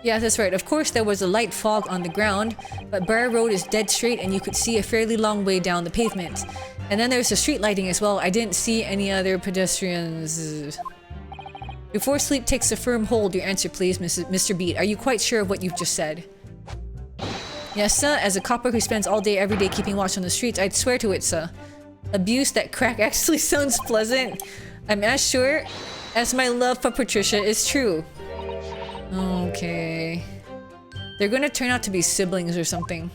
Yeah, that's right. Of course, there was a light fog on the ground, but Briar Road is dead straight and you could see a fairly long way down the pavement. And then there's the street lighting as well. I didn't see any other pedestrians. Before sleep takes a firm hold, your answer please, Mr. Beat. Are you quite sure of what you've just said? Yes, sir. As a copper who spends all day every day keeping watch on the streets, I'd swear to it, sir. Abuse, that crack actually sounds pleasant. I'm as sure as my love for Patricia is true. Okay. They're gonna turn out to be siblings or something.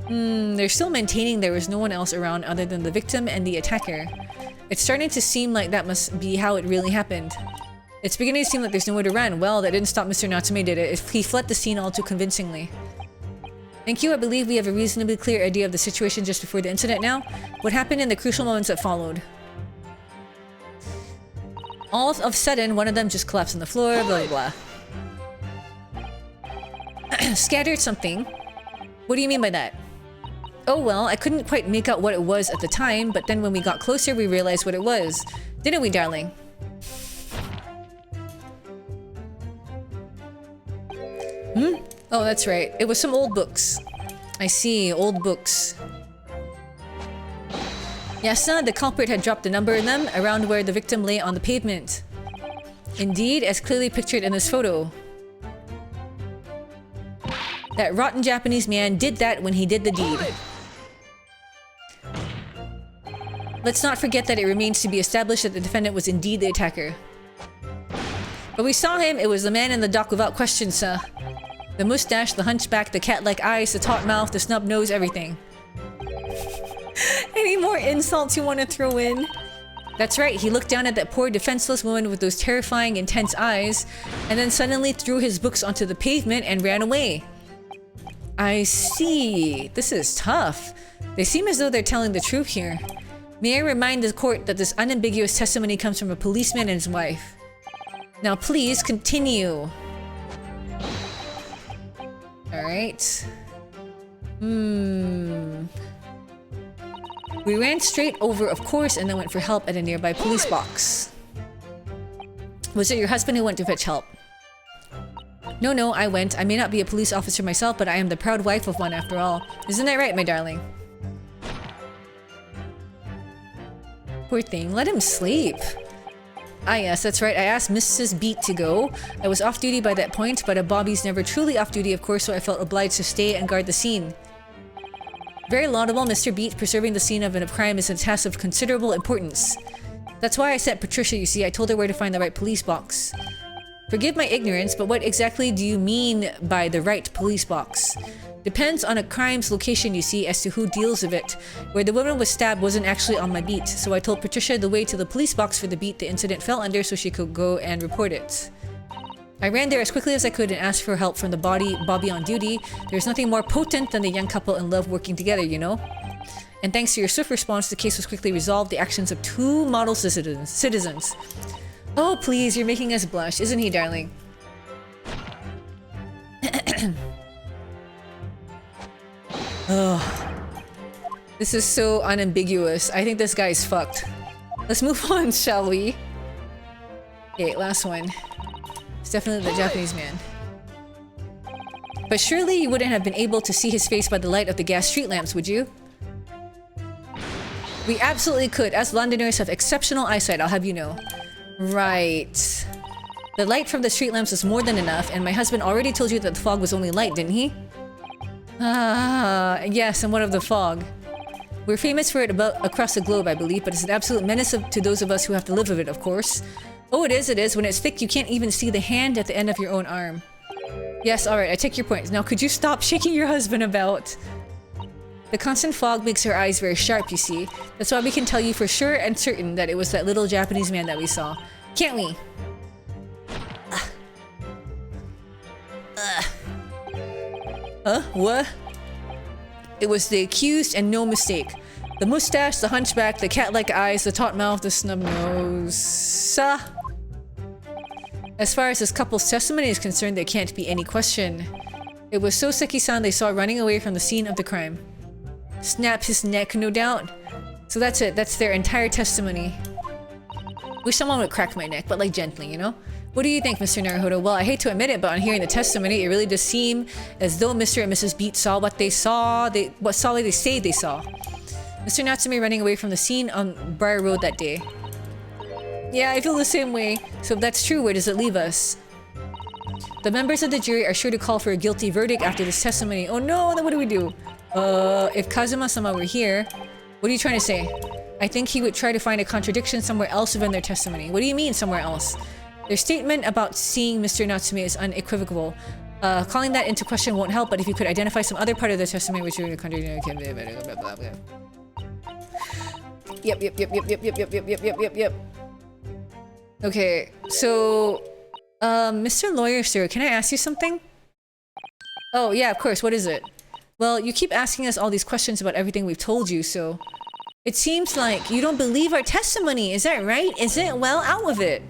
They're still maintaining there was no one else around other than the victim and the attacker. It's starting to seem like that must be how it really happened. It's beginning to seem like there's nowhere to run. Well, that didn't stop Mr. Natsume, did it? He fled the scene all too convincingly. Thank you. I believe we have a reasonably clear idea of the situation just before the incident now. What happened in the crucial moments that followed? All of a sudden, one of them just collapsed on the floor, blah blah blah. Scattered something. What do you mean by that? Oh well, I couldn't quite make out what it was at the time, but then when we got closer we realized what it was. Didn't we, darling? Oh, that's right. It was some old books. I see, old books. Yes, sir, the culprit had dropped a number in them around where the victim lay on the pavement. Indeed, as clearly pictured in this photo. That rotten Japanese man did that when he did the deed. Let's not forget that it remains to be established that the defendant was indeed the attacker. But we saw him, it was the man in the dock without question, sir. The mustache, the hunchback, the cat-like eyes, the taut mouth, the snub nose, everything. Any more insults you want to throw in? That's right, he looked down at that poor defenseless woman with those terrifying, intense eyes, and then suddenly threw his books onto the pavement and ran away. I see. This is tough. They seem as though they're telling the truth here. May I remind the court that this unambiguous testimony comes from a policeman and his wife. Now please continue. Alright. We ran straight over, of course, and then went for help at a nearby police box. Was it your husband who went to fetch help? No, I went. I may not be a police officer myself, but I am the proud wife of one after all. Isn't that right, my darling? Poor thing. Let him sleep. Ah yes, that's right. I asked Mrs. Beat to go. I was off duty by that point, but a Bobby's never truly off duty, of course, so I felt obliged to stay and guard the scene. Very laudable, Mr. Beat. Preserving the scene of a crime is a task of considerable importance. That's why I sent Patricia, you see. I told her where to find the right police box. Forgive my ignorance, but what exactly do you mean by the right police box? Depends on a crime's location, you see, as to who deals with it. Where the woman was stabbed wasn't actually on my beat, so I told Patricia the way to the police box for the beat the incident fell under so she could go and report it. I ran there as quickly as I could and asked for help from the Bobby on duty. There's nothing more potent than the young couple in love working together, you know? And thanks to your swift response, the case was quickly resolved, the actions of two model citizens. Oh, please, you're making us blush, isn't he, darling? Oh, this is so unambiguous. I think this guy is fucked. Let's move on, shall we? Okay, last one. It's definitely the Japanese man. But surely you wouldn't have been able to see his face by the light of the gas street lamps, would you? We absolutely could. Us Londoners have exceptional eyesight, I'll have you know. Right. The light from the street lamps was more than enough, and my husband already told you that the fog was only light, didn't he? Ah, yes, and what of the fog? We're famous for it across the globe, I believe, but it's an absolute menace to those of us who have to live with it, of course. Oh, it is. When it's thick, you can't even see the hand at the end of your own arm. Yes, alright, I take your point. Now, could you stop shaking your husband about? The constant fog makes her eyes very sharp, you see. That's why we can tell you for sure and certain that it was that little Japanese man that we saw. Can't we? Huh? What? It was the accused and no mistake. The mustache, the hunchback, the cat-like eyes, the taut mouth, the snub nose. As far as this couple's testimony is concerned, there can't be any question. It was Soseki-san they saw running away from the scene of the crime. Snap his neck, no doubt. So that's it. That's their entire testimony. Wish someone would crack my neck, but like gently, you know? What do you think, Mr. Naruhodo? Well, I hate to admit it, but on hearing the testimony, it really does seem as though Mr. and Mrs. Beat saw what they saw. What they say they saw. Mr. Natsume running away from the scene on Briar Road that day. Yeah, I feel the same way. So if that's true, where does it leave us? The members of the jury are sure to call for a guilty verdict after this testimony. Oh no, then what do we do? If Kazuma-sama were here, what are you trying to say? I think he would try to find a contradiction somewhere else within their testimony. What do you mean, somewhere else? Their statement about seeing Mr. Natsume is unequivocal. Calling that into question won't help, but if you could identify some other part of their testimony which would contradict... Yep. Okay, so... Mr. Lawyer, sir, can I ask you something? Oh, yeah, of course, what is it? Well, you keep asking us all these questions about everything we've told you, so... It seems like you don't believe our testimony, is that right? Is it? Well, out with it.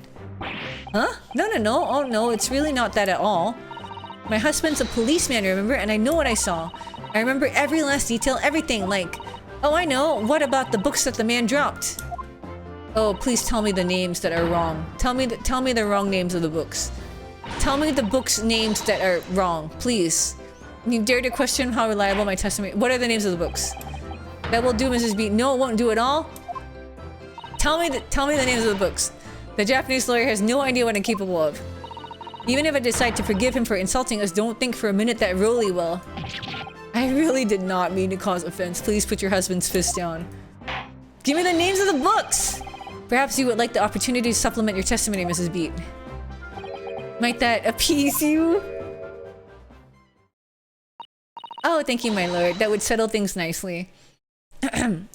Huh? No. Oh, no, it's really not that at all. My husband's a policeman, remember? And I know what I saw. I remember every last detail, everything, like... Oh, I know. What about the books that the man dropped? Oh, please tell me the names that are wrong. Tell me the wrong names of the books. Tell me the books' names that are wrong, please. You dare to question how reliable my testimony... What are the names of the books? That will do, Mrs. B. No, it won't do at all. Tell me the names of the books. The Japanese lawyer has no idea what I'm capable of. Even if I decide to forgive him for insulting us, don't think for a minute that Rolly will. I really did not mean to cause offense. Please put your husband's fist down. Give me the names of the books! Perhaps you would like the opportunity to supplement your testimony, Mrs. Beat. Might that appease you? Oh, thank you, my lord. That would settle things nicely.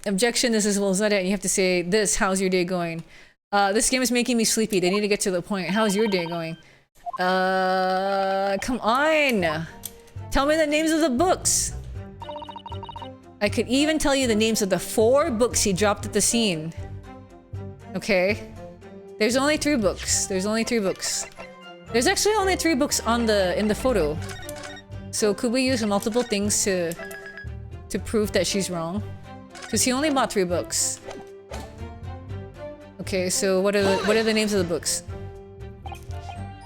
Objection, this is Wolzada, and you have to say this. How's your day going? This game is making me sleepy. They need to get to the point. How's your day going? Come on! Tell me the names of the books! I could even tell you the names of the 4 books he dropped at the scene. Okay. There's only 3 books. There's only 3 books. There's actually only 3 books on in the photo. So could we use multiple things to prove that she's wrong? Because he only bought 3 books. Okay, so what are the names of the books?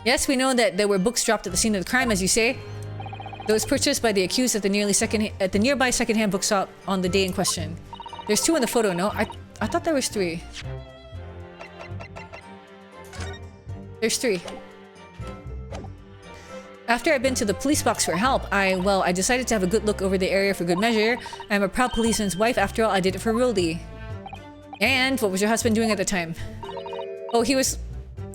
Yes, we know that there were books dropped at the scene of the crime, as you say. Those purchased by the accused at the nearby secondhand bookshop on the day in question. There's 2 in the photo, no? I thought there was 3. There's 3. After I've been to the police box for help, I decided to have a good look over the area for good measure. I'm a proud policeman's wife. After all, I did it for Roldy. And what was your husband doing at the time? Oh, he was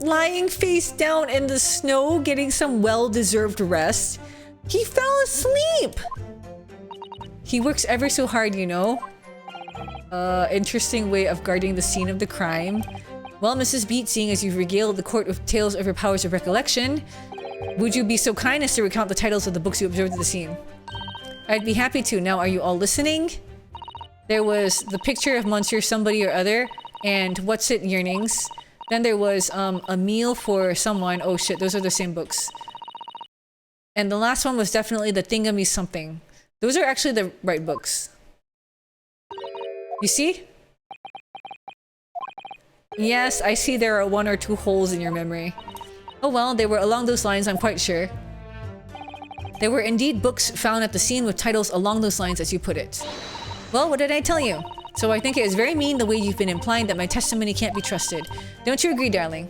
lying face down in the snow, getting some well-deserved rest. He fell asleep! He works ever so hard, you know. Interesting way of guarding the scene of the crime. Well, Mrs. Beat, seeing as you've regaled the court with tales of your powers of recollection, would you be so kind as to recount the titles of the books you observed at the scene? I'd be happy to. Now, are you all listening? There was the picture of Monsieur somebody or other, and What's It Yearnings. Then there was a meal for someone. Oh shit, those are the same books. And the last one was definitely the Thingamy something. Those are actually the right books. You see? Yes, I see there are 1 or 2 holes in your memory. Oh well, they were along those lines, I'm quite sure. There were indeed books found at the scene with titles along those lines, as you put it. Well, what did I tell you? So I think it is very mean the way you've been implying that my testimony can't be trusted. Don't you agree, darling?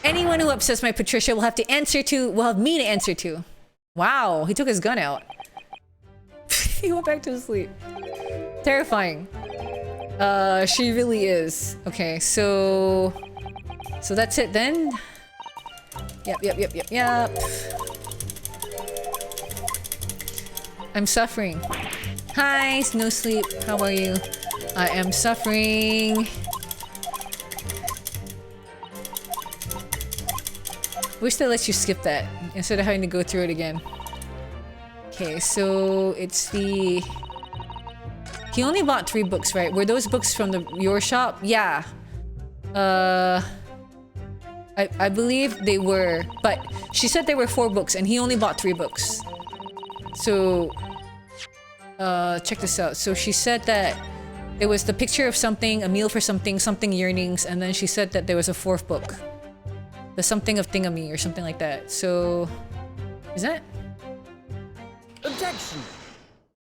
Anyone who upsets my Patricia will have me to answer to. Wow, he took his gun out. He went back to sleep. Terrifying. She really is. Okay, so that's it then. Yep. I'm suffering. Hi, no sleep. How are you? I am suffering. Wish they let you skip that instead of having to go through it again. Okay, so it's the... He only bought 3 books, right? Were those books from your shop? Yeah. I believe they were, but she said there were 4 books and he only bought 3 books. So, check this out. So she said that there was the picture of something, a meal for something, something yearnings, and then she said that there was a 4th book. The something of Thingamy or something like that. So, is that? Objection!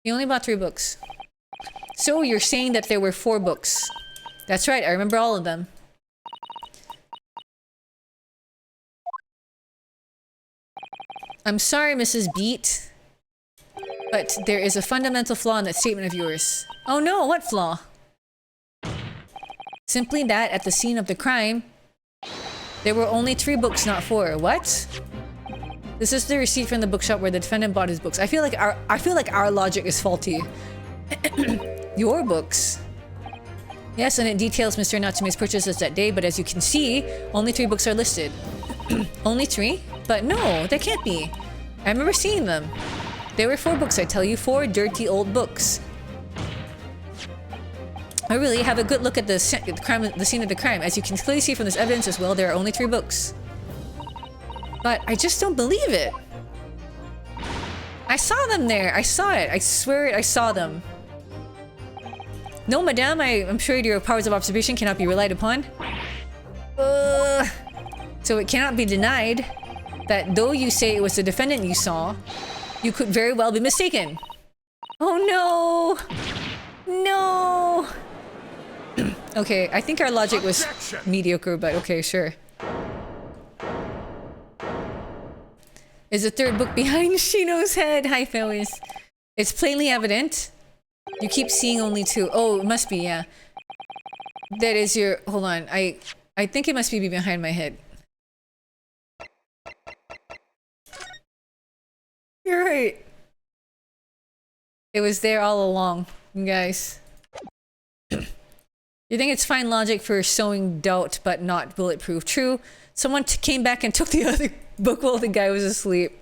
He only bought 3 books. So you're saying that there were 4 books. That's right, I remember all of them. I'm sorry, Mrs. Beat, but there is a fundamental flaw in that statement of yours. Oh no, what flaw? Simply that at the scene of the crime, there were only 3 books, not 4. What? This is the receipt from the bookshop where the defendant bought his books. I feel like our logic is faulty. Your books? Yes, and it details Mr. Natsume's purchases that day, but as you can see, only 3 books are listed. Only 3? But no, that can't be. I remember seeing them. There were 4 books, I tell you. 4 dirty old books. I really have a good look at the scene of the crime. As you can clearly see from this evidence as well, there are only 3 books. But I just don't believe it. I saw them there. I saw it. I swear it. I saw them. No, madame. I'm sure your powers of observation cannot be relied upon. So it cannot be denied that though you say it was the defendant you saw, you could very well be mistaken. Oh no! No! Okay, I think our logic was mediocre, but okay, sure. Is the 3rd book behind Shino's head? Hi, fellas. It's plainly evident. You keep seeing only two. Oh, it must be, yeah. That is your... Hold on. I think it must be behind my head. You're right. It was there all along, you guys. You think it's fine logic for sowing doubt, but not bulletproof. True. Someone came back and took the other book while the guy was asleep.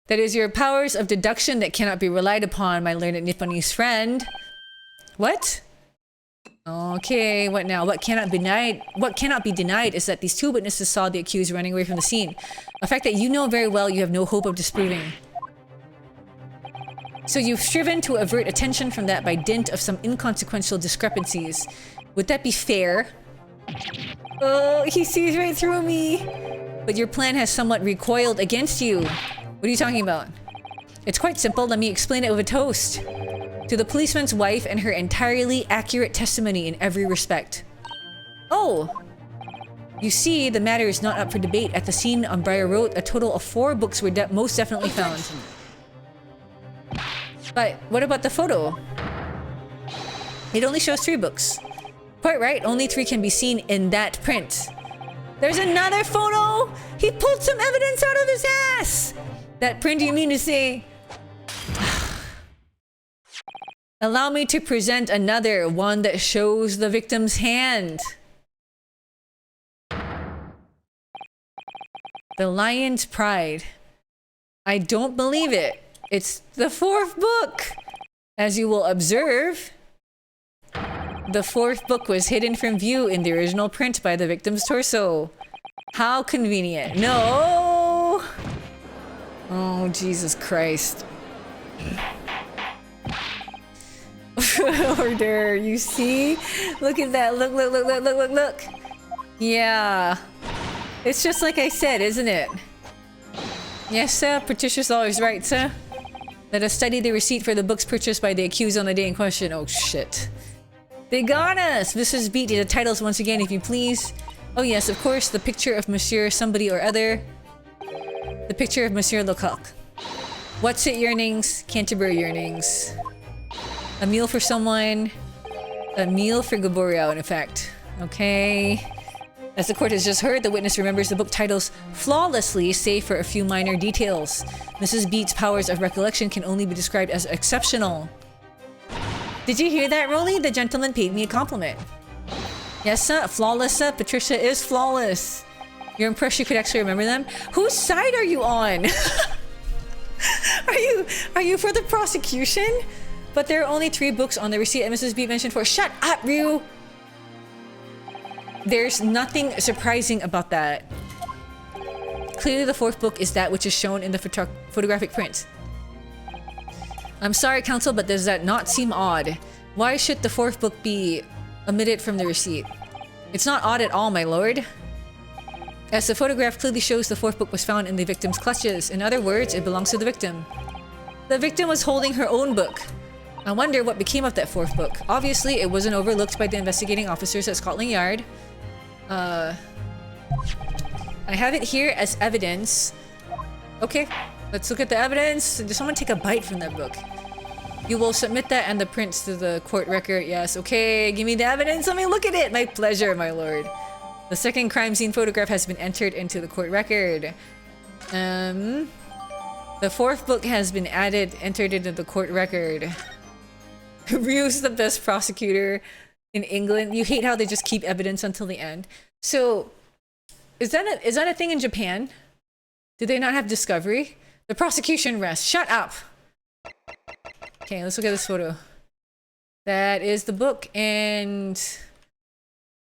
That is your powers of deduction that cannot be relied upon, my learned Nipponese friend. What? Okay, what now? What cannot be denied is that these two witnesses saw the accused running away from the scene. A fact that you know very well you have no hope of disproving. So you've striven to avert attention from that by dint of some inconsequential discrepancies. Would that be fair? Oh, he sees right through me. But your plan has somewhat recoiled against you. What are you talking about? It's quite simple. Let me explain it with a toast. To the policeman's wife and her entirely accurate testimony in every respect. Oh! You see, the matter is not up for debate. At the scene on Briar Road, a total of 4 books were most definitely found. But what about the photo? It only shows 3 books. Quite right, only 3 can be seen in that print. There's another photo! He pulled some evidence out of his ass! That print, you mean to say? Allow me to present another one that shows the victim's hand. The Lion's Pride. I don't believe it. It's the 4th book. As you will observe, the 4th book was hidden from view in the original print by the victim's torso. How convenient. No! Oh, Jesus Christ. Order, you see? Look at that. Look, look, look, look, look, look, look. Yeah. It's just like I said, isn't it? Yes, sir. Patricia's always right, sir. Let us study the receipt for the books purchased by the accused on the day in question. Oh, shit. They got us! Mrs. Beat, the titles once again, if you please. Oh, yes, of course. The picture of Monsieur somebody or other. The picture of Monsieur Lecoq. What's it yearnings? Canterbury yearnings. A meal for someone. A meal for Gaboriao, in effect. Okay. As the court has just heard, the witness remembers the book titles flawlessly, save for a few minor details. Mrs. Beat's powers of recollection can only be described as exceptional. Did you hear that, Rolly? The gentleman paid me a compliment. Yes, sir. Flawless, sir. Patricia is flawless. You're impressed you could actually remember them? Whose side are you on? Are you for the prosecution? But there are only 3 books on the receipt and Mrs. Beat mentioned 4. Shut up, Ryu! There's nothing surprising about that. Clearly the 4th book is that which is shown in the photographic print. I'm sorry, counsel, but does that not seem odd? Why should the 4th book be omitted from the receipt? It's not odd at all, my lord. As the photograph clearly shows, the 4th book was found in the victim's clutches. In other words, it belongs to the victim. The victim was holding her own book. I wonder what became of that 4th book. Obviously, it wasn't overlooked by the investigating officers at Scotland Yard. I have it here as evidence. Okay, let's look at the evidence. Did someone take a bite from that book? You will submit that and the prints to the court record. Yes, okay, give me the evidence. Let me look at it. My pleasure, my lord. The second crime scene photograph has been entered into the court record. The 4th book has been entered into the court record. Ryu's the best prosecutor in England. You hate how they just keep evidence until the end. So, is that a thing in Japan? Do they not have discovery? The prosecution rests. Shut up! Okay, let's look at this photo. That is the book, and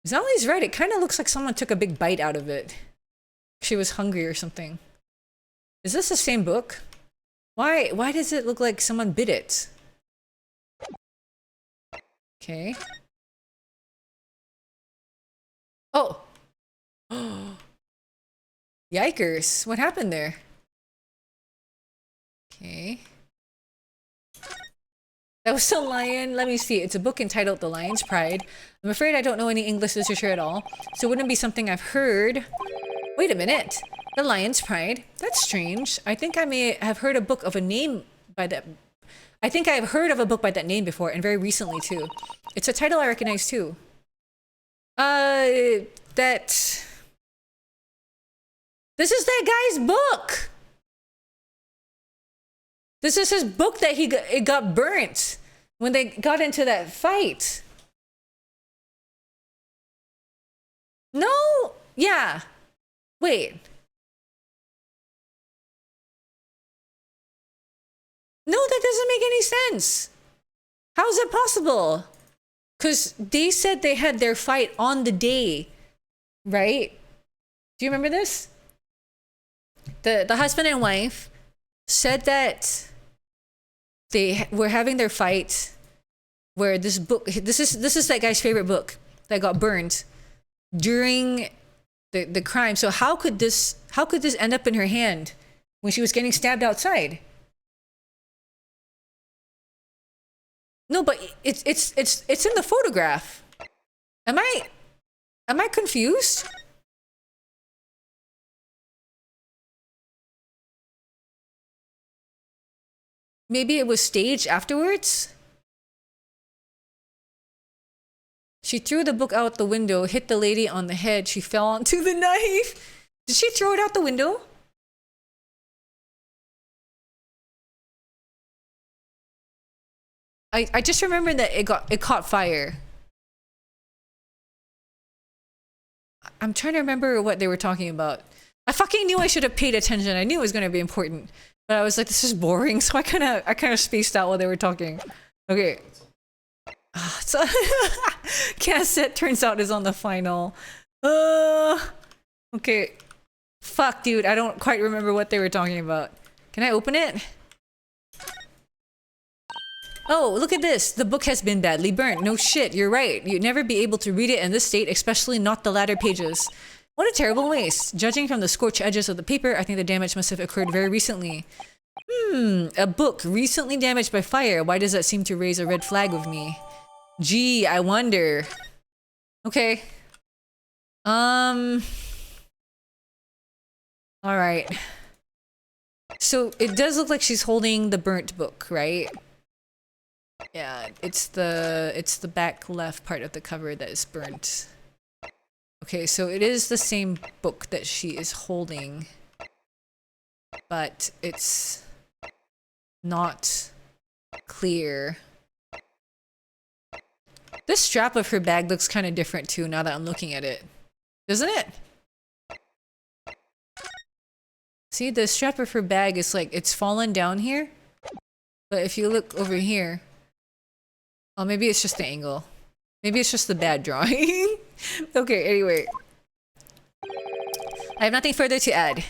Zali's right. It kind of looks like someone took a big bite out of it. She was hungry or something. Is this the same book? Why does it look like someone bit it? Okay. Oh! Yikers! What happened there? Okay. That was a lion. Let me see. It's a book entitled The Lion's Pride. I'm afraid I don't know any English literature at all, so it wouldn't be something I've heard. Wait a minute. The Lion's Pride? That's strange. I think I may have heard a book of a name by that. I think I've heard of a book by that name before, and very recently too. It's a title I recognize too. That... This is that guy's book! This is his book that it got burnt when they got into that fight. No! Yeah. Wait. No, that doesn't make any sense. How is it possible? Because they said they had their fight on the day, right? Do you remember this? The husband and wife said that they were having their fight where this book, this is that guy's favorite book that got burned during the crime. So how could this end up in her hand when she was getting stabbed outside? No, but it's in the photograph. Am I confused? Maybe it was staged afterwards? She threw the book out the window, hit the lady on the head. She fell onto the knife. Did she throw it out the window? I just remember that it caught fire. I'm trying to remember what they were talking about. I fucking knew I should have paid attention. I knew it was going to be important. But I was like, this is boring, so I kind of spaced out while they were talking. Okay. So cassette turns out is on the final. Okay. Fuck, dude. I don't quite remember what they were talking about. Can I open it? Oh, look at this. The book has been badly burnt. No shit, you're right. You'd never be able to read it in this state, especially not the latter pages. What a terrible waste. Judging from the scorched edges of the paper, I think the damage must have occurred very recently. A book recently damaged by fire. Why does that seem to raise a red flag with me? Gee, I wonder. Okay. Alright. So it does look like she's holding the burnt book, right? Yeah, it's the back left part of the cover that is burnt. Okay, so it is the same book that she is holding, but it's not clear. This strap of her bag looks kind of different too now that I'm looking at it. Doesn't it? See, the strap of her bag is like, it's fallen down here. But if you look over here, oh, maybe it's just the angle. Maybe it's just the bad drawing. Okay, anyway. I have nothing further to add.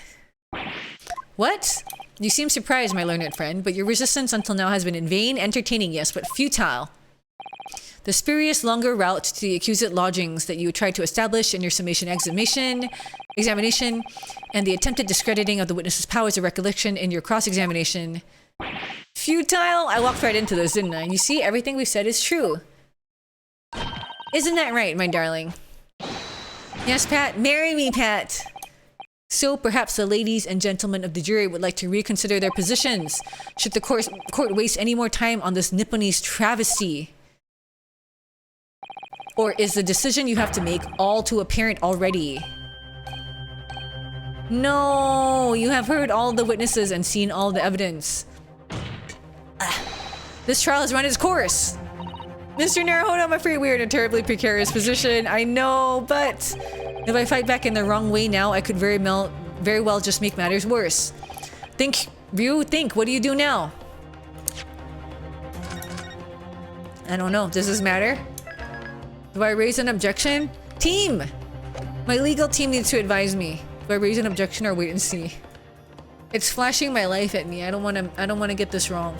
What? You seem surprised, my learned friend, but your resistance until now has been in vain, entertaining, yes, but futile. The spurious longer route to the accused lodgings that you tried to establish in your summation examination, and the attempted discrediting of the witness's powers of recollection in your cross-examination. Futile? I walked right into this, didn't I? You see, everything we've said is true. Isn't that right, my darling? Yes, Pat? Marry me, Pat! So perhaps the ladies and gentlemen of the jury would like to reconsider their positions. Should the court waste any more time on this Nipponese travesty? Or is the decision you have to make all too apparent already? No, you have heard all the witnesses and seen all the evidence. This trial has run its course. Mr. Naruhodo, I'm afraid we are in a terribly precarious position. I know, but if I fight back in the wrong way now, I could very well just make matters worse. Think, Ryu, think, what do you do now? I don't know, does this matter? Do I raise an objection? Team! My legal team needs to advise me. Do I raise an objection or wait and see? It's flashing my life at me. I don't want to get this wrong.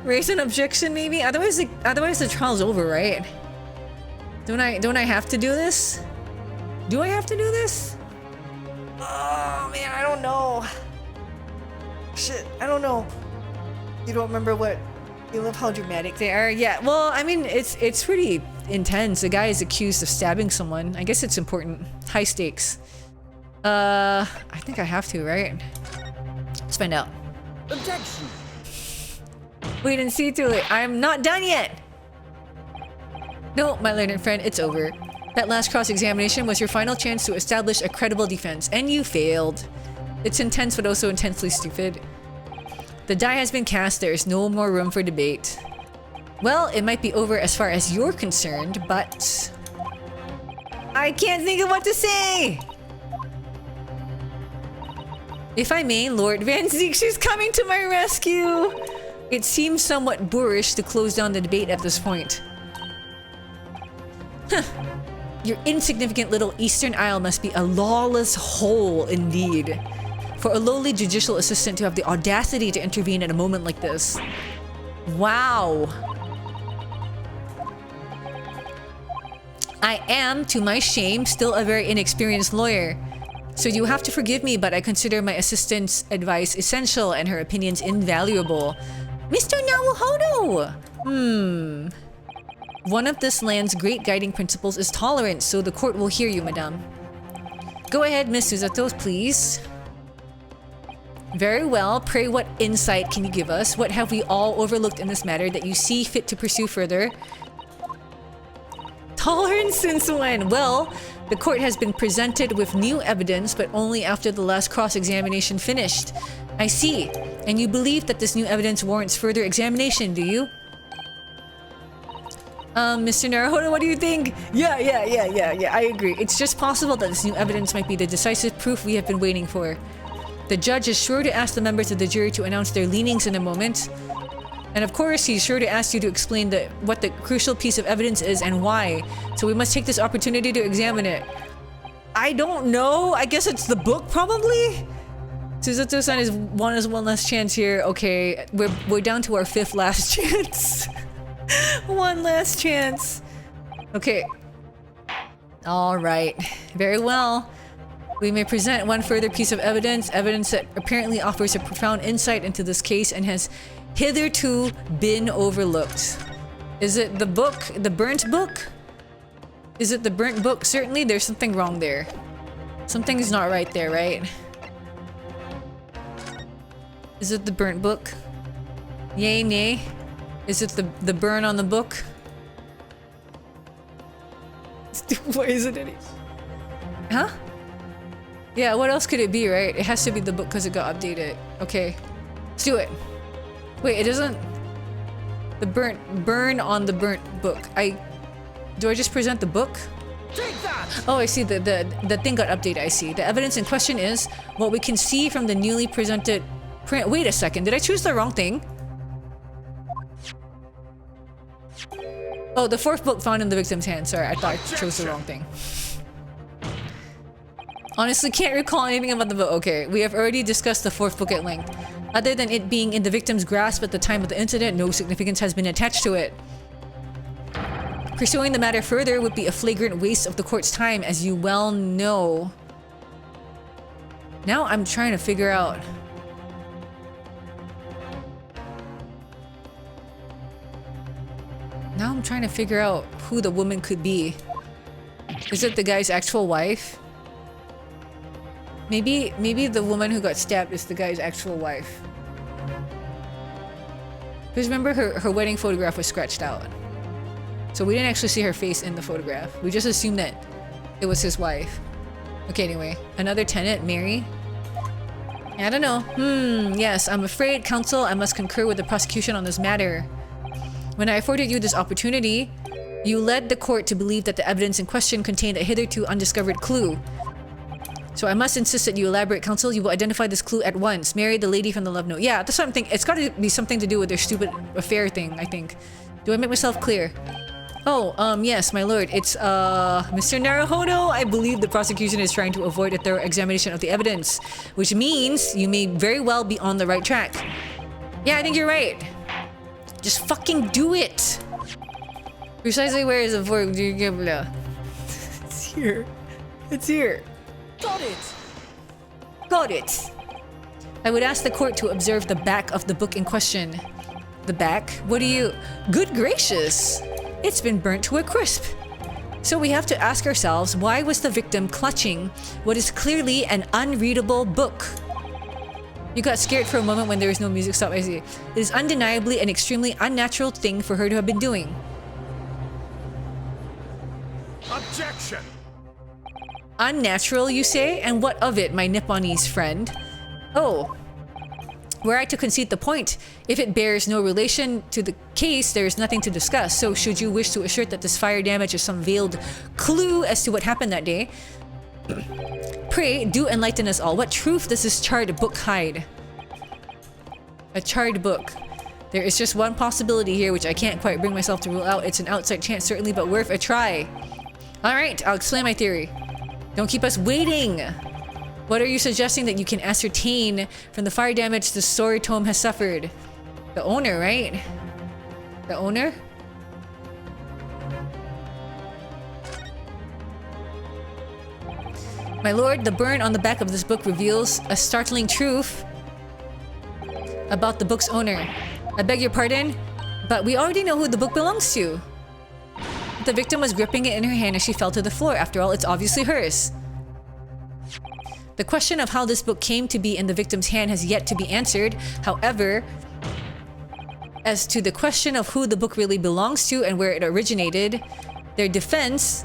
Raise an objection, maybe? Otherwise the trial's over, right? Don't I have to do this? Do I have to do this? Oh man, I don't know. Shit, I don't know. You don't remember what? You love how dramatic they are? Yeah, well, I mean, it's pretty intense. The guy is accused of stabbing someone. I guess it's important. High stakes. I think I have to, right? Let's find out. Objection! Wait and see till it. I'm not done yet. No, my learned friend, it's over. That last cross-examination was your final chance to establish a credible defense, and you failed. It's intense but also intensely stupid. The die has been cast, there is no more room for debate. Well, it might be over as far as you're concerned, but... I can't think of what to say! If I may, Lord Van Ziek, she's coming to my rescue! It seems somewhat boorish to close down the debate at this point. Huh. Your insignificant little Eastern Isle must be a lawless hole indeed. For a lowly judicial assistant to have the audacity to intervene at a moment like this. Wow. I am, to my shame, still a very inexperienced lawyer. So you have to forgive me, but I consider my assistant's advice essential and her opinions invaluable. Mr. Naruhodo! One of this land's great guiding principles is tolerance, so the court will hear you, madame. Go ahead, Miss Susato, please. Very well. Pray, what insight can you give us? What have we all overlooked in this matter that you see fit to pursue further? Tolerance since when? Well, the court has been presented with new evidence, but only after the last cross-examination finished. I see. And you believe that this new evidence warrants further examination, do you? Mr. Naruhodo, what do you think? Yeah, I agree. It's just possible that this new evidence might be the decisive proof we have been waiting for. The judge is sure to ask the members of the jury to announce their leanings in a moment. And of course, he's sure to ask you to explain what the crucial piece of evidence is and why. So we must take this opportunity to examine it. I don't know. I guess it's the book, probably? Susato-san is one last chance here. Okay, we're down to our 5th last chance. One last chance. Okay. All right. Very well. We may present one further piece of evidence that apparently offers a profound insight into this case and has hitherto been overlooked. Is it the book? The burnt book? Is it the burnt book? Certainly there's something wrong there. Something's not right there, right? Is it the burnt book? Yay, nay? Is it the burn on the book? Why is it any? Huh? Yeah, what else could it be, right? It has to be the book because it got updated. Okay. Let's do it. Wait, it doesn't... The burn on the burnt book. Do I just present the book? Take that! Oh, I see. The thing got updated, I see. The evidence in question is what we can see from the newly presented print. Wait a second, did I choose the wrong thing? Oh, the 4th book found in the victim's hand. Sorry, I thought I chose the wrong thing. Honestly, can't recall anything about the book. Okay, we have already discussed the 4th book at length. Other than it being in the victim's grasp at the time of the incident, no significance has been attached to it. Pursuing the matter further would be a flagrant waste of the court's time, as you well know. Now I'm trying to figure out... Now I'm trying to figure out who the woman could be. Is it the guy's actual wife? Maybe the woman who got stabbed is the guy's actual wife. Because remember her wedding photograph was scratched out. So we didn't actually see her face in the photograph. We just assumed that it was his wife. Okay, anyway. Another tenant, Mary? I don't know. Yes, I'm afraid, counsel, I must concur with the prosecution on this matter. When I afforded you this opportunity, you led the court to believe that the evidence in question contained a hitherto undiscovered clue. So I must insist that you elaborate, counsel. You will identify this clue at once. Mary, the lady from the love note. Yeah, that's what I'm thinking. It's got to be something to do with their stupid affair thing, I think. Do I make myself clear? Oh, yes, my lord. It's, Mr. Naruhodo. I believe the prosecution is trying to avoid a thorough examination of the evidence, which means you may very well be on the right track. Yeah, I think you're right. Just fucking do it! Precisely where is the fork? It's here. It's here. Got it! Got it! I would ask the court to observe the back of the book in question. The back? What do you... Good gracious! It's been burnt to a crisp. So we have to ask ourselves, why was the victim clutching what is clearly an unreadable book? You got scared for a moment when there was no music. Stop. I see. It is undeniably an extremely unnatural thing for her to have been doing. Objection! Unnatural, you say? And what of it, my Nipponese friend? Oh. Were I to concede the point, if it bears no relation to the case, there is nothing to discuss. So should you wish to assert that this fire damage is some veiled clue as to what happened that day, pray do enlighten us all. What truth does this charred book hide? A charred book. There is just one possibility here which I can't quite bring myself to rule out. It's an outside chance certainly, but worth a try. Alright, I'll explain my theory. Don't keep us waiting! What are you suggesting that you can ascertain from the fire damage the story tome has suffered? The owner, right? The owner? My lord, the burn on the back of this book reveals a startling truth about the book's owner. I beg your pardon, but we already know who the book belongs to. The victim was gripping it in her hand as she fell to the floor. After all, it's obviously hers. The question of how this book came to be in the victim's hand has yet to be answered. However, as to the question of who the book really belongs to and where it originated, their defense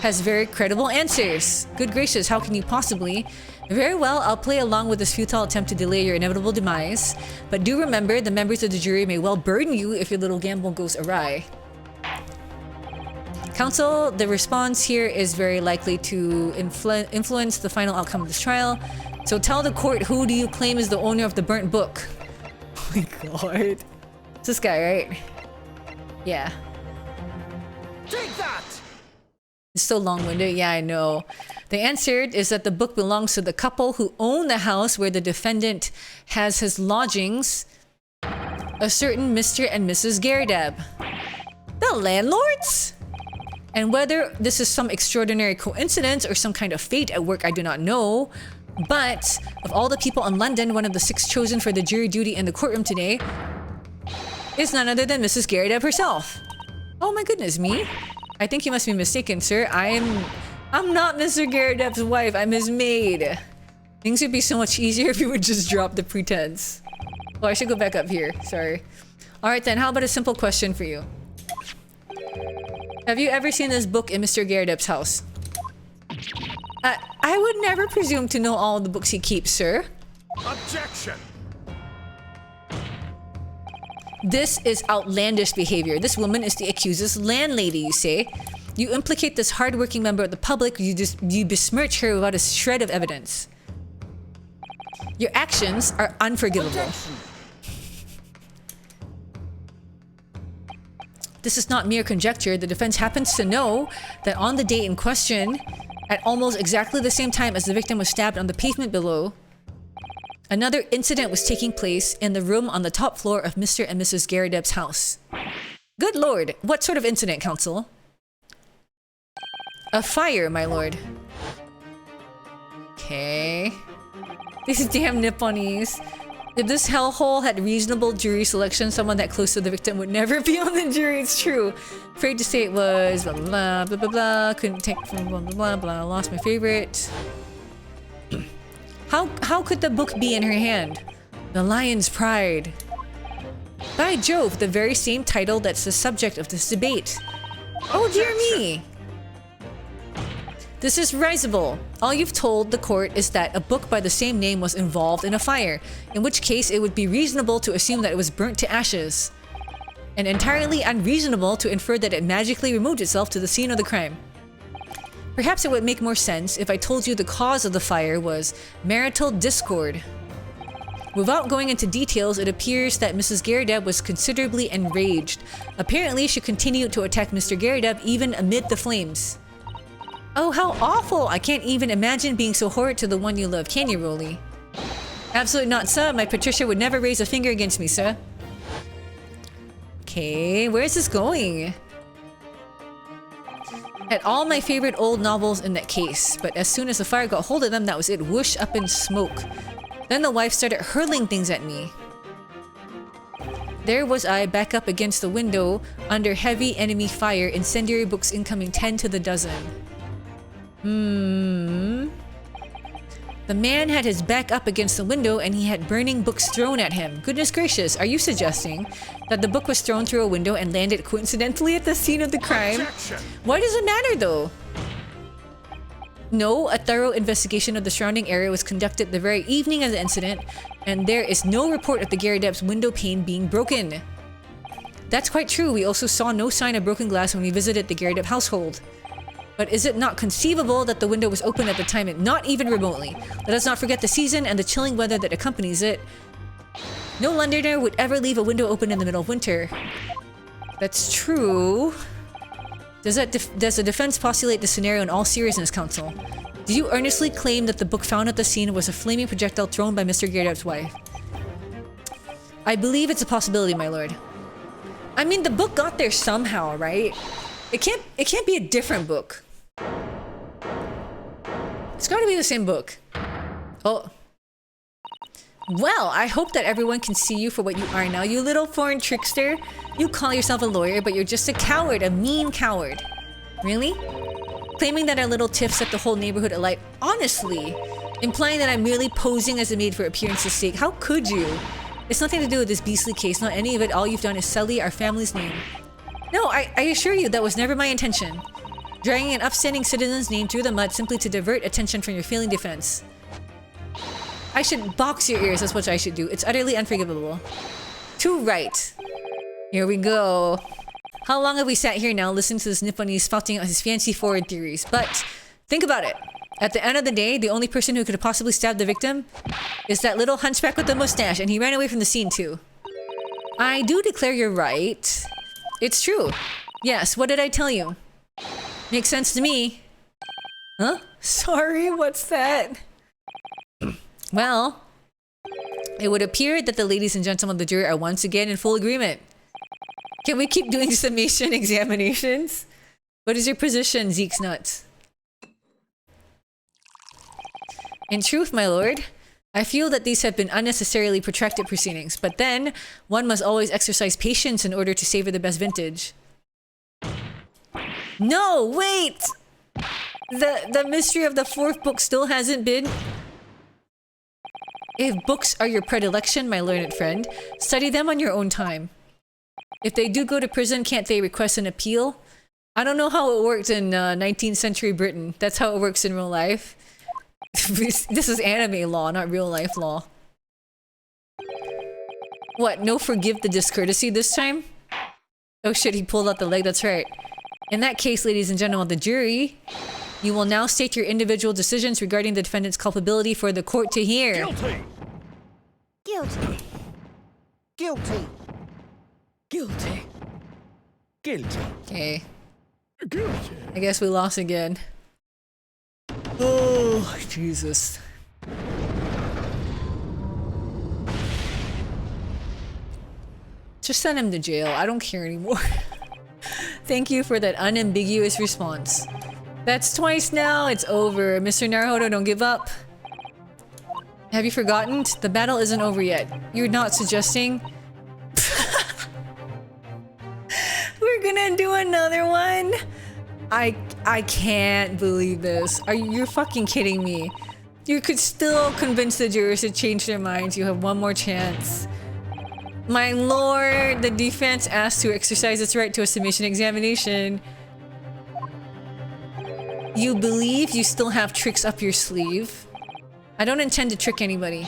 has very credible answers. Good gracious, how can you possibly? Very well, I'll play along with this futile attempt to delay your inevitable demise. But do remember, the members of the jury may well burden you if your little gamble goes awry. Counsel, the response here is very likely to influence the final outcome of this trial. So tell the court, who do you claim is the owner of the burnt book? Oh my god. It's this guy, right? Yeah. Take that! It's so long-winded. Yeah, I know. The answer is that the book belongs to the couple who own the house where the defendant has his lodgings, a certain Mr. and Mrs. Garadab. The landlords? And whether this is some extraordinary coincidence or some kind of fate at work, I do not know. But of all the people in London, one of the 6 chosen for the jury duty in the courtroom today is none other than Mrs. Garadab herself. Oh my goodness, me? I think you must be mistaken, sir. I'm not Mr. Garadab's wife. I'm his maid. Things would be so much easier if you would just drop the pretense. Oh, I should go back up here. Sorry. Alright then, how about a simple question for you? Have you ever seen this book in Mr. Garadab's house? I would never presume to know all the books he keeps, sir. Objection! This is outlandish behavior. This woman is the accused's landlady, you say. You implicate this hardworking member of the public, you besmirch her without a shred of evidence. Your actions are unforgivable. Objection. This is not mere conjecture. The defense happens to know that on the day in question, at almost exactly the same time as the victim was stabbed on the pavement below, another incident was taking place in the room on the top floor of Mr. and Mrs. Garadab's house. Good lord, what sort of incident, counsel? A fire, my lord. Okay. These damn Nipponese. If this hellhole had reasonable jury selection, someone that close to the victim would never be on the jury. It's true. Afraid to say it was blah blah blah blah blah. Couldn't take from blah blah blah blah. Lost my favorite. How could the book be in her hand? The Lion's Pride. By Jove, the very same title that's the subject of this debate. Oh dear me. This is risible. All you've told the court is that a book by the same name was involved in a fire, in which case it would be reasonable to assume that it was burnt to ashes, and entirely unreasonable to infer that it magically removed itself to the scene of the crime. Perhaps it would make more sense if I told you the cause of the fire was marital discord. Without going into details, it appears that Mrs. Garadab was considerably enraged. Apparently, she continued to attack Mr. Garadab even amid the flames. Oh, how awful! I can't even imagine being so horrid to the one you love, can you, Rolly? Absolutely not, sir. My Patricia would never raise a finger against me, sir. Okay, where is this going? Had all my favorite old novels in that case, but as soon as the fire got hold of them, that was it. Whoosh, up in smoke. Then the wife started hurling things at me. There was I, back up against the window, under heavy enemy fire, incendiary books incoming 10 to the dozen. The man had his back up against the window and he had burning books thrown at him. Goodness gracious, are you suggesting that the book was thrown through a window and landed coincidentally at the scene of the crime? Objection! Why does it matter though? No, a thorough investigation of the surrounding area was conducted the very evening of the incident, and there is no report of the Gyarados window pane being broken. That's quite true. We also saw no sign of broken glass when we visited the Gyarados household. But is it not conceivable that the window was open at the time? Not even remotely. Let us not forget the season and the chilling weather that accompanies it. No Londoner would ever leave a window open in the middle of winter. That's true. Does the defense postulate the scenario in all seriousness, Counsel? Do you earnestly claim that the book found at the scene was a flaming projectile thrown by Mr. Gyarados' wife? I believe it's a possibility, my lord. I mean, the book got there somehow, right? It can't be a different book. It's gotta be the same book. Oh. Well, I hope that everyone can see you for what you are now, you little foreign trickster. You call yourself a lawyer, but you're just a coward, a mean coward. Really? Claiming that our little tiff set the whole neighborhood alight. Honestly, implying that I'm merely posing as a maid for appearance's sake. How could you? It's nothing to do with this beastly case, not any of it. All you've done is sully our family's name. No, I assure you that was never my intention. Dragging an upstanding citizen's name through the mud simply to divert attention from your failing defense. I should box your ears, that's what I should do. It's utterly unforgivable. Too right. Here we go. How long have we sat here now listening to this Nipponese spouting out his fancy forward theories? But think about it. At the end of the day, the only person who could have possibly stabbed the victim is that little hunchback with the mustache, and he ran away from the scene too. I do declare you're right. It's true. Yes, what did I tell you? Makes sense to me. Huh? Sorry, what's that? Well, it would appear that the ladies and gentlemen of the jury are once again in full agreement. Can we keep doing summation examinations? What is your position, Zeke's nuts? In truth, my lord, I feel that these have been unnecessarily protracted proceedings, but then one must always exercise patience in order to savor the best vintage. No, wait! The mystery of the fourth book still hasn't been... If books are your predilection, my learned friend, study them on your own time. If they do go to prison, can't they request an appeal? I don't know how it worked in 19th century Britain. That's how it works in real life. This is anime law, not real life law. What, no forgive the discourtesy this time? Oh shit, he pulled out the leg, that's right. In that case, ladies and gentlemen of the jury, you will now state your individual decisions regarding the defendant's culpability for the court to hear. Guilty! Guilty. Guilty. Guilty. Guilty. Okay, Guilty. I guess we lost again. Oh, Jesus. Just send him to jail. I don't care anymore. Thank you for that unambiguous response. That's twice now. It's over. Mr. Naruhodo, don't give up. Have you forgotten? The battle isn't over yet. You're not suggesting... We're gonna do another one? I can't believe this. You're fucking kidding me. You could still convince the jurors to change their minds. You have one more chance. My lord, the defense asked to exercise its right to a submission examination. You believe you still have tricks up your sleeve? I don't intend to trick anybody.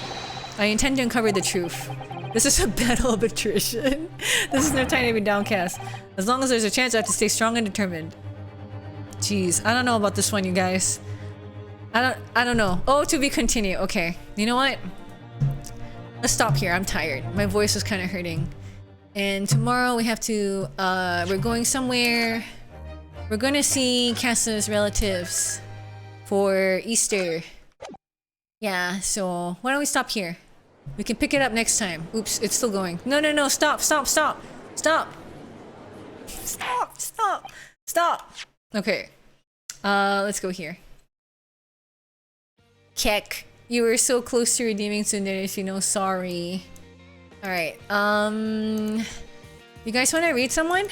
I intend to uncover the truth. This is a battle of attrition. This is no time to be downcast. As long as there's a chance, I have to stay strong and determined. Jeez, I don't know about this one, you guys. I don't know. Oh, to be continued. Okay, you know what? Let's stop here. I'm tired. My voice is kind of hurting. And tomorrow we have to, we're going somewhere. We're gonna see Cass's relatives for Easter. Yeah, so why don't we stop here? We can pick it up next time. Oops, it's still going. No, no, no, stop, stop, stop, stop. Stop, stop, stop. Okay, let's go here. Keck, you were so close to redeeming Tsundere Shino, sorry. Alright, you guys wanna read someone?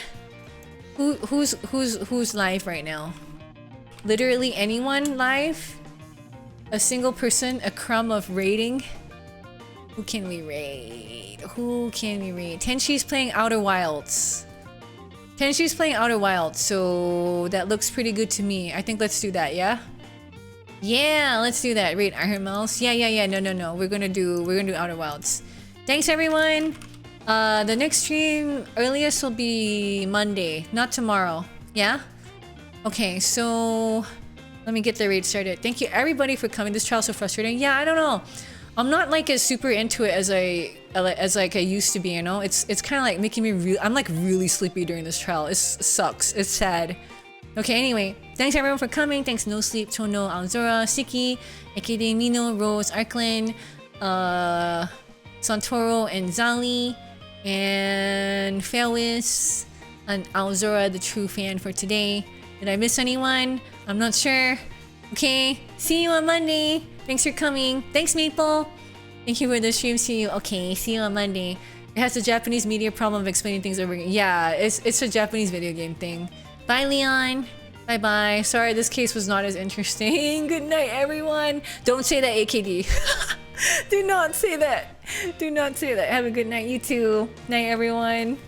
Who's live right now? Literally anyone live? a single person a crumb of rating. Who can we raid? Who can we raid? Tenshi's playing Outer Wilds. Tenshi's playing Outer Wilds, so that looks pretty good to me. I think let's do that, yeah? Yeah, let's do that. Raid Iron Mouse. Yeah. No. We're gonna do Outer Wilds. Thanks everyone. The next stream earliest will be Monday, not tomorrow. Yeah? Okay, so let me get the raid started. Thank you everybody for coming. This trial's so frustrating. Yeah, I don't know. I'm not like as super into it as I used to be, you know? It's kind of like making me I'm like really sleepy during this trial. It sucks. It's sad. Okay, anyway, thanks everyone for coming. Thanks No Sleep, Tono, Alzora, Siki, AKD Mino, Rose, Arklin, Santoro, and Zali, and Fairwis, and Alzora, the true fan for today. Did I miss anyone? I'm not sure. Okay, see you on Monday. Thanks for coming. Thanks, Maple. Thank you for the stream. See you. Okay, see you on Monday. It has the Japanese media problem of explaining things over again. Yeah, it's a Japanese video game thing. Bye, Leon. Bye-bye. Sorry, this case was not as interesting. Good night, everyone. Don't say that, AKD. Do not say that. Do not say that. Have a good night, you too. Night, everyone.